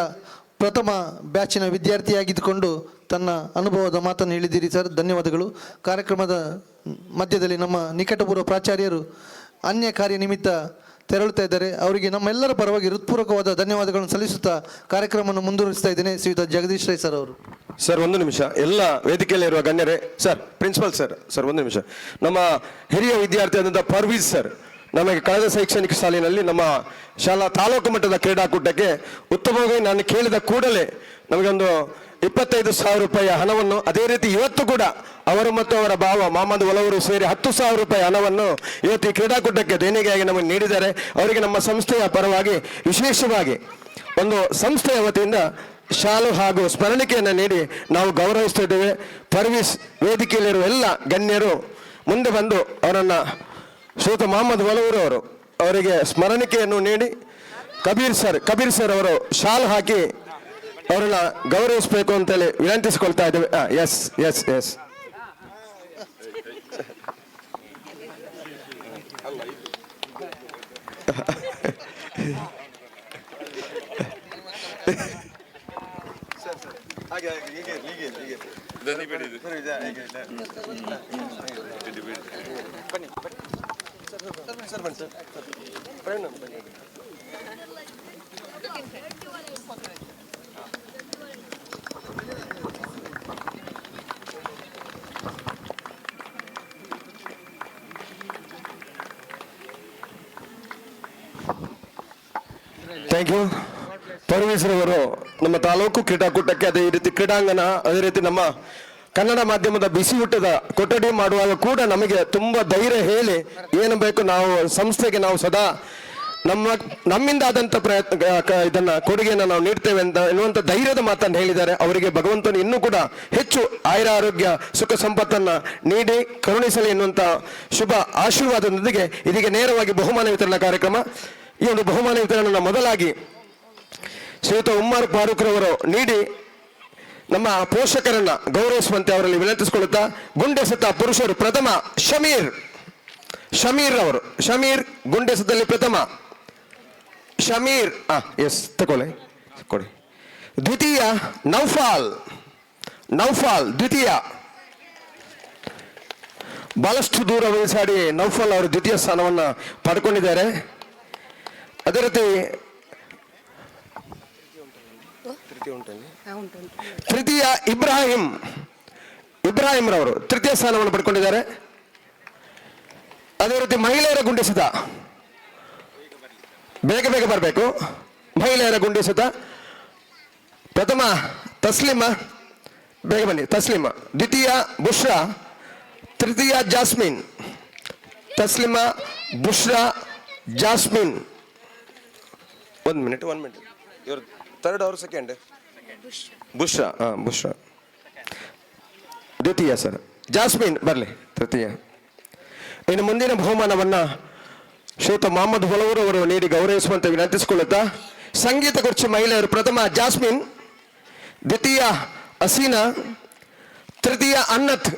ಪ್ರಥಮ ಬ್ಯಾಚಿನ ವಿದ್ಯಾರ್ಥಿಯಾಗಿದ್ದುಕೊಂಡು ತನ್ನ ಅನುಭವದ ಮಾತನ್ನು ಹೇಳಿದ್ದೀರಿ ಸರ್, ಧನ್ಯವಾದಗಳು. ಕಾರ್ಯಕ್ರಮದ ಮಧ್ಯದಲ್ಲಿ ನಮ್ಮ ನಿಕಟಪೂರ್ವ ಪ್ರಾಚಾರ್ಯರು ಅನ್ಯ ಕಾರ್ಯ ನಿಮಿತ್ತ ತೆರಳುತ್ತಾ ಇದ್ದಾರೆ. ಅವರಿಗೆ ನಮ್ಮೆಲ್ಲರ ಪರವಾಗಿ ಹೃತ್ಪೂರ್ವಕವಾದ ಧನ್ಯವಾದಗಳನ್ನು ಸಲ್ಲಿಸುತ್ತಾ ಕಾರ್ಯಕ್ರಮವನ್ನು ಮುಂದುವರಿಸ್ತಾ ಇದ್ದೇನೆ. ಶ್ರೀಯುತ ಜಗದೀಶ್ ರೈ ಸರ್ ಅವರು. ಸರ್ ಒಂದು ನಿಮಿಷ, ಎಲ್ಲ ವೇದಿಕೆಯಲ್ಲಿರುವ ಗಣ್ಯರೇ, ಸರ್ ಪ್ರಿನ್ಸಿಪಲ್ ಸರ್ ಒಂದು ನಿಮಿಷ. ನಮ್ಮ ಹಿರಿಯ ವಿದ್ಯಾರ್ಥಿ ಆದಂಥ ಪರ್ವೀಜ್ ಸರ್ ನಮಗೆ ಕಳೆದ ಶೈಕ್ಷಣಿಕ ಸಾಲಿನಲ್ಲಿ ನಮ್ಮ ಶಾಲಾ ತಾಲೂಕು ಮಟ್ಟದ ಕ್ರೀಡಾಕೂಟಕ್ಕೆ ಉತ್ತಮವಾಗಿ ನಾನು ಕೇಳಿದ ಕೂಡಲೇ ನಮಗೊಂದು 25,000 ರೂಪಾಯಿ ಹಣವನ್ನು, ಅದೇ ರೀತಿ ಇವತ್ತು ಕೂಡ ಅವರು ಮತ್ತು ಅವರ ಭಾವ ಮಹಮ್ಮದ್ ಒಲವರು ಸೇರಿ 10,000 ರೂಪಾಯಿ ಹಣವನ್ನು ಇವತ್ತು ಈ ಕ್ರೀಡಾಕೂಟಕ್ಕೆ ದೇಣಿಗೆಯಾಗಿ ನಮಗೆ ನೀಡಿದ್ದಾರೆ. ಅವರಿಗೆ ನಮ್ಮ ಸಂಸ್ಥೆಯ ಪರವಾಗಿ ವಿಶೇಷವಾಗಿ ಒಂದು ಸಂಸ್ಥೆಯ ವತಿಯಿಂದ ಶಾಲು ಹಾಗೂ ಸ್ಮರಣಿಕೆಯನ್ನು ನೀಡಿ ನಾವು ಗೌರವಿಸ್ತಾ ಇದ್ದೇವೆ. ಪರ್ವೀಸ್ ವೇದಿಕೆಯಲ್ಲಿರುವ ಎಲ್ಲ ಗಣ್ಯರು ಮುಂದೆ ಬಂದು ಅವರನ್ನು ಶ್ರೀಯುತ ಮಹಮ್ಮದ್ ಒಲವರು ಅವರಿಗೆ ಸ್ಮರಣಿಕೆಯನ್ನು ನೀಡಿ ಕಬೀರ್ ಸರ್ ಅವರು ಶಾಲ್ ಹಾಕಿ ಅವರನ್ನ ಗೌರವಿಸಬೇಕು ಅಂತೇಳಿ ವಿನಂತಿಸಿಕೊಳ್ತಾ ಇದ್ದೇವೆ. Yes thank you. ಪರಮೇಶ್ವರವರು ನಮ್ಮ ತಾಲೂಕು ಕ್ರೀಡಾಕೂಟಕ್ಕೆ ಅದೇ ರೀತಿ ಕ್ರೀಡಾಂಗಣ, ಅದೇ ರೀತಿ ನಮ್ಮ ಕನ್ನಡ ಮಾಧ್ಯಮದ ಬಿಸಿ ಊಟದ ಕೊಠಡಿ ಮಾಡುವಾಗ ಕೂಡ ನಮಗೆ ತುಂಬ ಧೈರ್ಯ ಹೇಳಿ ಏನು ಬೇಕು ನಾವು ಸಂಸ್ಥೆಗೆ ನಾವು ಸದಾ ನಮ್ಮಿಂದ ಆದಂಥ ಇದನ್ನ ಕೊಡುಗೆಯನ್ನು ನಾವು ನೀಡ್ತೇವೆ ಅಂತ ಎನ್ನುವಂಥ ಧೈರ್ಯದ ಮಾತನ್ನು ಹೇಳಿದ್ದಾರೆ. ಅವರಿಗೆ ಭಗವಂತನು ಇನ್ನೂ ಕೂಡ ಹೆಚ್ಚು ಆಯುರ ಆರೋಗ್ಯ ಸುಖ ಸಂಪತ್ತನ್ನು ನೀಡಿ ಕರುಣಿಸಲಿ ಎನ್ನುವಂಥ ಶುಭ ಆಶೀರ್ವಾದದೊಂದಿಗೆ ಇದೀಗ ನೇರವಾಗಿ ಬಹುಮಾನ ವಿತರಣಾ ಕಾರ್ಯಕ್ರಮ. ಈ ಒಂದು ಬಹುಮಾನ ವಿತರಣೆಯನ್ನು ಮೊದಲಾಗಿ ಶ್ರೀಯುತ ಉಮ್ಮರ್ ಫಾರೂಕ್ ರವರು ನೀಡಿ ನಮ್ಮ ಪೋಷಕರನ್ನ ಗೌರವಿಸುವಂತೆ ಅವರಲ್ಲಿ ವಿನಂತಿಸಿಕೊಳ್ಳುತ್ತಾ, ಗುಂಡೆಸತ ಪುರುಷರು ಪ್ರಥಮ ಶಮೀರ್ ರವರು, ಶಮೀರ್ ಗುಂಡೆಸದಲ್ಲಿ ಪ್ರಥಮ, ಶಮೀರ್ ಎಸ್ ತಗೊಳ್ಳಿ ಕೊಡಿ. ದ್ವಿತೀಯ ನೌಫಾಲ್ ದ್ವಿತೀಯ. ಬಹಳಷ್ಟು ದೂರ ವಯಸ್ಸಾಡಿ ನೌಫಾಲ್ ಅವರು ದ್ವಿತೀಯ ಸ್ಥಾನವನ್ನು ಪಡ್ಕೊಂಡಿದ್ದಾರೆ. ಅದೇ ರೀತಿ ತೃತೀಯ ಇಬ್ರಾಹಿಂ ರವರು ತೃತೀಯ ಸ್ಥಾನವನ್ನು ಪಡ್ಕೊಂಡಿದ್ದಾರೆ. ಅದೇ ರೀತಿ ಮಹಿಳೆಯರ ಗುಂಡಿಸುತ್ತ ಬೇಗ ಬರಬೇಕು. ಮಹಿಳೆಯರ ಗುಂಡಿಸುತ್ತ ಪ್ರಥಮ ತಸ್ಲಿಮಾ, ಬೇಗ ಬನ್ನಿ ತಸ್ಲಿಮಾ. ದ್ವಿತೀಯ ಬುಷ್ರಾ, ತೃತೀಯ ಜಾಸ್ಮಿನ್. ತಸ್ಲಿಮಾ, ಬುಷ್ರಾ, ಜಾಸ್ಮಿನ್. ಒಂದು ಮಿನಿಟ್ ಇವರು ಥರ್ಡ್ ಅವ್ರ ಸೆಕೆಂಡ್ ಬುಷ್ರಾ. ಬುಷ್ರಾ ದ್ವಿತೀಯ ಸರ್. ಜಾಸ್ಮಿನ್ ಬರಲಿ ತೃತೀಯ. ಇನ್ನು ಮುಂದಿನ ಬಹುಮಾನವನ್ನು ಶ್ರೀಯುತ ಮಹಮ್ಮದ್ ಒಲವರು ಅವರು ನೀಡಿ ಗೌರವಿಸುವಂತೆ ವಿನಂತಿಸಿಕೊಳ್ಳುತ್ತಾ, ಸಂಗೀತ ಕುರ್ಚಿ ಮಹಿಳೆಯರು ಪ್ರಥಮ ಜಾಸ್ಮಿನ್, ದ್ವಿತೀಯ ಹಸೀನಾ, ತೃತೀಯ ಅನ್ನತ್.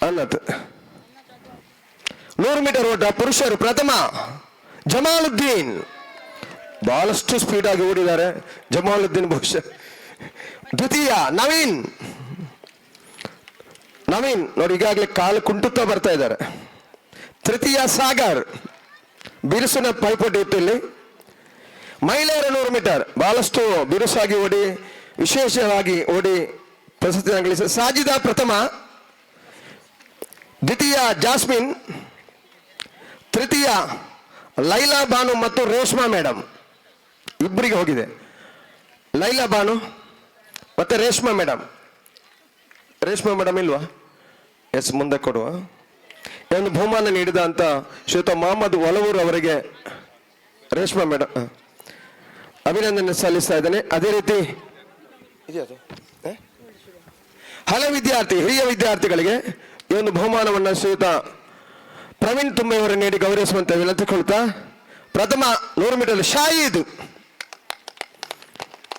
ಅನ್ನತ್. 100 ಮೀಟರ್ ಓಟ ಪುರುಷರು ಪ್ರಥಮ ಜಮಾಲುದ್ದೀನ್. ಬಹಳಷ್ಟು ಸ್ಪೀಡ್ ಆಗಿ ಓಡಿದ್ದಾರೆ ಜಮಾಲುದ್ದೀನ್ ಬಹುಶಃ. ದ್ವಿತೀಯ ನವೀನ್ ನೋಡಿ ಈಗಾಗಲೇ ಕಾಲು ಕುಂಟುತ್ತಾ ಬರ್ತಾ ಇದ್ದಾರೆ. ತೃತೀಯ ಸಾಗರ್. ಬಿರುಸಿನ ಪೈಪೋಟಿ ಇತ್ತು ಇಲ್ಲಿ. ಮಹಿಳೆಯರ 100 ಮೀಟರ್ ಬಹಳಷ್ಟು ಬಿರುಸಾಗಿ ಓಡಿ ವಿಶೇಷವಾಗಿ ಓಡಿ ಪ್ರಶಸ್ತಿ ಗಳಿಸಿ ಸಾಜಿದಾ ಪ್ರಥಮ, ದ್ವಿತೀಯ ಜಾಸ್ಮಿನ್, ತೃತೀಯ ಲೈಲಾ ಬಾನು ಮತ್ತು ರೇಷ್ಮಾ ಮೇಡಮ್. ಇಬ್ಬರಿಗೆ ಹೋಗಿದೆ. ಲೈಲಾ ಬಾನು ಮತ್ತೆ ರೇಷ್ಮಾ ಮೇಡಮ್ ಇಲ್ವಾ? ಎಸ್, ಮುಂದೆ ಕೊಡುವ. ಈ ಒಂದು ಬಹುಮಾನ ನೀಡಿದ ಅಂತ ಶ್ರೀಯುತ ಮೊಹಮ್ಮದ್ ಒಲವೂರ್ ಅವರಿಗೆ ರೇಷ್ಮಾ ಮೇಡಮ್ ಅಭಿನಂದನೆ ಸಲ್ಲಿಸ್ತಾ ಇದ್ದೇನೆ. ಅದೇ ರೀತಿ ಹಲವು ಹಿರಿಯ ವಿದ್ಯಾರ್ಥಿಗಳಿಗೆ ಈ ಒಂದು ಬಹುಮಾನವನ್ನು ಶ್ರೀಯುತ ಪ್ರವೀಣ್ ತುಂಬೆ ಅವರು ನೀಡಿ ಗೌರವಿಸುವಂತೆ ವಿನಂತಿಕೊಳ್ತಾ, ಪ್ರಥಮ 100 ಮೀಟರ್ ಶಾಹಿದ್.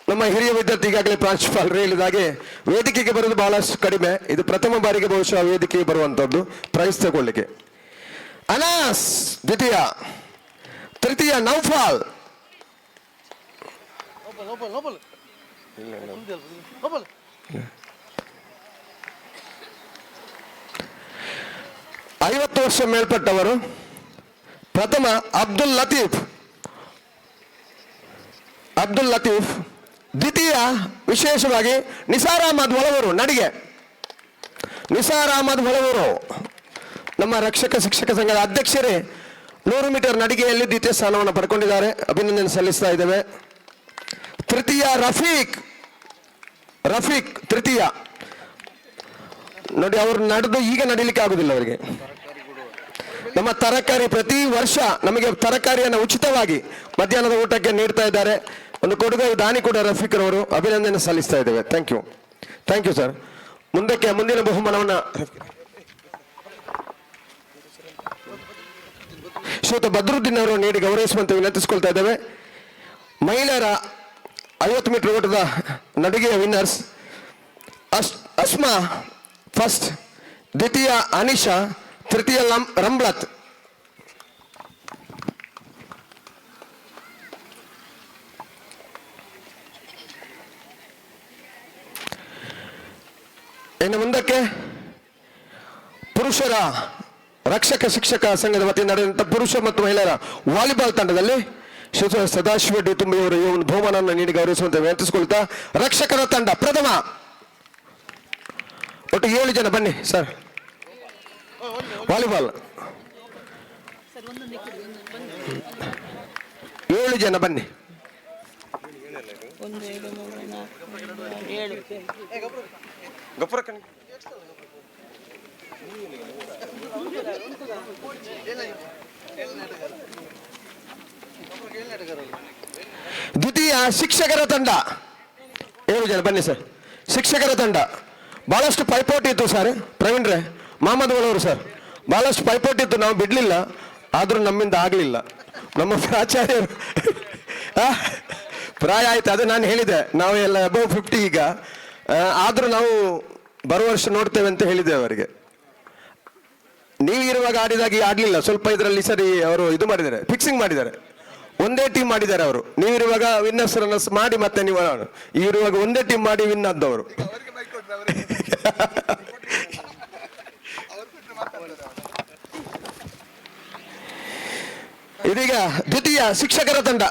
ನಮ್ಮ ಹಿರಿಯ ವಿದ್ಯಾರ್ಥಿ ಈಗಾಗಲೇ ಪ್ರಾಂಶುಪಾಲರು ಹೇಳಿದಾಗೆ ವೇದಿಕೆಗೆ ಬರೋದು ಬಹಳಷ್ಟು ಕಡಿಮೆ. ಇದು ಪ್ರಥಮ ಬಾರಿಗೆ ಬಹುಶಃ ವೇದಿಕೆಗೆ ಬರುವಂತದ್ದು ಪ್ರೈಸ್ ತಗೊಳ್ಳಿಕ್ಕೆ. ಅನಾಸ್ ದ್ವಿತೀಯ, ತೃತೀಯ ನೌಫಾಲ್, ಐವತ್ತು ವರ್ಷ ಮೇಲ್ಪಟ್ಟವರು ಪ್ರಥಮ ಅಬ್ದುಲ್ ಲತೀಫ್, ದ್ವಿತೀಯ ವಿಶೇಷವಾಗಿ ನಿಸಾರ್ ಅಹಮದ್ ಒಳವರು ನಡಿಗೆ. ನಿಸಾರ್ ಅಹಮದ್ ಒಳವರು ನಮ್ಮ ರಕ್ಷಕ ಶಿಕ್ಷಕ ಸಂಘದ ಅಧ್ಯಕ್ಷರೇ 100 ಮೀಟರ್ ನಡಿಗೆಯಲ್ಲಿ ದ್ವಿತೀಯ ಸ್ಥಾನವನ್ನು ಪಡ್ಕೊಂಡಿದ್ದಾರೆ, ಅಭಿನಂದನೆ ಸಲ್ಲಿಸ್ತಾ ಇದ್ದೇವೆ. ತೃತೀಯ ರಫೀಕ್ ತೃತೀಯ. ನೋಡಿ, ಅವರು ನಡೆದು ಈಗ ನಡೀಲಿಕ್ಕೆ ಆಗುದಿಲ್ಲ ಅವರಿಗೆ. ನಮ್ಮ ತರಕಾರಿ ಪ್ರತಿ ವರ್ಷ ನಮಗೆ ತರಕಾರಿಯನ್ನು ಉಚಿತವಾಗಿ ಮಧ್ಯಾಹ್ನದ ಊಟಕ್ಕೆ ನೀಡ್ತಾ ಇದ್ದಾರೆ. ಒಂದು ಕೊಡುಗೆ ದಾನಿ ಕೂಡ ರಫೀಕ್ ರವರು, ಅಭಿನಂದನೆ ಸಲ್ಲಿಸ್ತಾ ಇದ್ದೇವೆ. Thank you sir. ಮುಂದಿನ ಬಹುಮಾನವನ್ನು ಶ್ರೀಯುತ ಬದ್ರುದ್ದೀನ್ ಅವರು ನೀಡಿ ಗೌರವಿಸುವಂತೆ ವಿನಂತಿಸಿಕೊಳ್ತಾ ಇದ್ದೇವೆ. ಮಹಿಳೆಯರ 50 ಮೀಟರ್ ಓಟದ ನಡಿಗೆಯ ವಿನ್ನರ್ಸ್ ಅಸ್ಮಾ ಫಸ್ಟ್, ದ್ವಿತೀಯ ಅನಿಶಾ, ತೃತೀಯ ರಂಬ್ಲತ್. ಇನ್ನು ಮುಂದಕ್ಕೆ ಪುರುಷರ ರಕ್ಷಕ ಶಿಕ್ಷಕ ಸಂಘದ ವತಿಯಿಂದ ನಡೆದಂತಹ ಪುರುಷ ಮತ್ತು ಮಹಿಳೆಯರ ವಾಲಿಬಾಲ್ ತಂಡದಲ್ಲಿ ಶ್ರೀ ಸದಾಶಿವ ಡಿ ತುಂಬಿಯವರು ಈ ಒಂದು ಬಹುಮಾನವನ್ನು ನೀಡಿ ಗೌರವಿಸುವಂತೆ ವಿನಂತಿಸಿಕೊಳ್ತಾ, ರಕ್ಷಕರ ತಂಡ ಪ್ರಥಮ, ಒಟ್ಟು 7 ಜನ ಬನ್ನಿ ಸರ್. ವಾಲಿಬಾಲ್ 7 ಜನ ಬನ್ನಿ. ದ್ವಿತೀಯ ಶಿಕ್ಷಕರ ತಂಡ 7 ಜನ ಬನ್ನಿ ಸರ್. ಶಿಕ್ಷಕರ ತಂಡ ಬಹಳಷ್ಟು ಪೈಪೋಟಿ ಇತ್ತು ಸರ್. ಪ್ರವೀಣ್ ರೇ, ಮೊಹಮ್ಮದ್ ಅವರು ಸರ್, ಬಹಳಷ್ಟು ಪೈಪೋಟಿ ಇತ್ತು, ನಾವು ಬಿಡ್ಲಿಲ್ಲ, ಆದ್ರೂ ನಮ್ಮಿಂದ ಆಗ್ಲಿಲ್ಲ. ನಮ್ಮ ಪ್ರಾಚಾರ್ಯರು ಪ್ರಾಯ ಆಯ್ತು, ಅದು ನಾನು ಹೇಳಿದೆ, ನಾವು ಎಲ್ಲ ಅಬೌವ್ 50 ಈಗ, ಆದ್ರೂ ನಾವು ಬರುವ ವರ್ಷ ನೋಡ್ತೇವೆ ಅಂತ ಹೇಳಿದ್ದೇವೆ ಅವರಿಗೆ. ನೀವು ಇರುವಾಗ ಆಡಿದಾಗಿ ಆಡ್ಲಿಲ್ಲ, ಸ್ವಲ್ಪ ಇದರಲ್ಲಿ ಸರಿ ಅವರು ಇದು ಮಾಡಿದ್ದಾರೆ, ಫಿಕ್ಸಿಂಗ್ ಮಾಡಿದ್ದಾರೆ, ಒಂದೇ ಟೀಮ್ ಮಾಡಿದ್ದಾರೆ ಅವರು. ನೀವಿರುವಾಗ ವಿನ್ನರ್ಸ್ ರನ್ನರ್ಸ್ ಮಾಡಿ ಮತ್ತೆ ನೀವು ಇರುವಾಗ ಒಂದೇ ಟೀಮ್ ಮಾಡಿ ವಿನ್ ಆದವರು. ಇದೀಗ ದ್ವಿತೀಯ ಶಿಕ್ಷಕರ ತಂಡ.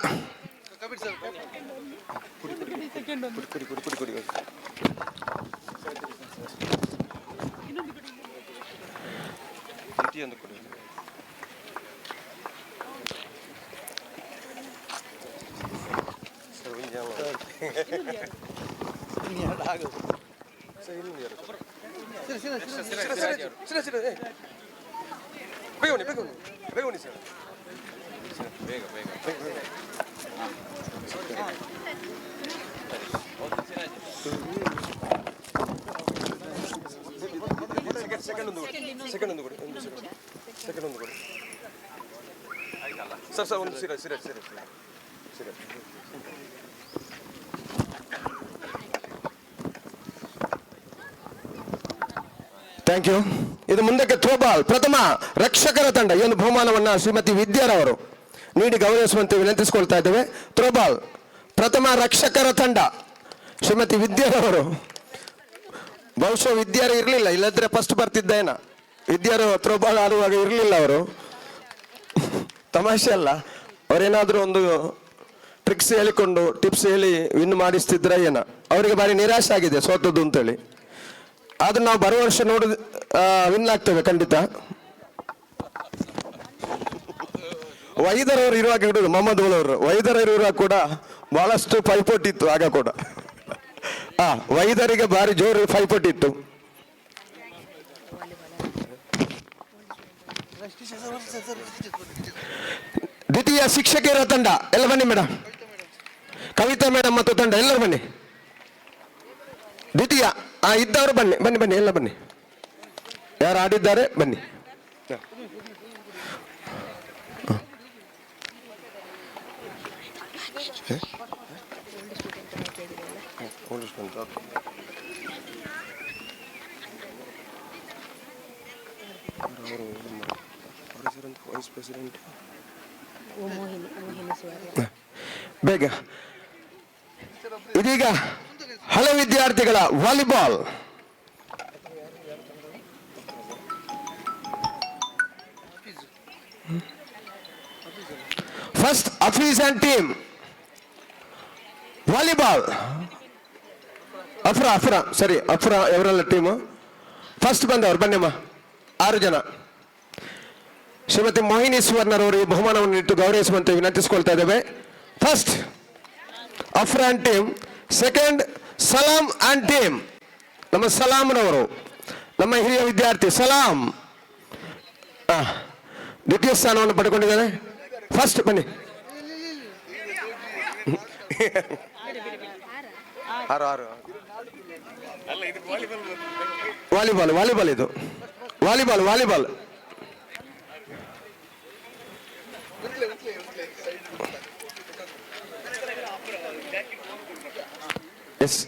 ಸರ್ ಒಂದು ಸಿರ ಥ್ಯಾಂಕ್ ಯು. ಇದು ಮುಂದಕ್ಕೆ ಥ್ರೋಬಾಲ್ ಪ್ರಥಮ ರಕ್ಷಕರ ತಂಡ. ಈ ಒಂದು ಬಹುಮಾನವನ್ನು ಶ್ರೀಮತಿ ವಿದ್ಯಾರವರು ನೀಡಿ ಗೌರವಿಸುವಂತೆ ವಿನಂತಿಸಿಕೊಳ್ತಾ ಇದ್ದೇವೆ. ಥ್ರೋಬಾಲ್ ಪ್ರಥಮ ರಕ್ಷಕರ ತಂಡ ಶ್ರೀಮತಿ ವಿದ್ಯಾರವರು. ಬಹುಶಃ ವಿದ್ಯಾರು ಇರಲಿಲ್ಲ, ಇಲ್ಲದ್ರೆ ಫಸ್ಟ್ ಬರ್ತಿದ್ದೇನ. ವಿದ್ಯಾರು ಥ್ರೋಬಾಲ್ ಆಡುವಾಗ ಇರಲಿಲ್ಲ ಅವರು. ತಮಾಷೆ ಅಲ್ಲ, ಅವರೇನಾದರೂ ಒಂದು ಟ್ರಿಕ್ಸ್ ಹೇಳಿಕೊಂಡು ಟಿಪ್ಸ್ ಹೇಳಿ ವಿನ್ ಮಾಡಿಸ್ತಿದ್ರ ಏನ. ಅವರಿಗೆ ಭಾರಿ ನಿರಾಶೆ ಆಗಿದೆ ಸೋತದ್ದು ಅಂತೇಳಿ. ಆದ್ರೆ ನಾವು ಬರುವ ವರ್ಷ ವಿನ್ ಆಗ್ತೇವೆ ಖಂಡಿತ. ವೈದರವರು ಇರುವಾಗ ಹಿಡಿದು ಮೊಹಮ್ಮದ್ ಅವರು ವೈದರವರು ಇರುವಾಗ ಕೂಡ ಬಹಳಷ್ಟು ಪೈಪೋಟಿ ಇತ್ತು ಆಗ ಕೂಡ. ವೈದರಿಗೆ ಭಾರಿ ಜೋರು ಪೈಪೋಟಿ ಇತ್ತು. ದ್ವಿತೀಯ ಶಿಕ್ಷಕಿಯರ ತಂಡ ಎಲ್ಲ ಬನ್ನಿ ಮೇಡಮ್. ಕವಿತಾ ಮೇಡಮ್ ಮತ್ತು ತಂಡ ಎಲ್ಲರೂ ಬನ್ನಿ. ದ್ವಿತೀಯ ಇದ್ದವರು ಬನ್ನಿ ಬನ್ನಿ ಬನ್ನಿ ಎಲ್ಲ ಬನ್ನಿ. ಯಾರು ಆಡಿದ್ದಾರೆ ಬನ್ನಿ. ಬೇಗ ಇದೀಗ ಹಳೆ ವಿದ್ಯಾರ್ಥಿಗಳ volleyball. First office and team volleyball. Afra ಸರಿ, ಅಫ್ರಾ ಇವರೆಲ್ಲ ಟೀಮು. ಫಸ್ಟ್ ಬಂದವರು ಬನ್ನಿಮ್ಮ, 6 ಜನ. ಶ್ರೀಮತಿ ಮೋಹಿನಿ ಸುವರ್ಣರವರು ಈ ಬಹುಮಾನವನ್ನು ಇಟ್ಟು ಗೌರವಿಸುವಂತೆ ವಿನಂತಿಸಿಕೊಳ್ತಾ ಇದ್ದೇವೆ. First Afra and team. Second Salam and team. ನಮ್ಮ ಸಲಾಂನವರು, ನಮ್ಮ ಹಿರಿಯ ವಿದ್ಯಾರ್ಥಿ ಸಲಾಂ ದ್ವಿತೀಯ ಸ್ಥಾನವನ್ನು ಪಡೆದುಕೊಂಡಿದ್ದಾರೆ. ಫಸ್ಟ್ ಬನ್ನಿ. ವಾಲಿಬಾಲ್ ಇದು ವಾಲಿಬಾಲ್. ಎಸ್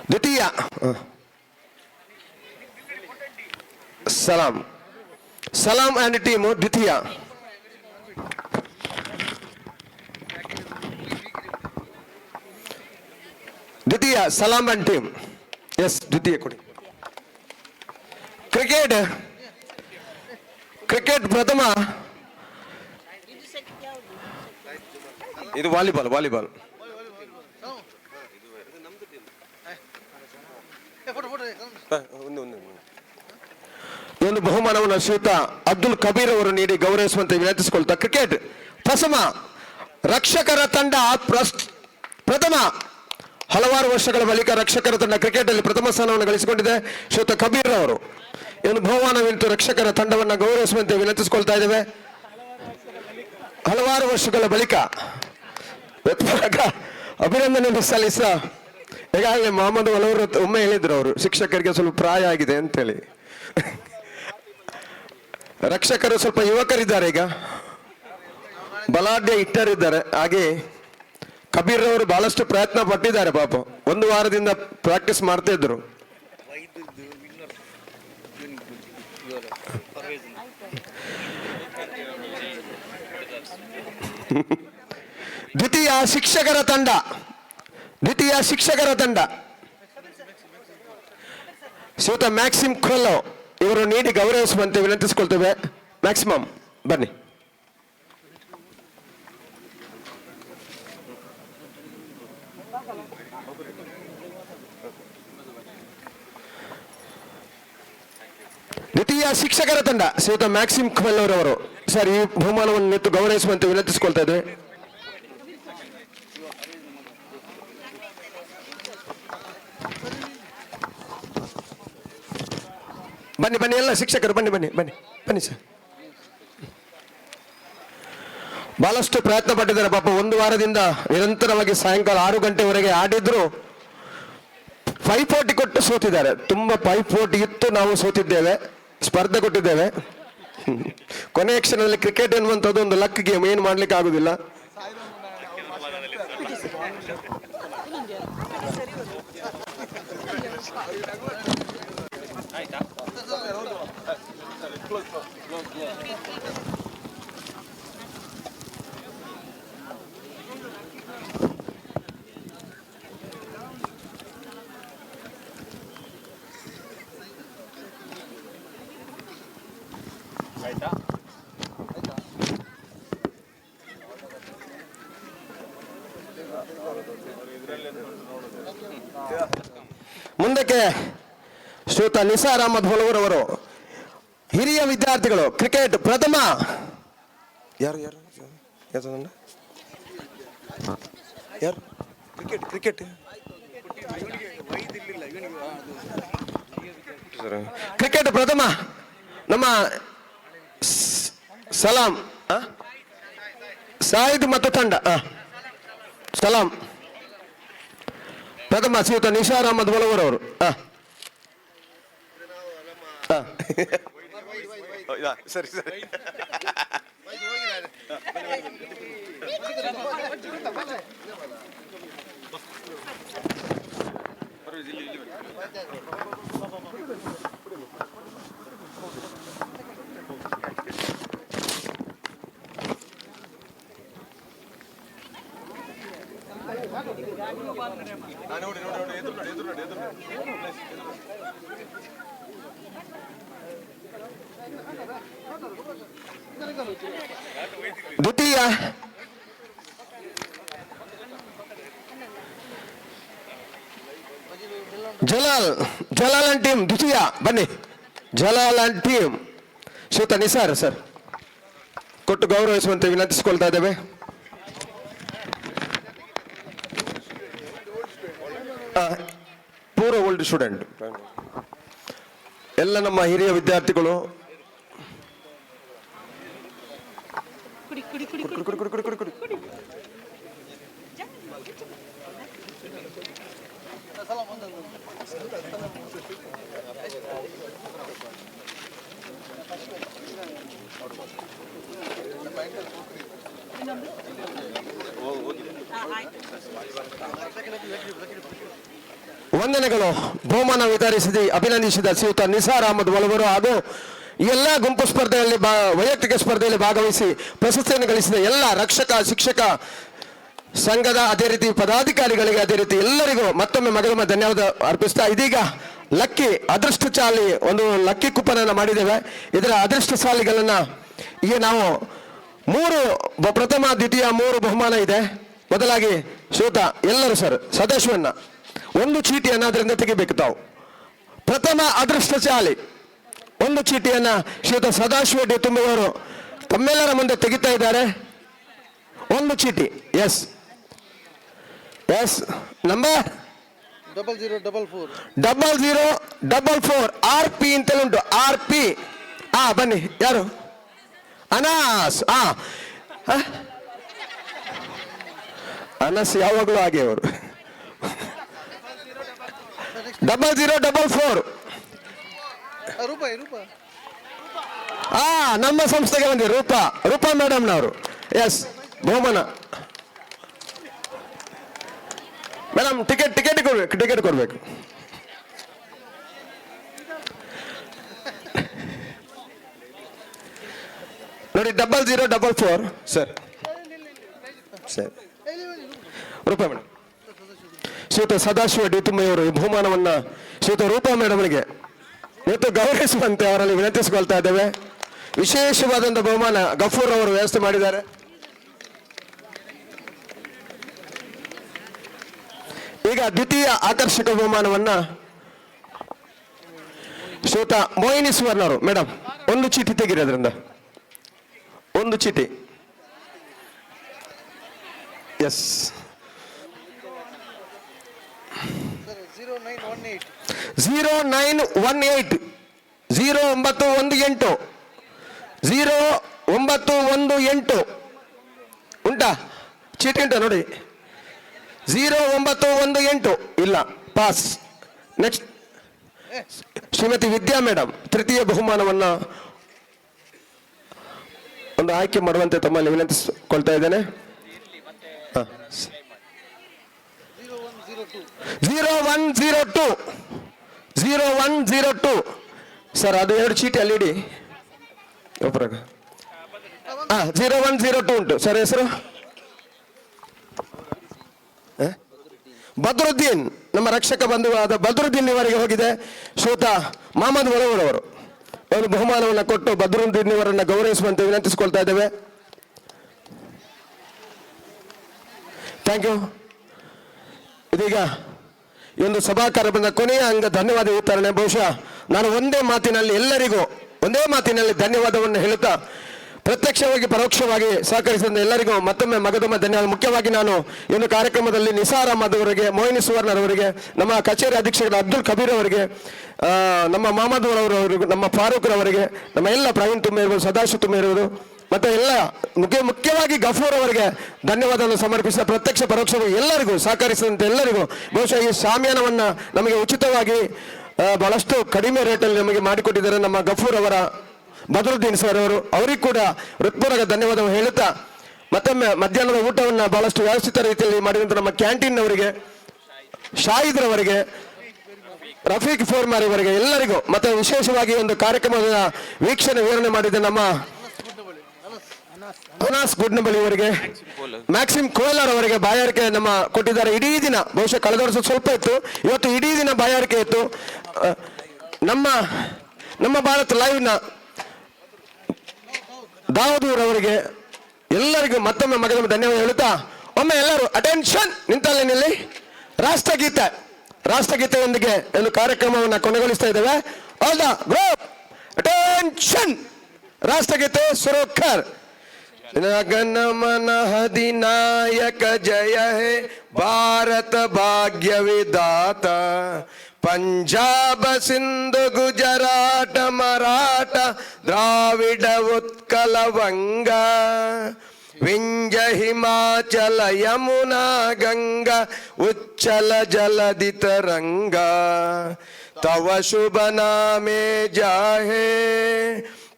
ದ್ವಿತೀಯ ಸಲಾಂ ಅಂಡ್ ಟೀಮು ದ್ವಿತೀಯ. ಸಲಾಂ ಅಂಡ್ ಟೀಮ್. ಎಸ್ ದ್ವಿತೀಯ ಕೊಡಿ. ಕ್ರಿಕೆಟ್ ಪ್ರಥಮ. ಇದು ವಾಲಿಬಾಲ್. ಈ ಒಂದು ಬಹುಮಾನವನ್ನು ಶ್ರೀಯುತ ಅಬ್ದುಲ್ ಕಬೀರ್ ಅವರು ನೀಡಿ ಗೌರವಿಸುವಂತೆ ವಿನಂತಿಸಿಕೊಳ್ತಾ, ಕ್ರಿಕೆಟ್ ಪ್ರಥಮ ರಕ್ಷಕರ ತಂಡ ಪ್ರಥಮ. ಹಲವಾರು ವರ್ಷಗಳ ಬಳಿಕ ರಕ್ಷಕರ ತಂಡ ಕ್ರಿಕೆಟ್ ಅಲ್ಲಿ ಪ್ರಥಮ ಸ್ಥಾನವನ್ನು ಗಳಿಸಿಕೊಂಡಿದೆ ಶ್ರೀಯುತ ಕಬೀರ್ ಅವರು. ಈ ಒಂದು ಬಹುಮಾನವಿತ್ತು ರಕ್ಷಕರ ತಂಡವನ್ನು ಗೌರವಿಸುವಂತೆ ವಿನಂತಿಸಿಕೊಳ್ತಾ ಇದ್ದೇವೆ. ಹಲವಾರು ವರ್ಷಗಳ ಬಳಿಕ ಅಭಿನಂದನೆ ಸಲ್ಲಿಸ. ಈಗಾಗಲೇ ಮೊಹಮ್ಮದ್ ವಲವರು ಒಮ್ಮೆ ಹೇಳಿದ್ರು, ಅವರು ಶಿಕ್ಷಕರಿಗೆ ಸ್ವಲ್ಪ ಪ್ರಾಯ ಆಗಿದೆ ಅಂತೇಳಿ. ರಕ್ಷಕರು ಸ್ವಲ್ಪ ಯುವಕರಿದ್ದಾರೆ, ಈಗ ಬಲಾಢ್ಯ ಇಟ್ಟರಿದ್ದಾರೆ. ಹಾಗೆ ಕಬೀರ್ ಅವರು ಬಹಳಷ್ಟು ಪ್ರಯತ್ನ ಪಟ್ಟಿದ್ದಾರೆ ಪಾಪ. 1 ವಾರದಿಂದ ಪ್ರಾಕ್ಟೀಸ್ ಮಾಡ್ತಾ ಇದ್ರು. ದ್ವಿತೀಯ ಶಿಕ್ಷಕರ ತಂಡ ಶ್ರೀಯುತ ಮ್ಯಾಕ್ಸಿಮ್ ಖೊಲ್ಲೋ ಇವರು ನೀಡಿ ಗೌರವಿಸುವಂತೆ ವಿನಂತಿಸಿಕೊಳ್ತೇವೆ. ಮ್ಯಾಕ್ಸಿಮಮ್ ಬನ್ನಿ. ದ್ವಿತೀಯ ಶಿಕ್ಷಕರ ತಂಡ ಶ್ರೀಯುತ ಮ್ಯಾಕ್ಸಿಮ್ ಖೊಲ್ಲೋರವರು ಸರ್ ಈ ಬಹುಮಾನವನ್ನು ನಿಟ್ಟು ಗೌರವಿಸುವಂತೆ ವಿನಂತಿಸಿಕೊಳ್ತಾ ಇದ್ದೇವೆ. ಬನ್ನಿ ಎಲ್ಲ ಶಿಕ್ಷಕರು ಬನ್ನಿ ಸರ್. ಬಹಳಷ್ಟು ಪ್ರಯತ್ನ ಪಟ್ಟಿದ್ದಾರೆ ಪಾಪ. 1 ವಾರದಿಂದ ನಿರಂತರವಾಗಿ ಸಾಯಂಕಾಲ 6 ಗಂಟೆವರೆಗೆ ಆಡಿದ್ರು. ಪೈಪೋಟಿ ಕೊಟ್ಟು ಸೋತಿದ್ದಾರೆ. ತುಂಬಾ ಪೈಪೋಟಿ ಇತ್ತು, ನಾವು ಸೋತಿದ್ದೇವೆ, ಸ್ಪರ್ಧೆ ಕೊಟ್ಟಿದ್ದೇವೆ. ಕೊನೆಯ ಕ್ಷಣದಲ್ಲಿ ಕ್ರಿಕೆಟ್ ಎನ್ನುವಂಥದ್ದು ಒಂದು ಲಕ್ ಗೇಮ್, ಏನು ಮಾಡ್ಲಿಕ್ಕೆ ಆಗುದಿಲ್ಲ. ಮುಂದಕ್ಕೆ ಶ್ರೀಯುತ ನಿಸಾರ್ ಅಹಮದ್ ಹೊಲವರವರು ಹಿರಿಯ ವಿದ್ಯಾರ್ಥಿಗಳು ಕ್ರಿಕೆಟ್ ಪ್ರಥಮ. ಯಾರು ಕ್ರಿಕೆಟ್ ಪ್ರಥಮ ನಮ್ಮ ಸಲಾಂ ಸಾಯಿದ್ ಮತ್ತು ತಂಡ ಸಲಾಂ ಪ್ರಥಮ ಶ್ರೀಯುತ ನಿಶಾರ್ ಅಹಮದ್ ಒಲವೂರ್ ಅವರು ಸರಿ ಸರಿ ದ್ವಿತೀಯ ಜಲಾಲ್ ಅಂಡ್ ಟೀಮ್ ದ್ವಿತೀಯ ಬನ್ನಿ ಜಲಾಲ್ ಅಂಡ್ ಟೀಮ್ ಶ್ರೀಯುತ ನಿಸಾರ್ ಸರ್ ಕೊಟ್ಟು ಗೌರವಿಸುವಂತೆ ವಿನಂತಿಸಿಕೊಳ್ತಾ ಇದ್ದೇವೆ. ಪೂರ ಓಲ್ಡ್ ಸ್ಟೂಡೆಂಟ್ ಎಲ್ಲ ನಮ್ಮ ಹಿರಿಯ ವಿದ್ಯಾರ್ಥಿಗಳು ವಂದನೆಗಳು. ಬಹುಮಾನ ವಿತರಿಸಿ ಅಭಿನಂದಿಸಿದ ಶ್ರೀಯುತ ನಿಸಾರ್ ಅಹಮದ್ ಒಲವರು ಹಾಗೂ ಎಲ್ಲ ಗುಂಪು ಸ್ಪರ್ಧೆಯಲ್ಲಿ ವೈಯಕ್ತಿಕ ಸ್ಪರ್ಧೆಯಲ್ಲಿ ಭಾಗವಹಿಸಿ ಪ್ರಶಸ್ತಿಯನ್ನು ಗಳಿಸಿದ ಎಲ್ಲ ರಕ್ಷಕ ಶಿಕ್ಷಕ ಸಂಘದ ಅದೇ ರೀತಿ ಪದಾಧಿಕಾರಿಗಳಿಗೆ ಅದೇ ರೀತಿ ಎಲ್ಲರಿಗೂ ಮತ್ತೊಮ್ಮೆ ಮಗದೊಮ್ಮೆ ಧನ್ಯವಾದ ಅರ್ಪಿಸ್ತಾ ಇದೀಗ ಲಕ್ಕಿ ಅದೃಷ್ಟಶಾಲಿ ಒಂದು ಲಕ್ಕಿ ಕೂಪನ್ ಅನ್ನು ಮಾಡಿದ್ದೇವೆ. ಇದರ ಅದೃಷ್ಟಶಾಲಿಗಳನ್ನ ಈಗ ನಾವು ಪ್ರಥಮ ದ್ವಿತೀಯ 3 ಬಹುಮಾನ ಇದೆ. ಮೊದಲಾಗಿ ಶ್ರೋತ ಎಲ್ಲರೂ ಸರ್ ಸದಾಶಿವಣ್ಣ ಒಂದು ಚೀಟಿಯನ್ನು ಅದರಿಂದ ತೆಗಿಬೇಕು ತಾವು. ಪ್ರಥಮ ಅದೃಷ್ಟಶಾಲಿ ಒಂದು ಚೀಟಿಯನ್ನ ಶ್ರೀಯುತ ಸದಾಶಿವ ಡಿ ತುಂಬವರು ತಮ್ಮೆಲ್ಲರ ಮುಂದೆ ತೆಗಿತಾ ಇದ್ದಾರೆ. ಒಂದು ಚೀಟಿ ಎಸ್ ನಂಬರ್ 0044 RP ಅಂತಲುಂಟು RP. ಬನ್ನಿ ಯಾರು ಅನಾಸ್ ಅನಸ್ ಯಾವಾಗಲೂ ಹಾಗೆ ಅವರು 0044 ನಮ್ಮ ಸಂಸ್ಥೆಗೆ ಬಂದಿ ರೂಪಾ ಮೇಡಮ್ನವರು ಎಸ್ ಬಹುಮಾನ ಮೇಡಮ್ ಟಿಕೆಟ್ ಕೊಡ್ಬೇಕು ನೋಡಿ 0044 ಸರ್ ರೂಪಾ ಮೇಡಮ್ ಶ್ರೀಯುತ ಸದಾಶಿವ ಡಿ ತುಮ್ಮಯ್ಯವರು ಈ ಬಹುಮಾನವನ್ನ ಶ್ರೀಯುತ ರೂಪಾ ಮೇಡಮ್ಗೆ ಇವತ್ತು ಗೌರವಿಸುವಂತೆ ಅವರಲ್ಲಿ ವಿನಂತಿಸಿಕೊಳ್ತಾ ಇದ್ದೇವೆ. ವಿಶೇಷವಾದಂಥ ಬಹುಮಾನ ಗಫೂರ್ ಅವರು ವ್ಯವಸ್ಥೆ ಮಾಡಿದ್ದಾರೆ. ಈಗ ದ್ವಿತೀಯ ಆಕರ್ಷಕ ಬಹುಮಾನವನ್ನ ಶ್ರೋತ ಮೋಹಿನಿ ಸುವರ್ಣ ಅವರು ಮೇಡಮ್ ಒಂದು ಚೀಟಿ ತೆಗೀರಿ ಅದರಿಂದ ಒಂದು ಚೀಟಿ ಎಸ್ 0918 0918 ಉಂಟಾ ಚೀಟಿ ಉಂಟಾ ನೋಡಿ 0918 ಇಲ್ಲ ಪಾಸ್. ನೆಕ್ಸ್ಟ್ ಶ್ರೀಮತಿ ವಿದ್ಯಾ ಮೇಡಮ್ ತೃತೀಯ ಬಹುಮಾನವನ್ನ ಒಂದು ಆಯ್ಕೆ ಮಾಡುವಂತೆ ತಮ್ಮಲ್ಲಿ ವಿನಂತಿಸಿಕೊಳ್ತಾ ಇದ್ದೇನೆ. 0102 ಸರ್ ಅದು 2 ಚೀಟಿ ಅಲ್ಲಿ ಇಡಿ. 0102 ಉಂಟು ಸರ್. ಹೆಸರು ಬದ್ರುದ್ದೀನ್, ನಮ್ಮ ರಕ್ಷಕ ಬಂಧುವಾದ ಬದ್ರುದ್ದೀನ್ ಇವರಿಗೆ ಹೋಗಿದೆ. ಶ್ರೋತ ಮಹಮ್ಮದ್ ಒಲವೂರ್ ಅವರು ಒಂದು ಬಹುಮಾನವನ್ನು ಕೊಟ್ಟು ಬದ್ರುದ್ದೀನ್ ಇವರನ್ನು ಗೌರವಿಸುವಂತೆ ವಿನಂತಿಸಿಕೊಳ್ತಾ ಇದ್ದೇವೆ. Thank you. ಇದೀಗ ಈ ಒಂದು ಸಭಾ ಕಾರ್ಯಕ್ರಮದ ಕೊನೆಯ ಅಂಗ ಧನ್ಯವಾದ ವಿತರಣೆ. ಬಹುಶಃ ನಾನು ಒಂದೇ ಮಾತಿನಲ್ಲಿ ಎಲ್ಲರಿಗೂ ಒಂದೇ ಮಾತಿನಲ್ಲಿ ಧನ್ಯವಾದವನ್ನು ಹೇಳುತ್ತಾ ಪ್ರತ್ಯಕ್ಷವಾಗಿ ಪರೋಕ್ಷವಾಗಿ ಸಹಕರಿಸಿದ ಎಲ್ಲರಿಗೂ ಮತ್ತೊಮ್ಮೆ ಮಗದೊಮ್ಮೆ ಧನ್ಯವಾದ. ಮುಖ್ಯವಾಗಿ ನಾನು ಈ ಒಂದು ಕಾರ್ಯಕ್ರಮದಲ್ಲಿ ನಿಸಾರ್ ಅಹಮದ್ ಅವರಿಗೆ, ಮೊಯಿನಿ ಸುವರ್ಣರವರಿಗೆ, ನಮ್ಮ ಕಚೇರಿ ಅಧೀಕ್ಷಕರ ಅಬ್ದುಲ್ ಕಬೀರ್ ಅವರಿಗೆ, ನಮ್ಮ ಮಹಮ್ಮದ್ ಅವರವರಿಗೂ, ನಮ್ಮ ಫಾರೂಕ್ ರವರಿಗೆ, ನಮ್ಮ ಎಲ್ಲ ಪ್ರವೀಣ್ ತುಂಬ ಇರ್ಬೋದು, ಸದಾಶಿವ್ ತುಂಬ ಇರ್ಬೋದು, ಮತ್ತೆ ಎಲ್ಲ ಮುಖ್ಯವಾಗಿ ಗಫೂರ್ ಅವರಿಗೆ ಧನ್ಯವಾದವನ್ನು ಸಮರ್ಪಿಸಿದ ಪ್ರತ್ಯಕ್ಷ ಪರೋಕ್ಷವಾಗಿ ಎಲ್ಲರಿಗೂ ಸಹಕರಿಸಿದಂತೆ ಎಲ್ಲರಿಗೂ. ಬಹುಶಃ ಈ ಶಾಮಿಯಾನವನ್ನು ನಮಗೆ ಉಚಿತವಾಗಿ ಬಹಳಷ್ಟು ಕಡಿಮೆ ರೇಟಲ್ಲಿ ನಮಗೆ ಮಾಡಿಕೊಟ್ಟಿದ್ದಾರೆ ನಮ್ಮ ಗಫೂರ್ ಅವರ ಬದರುದ್ದೀನ್ ಸರ್ ಅವರು. ಅವರಿಗೆ ಕೂಡ ಹೃತ್ಪೂರ್ವಕ ಧನ್ಯವಾದವನ್ನು ಹೇಳುತ್ತಾ, ಮತ್ತೊಮ್ಮೆ ಮಧ್ಯಾಹ್ನದ ಊಟವನ್ನು ಬಹಳಷ್ಟು ವ್ಯವಸ್ಥಿತ ರೀತಿಯಲ್ಲಿ ಮಾಡಿದಂಥ ನಮ್ಮ ಕ್ಯಾಂಟೀನ್ ಅವರಿಗೆ, ಶಾಹಿದ್ ರವರಿಗೆ, ರಫೀಕ್ ಫೋರ್ಮಾರ್ ಅವರಿಗೆ ಎಲ್ಲರಿಗೂ, ಮತ್ತೆ ವಿಶೇಷವಾಗಿ ಒಂದು ಕಾರ್ಯಕ್ರಮದ ವೀಕ್ಷಣೆ ವಿವರಣೆ ಮಾಡಿದ ನಮ್ಮ ಅನಾಸ್ ಗುಡ್ನಬಳಿ ಅವರಿಗೆ, ಮ್ಯಾಕ್ಸಿಮ್ ಕೋಲಾರ್ ಅವರಿಗೆ ಬಾಯಾರಿಕೆ ನಮ್ಮ ಕೊಟ್ಟಿದ್ದಾರೆ. ಇಡೀ ದಿನ, ಬಹುಶಃ ಕಳೆದ ವರ್ಷ ಸ್ವಲ್ಪ ಇತ್ತು, ಇವತ್ತು ಇಡೀ ದಿನ ಬಾಯಾರಿಕೆ ಇತ್ತು. ನಮ್ಮ ಭಾರತ್ ಲೈವ್ನ ದಾವದೂರ್ ಅವರಿಗೆ ಎಲ್ಲರಿಗೂ ಮತ್ತೊಮ್ಮೆ ಮಗದೊಮ್ಮೆ ಧನ್ಯವಾದ ಹೇಳುತ್ತಾ, ಒಮ್ಮೆ ಎಲ್ಲರೂ ಅಟೆನ್ಷನ್ ನಿಂತಲ್ಲೇ ನಿಲ್ಲಿ. ರಾಷ್ಟ್ರಗೀತೆಯೊಂದಿಗೆ ಒಂದು ಕಾರ್ಯಕ್ರಮವನ್ನು ಕೊನೆಗೊಳಿಸ್ತಾ ಇದ್ದೇವೆ. All the group attention. ರಾಷ್ಟ್ರಗೀತೆ ಸುರೋಖರ್. ಗಣ ಮನ ಅಧಿನಾಯಕ ಜಯ ಹೇ ಭಾರತ ಭಾಗ್ಯ ವಿಧಾತ, ಪಂಜಾಬ ಸಿಂಧು ಗುಜರಾಟ ಮರಾಠ ದ್ರಾವಿಡ ಉತ್ಕಲ ವಂಗ, ವಿಂಜ ಹಿಮಾಚಲ ಯಮುನಾ ಗಂಗಾ ಉಚ್ಚಲ ಜಲಧಿ ತರಂಗ, ತವ ಶುಭ ನಾಮೆ ಜಾಹೇ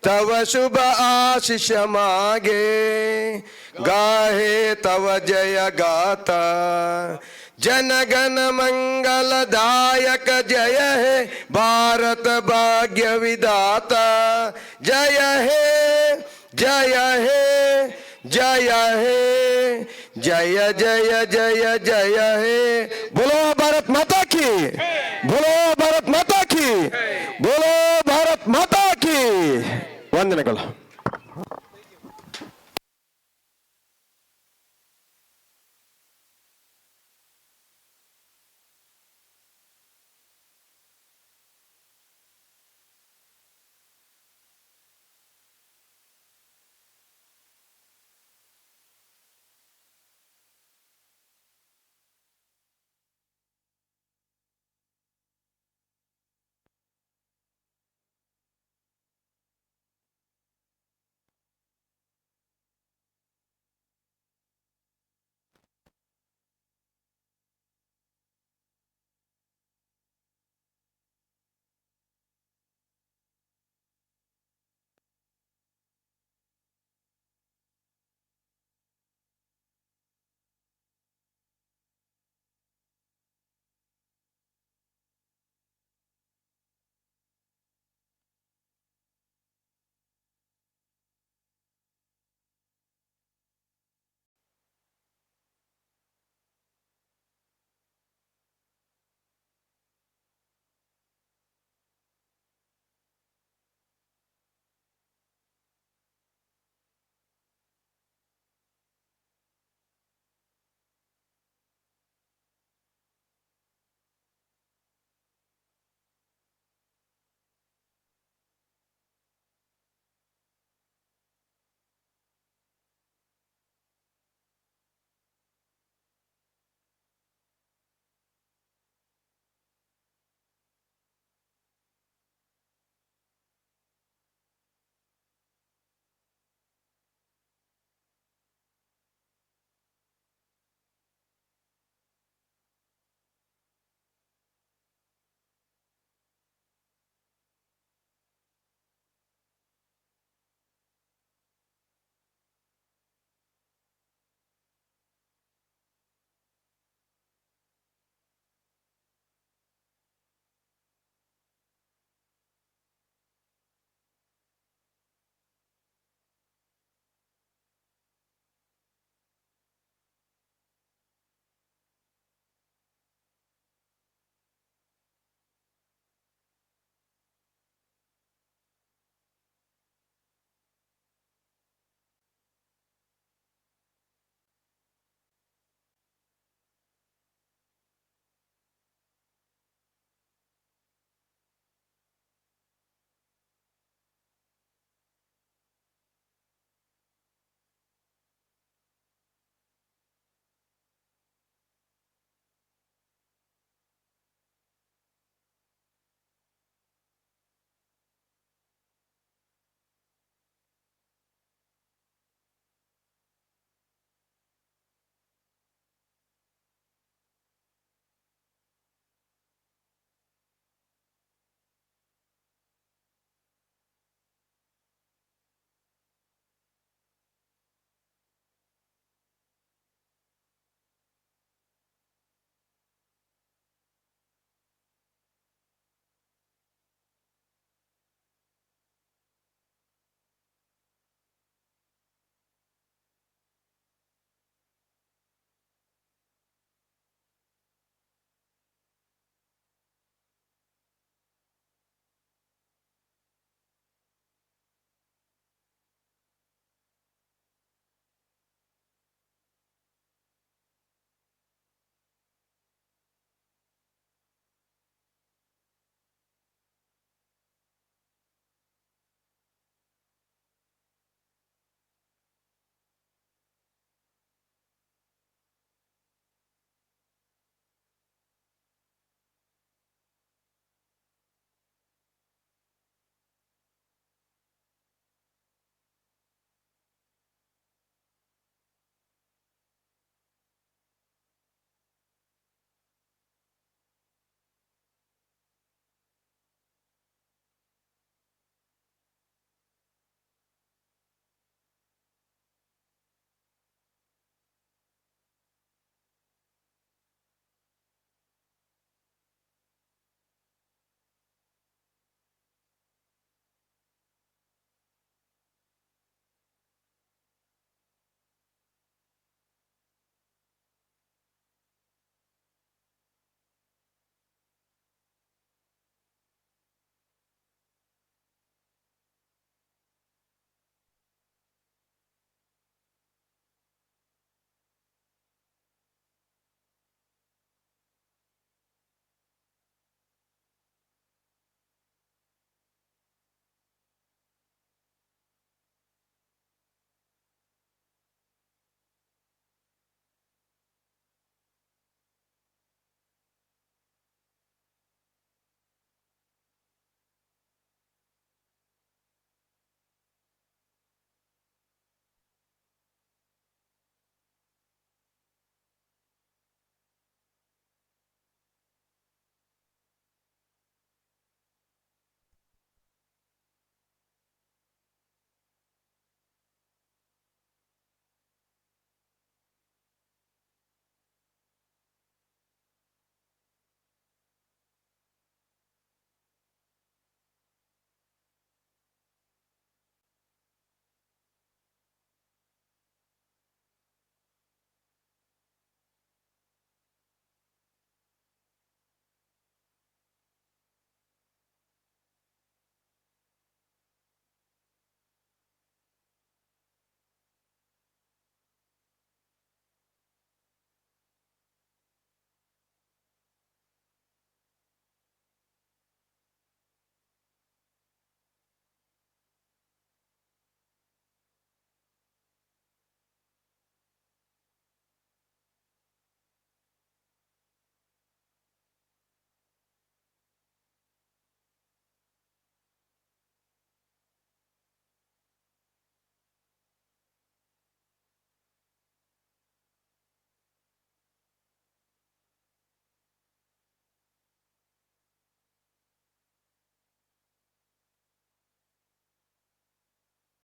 तव शुभ आशीष मागे, गाहे तव जय गाता, जन गण मंगल दायक जय हे भारत भाग्य विधाता, जय हे जय हे जय हे जय जय जय जय हे. बोलो भारत माता की, बोलो भारत माता की, बोलो भारत माता की. ವಂದನೆಗಳು.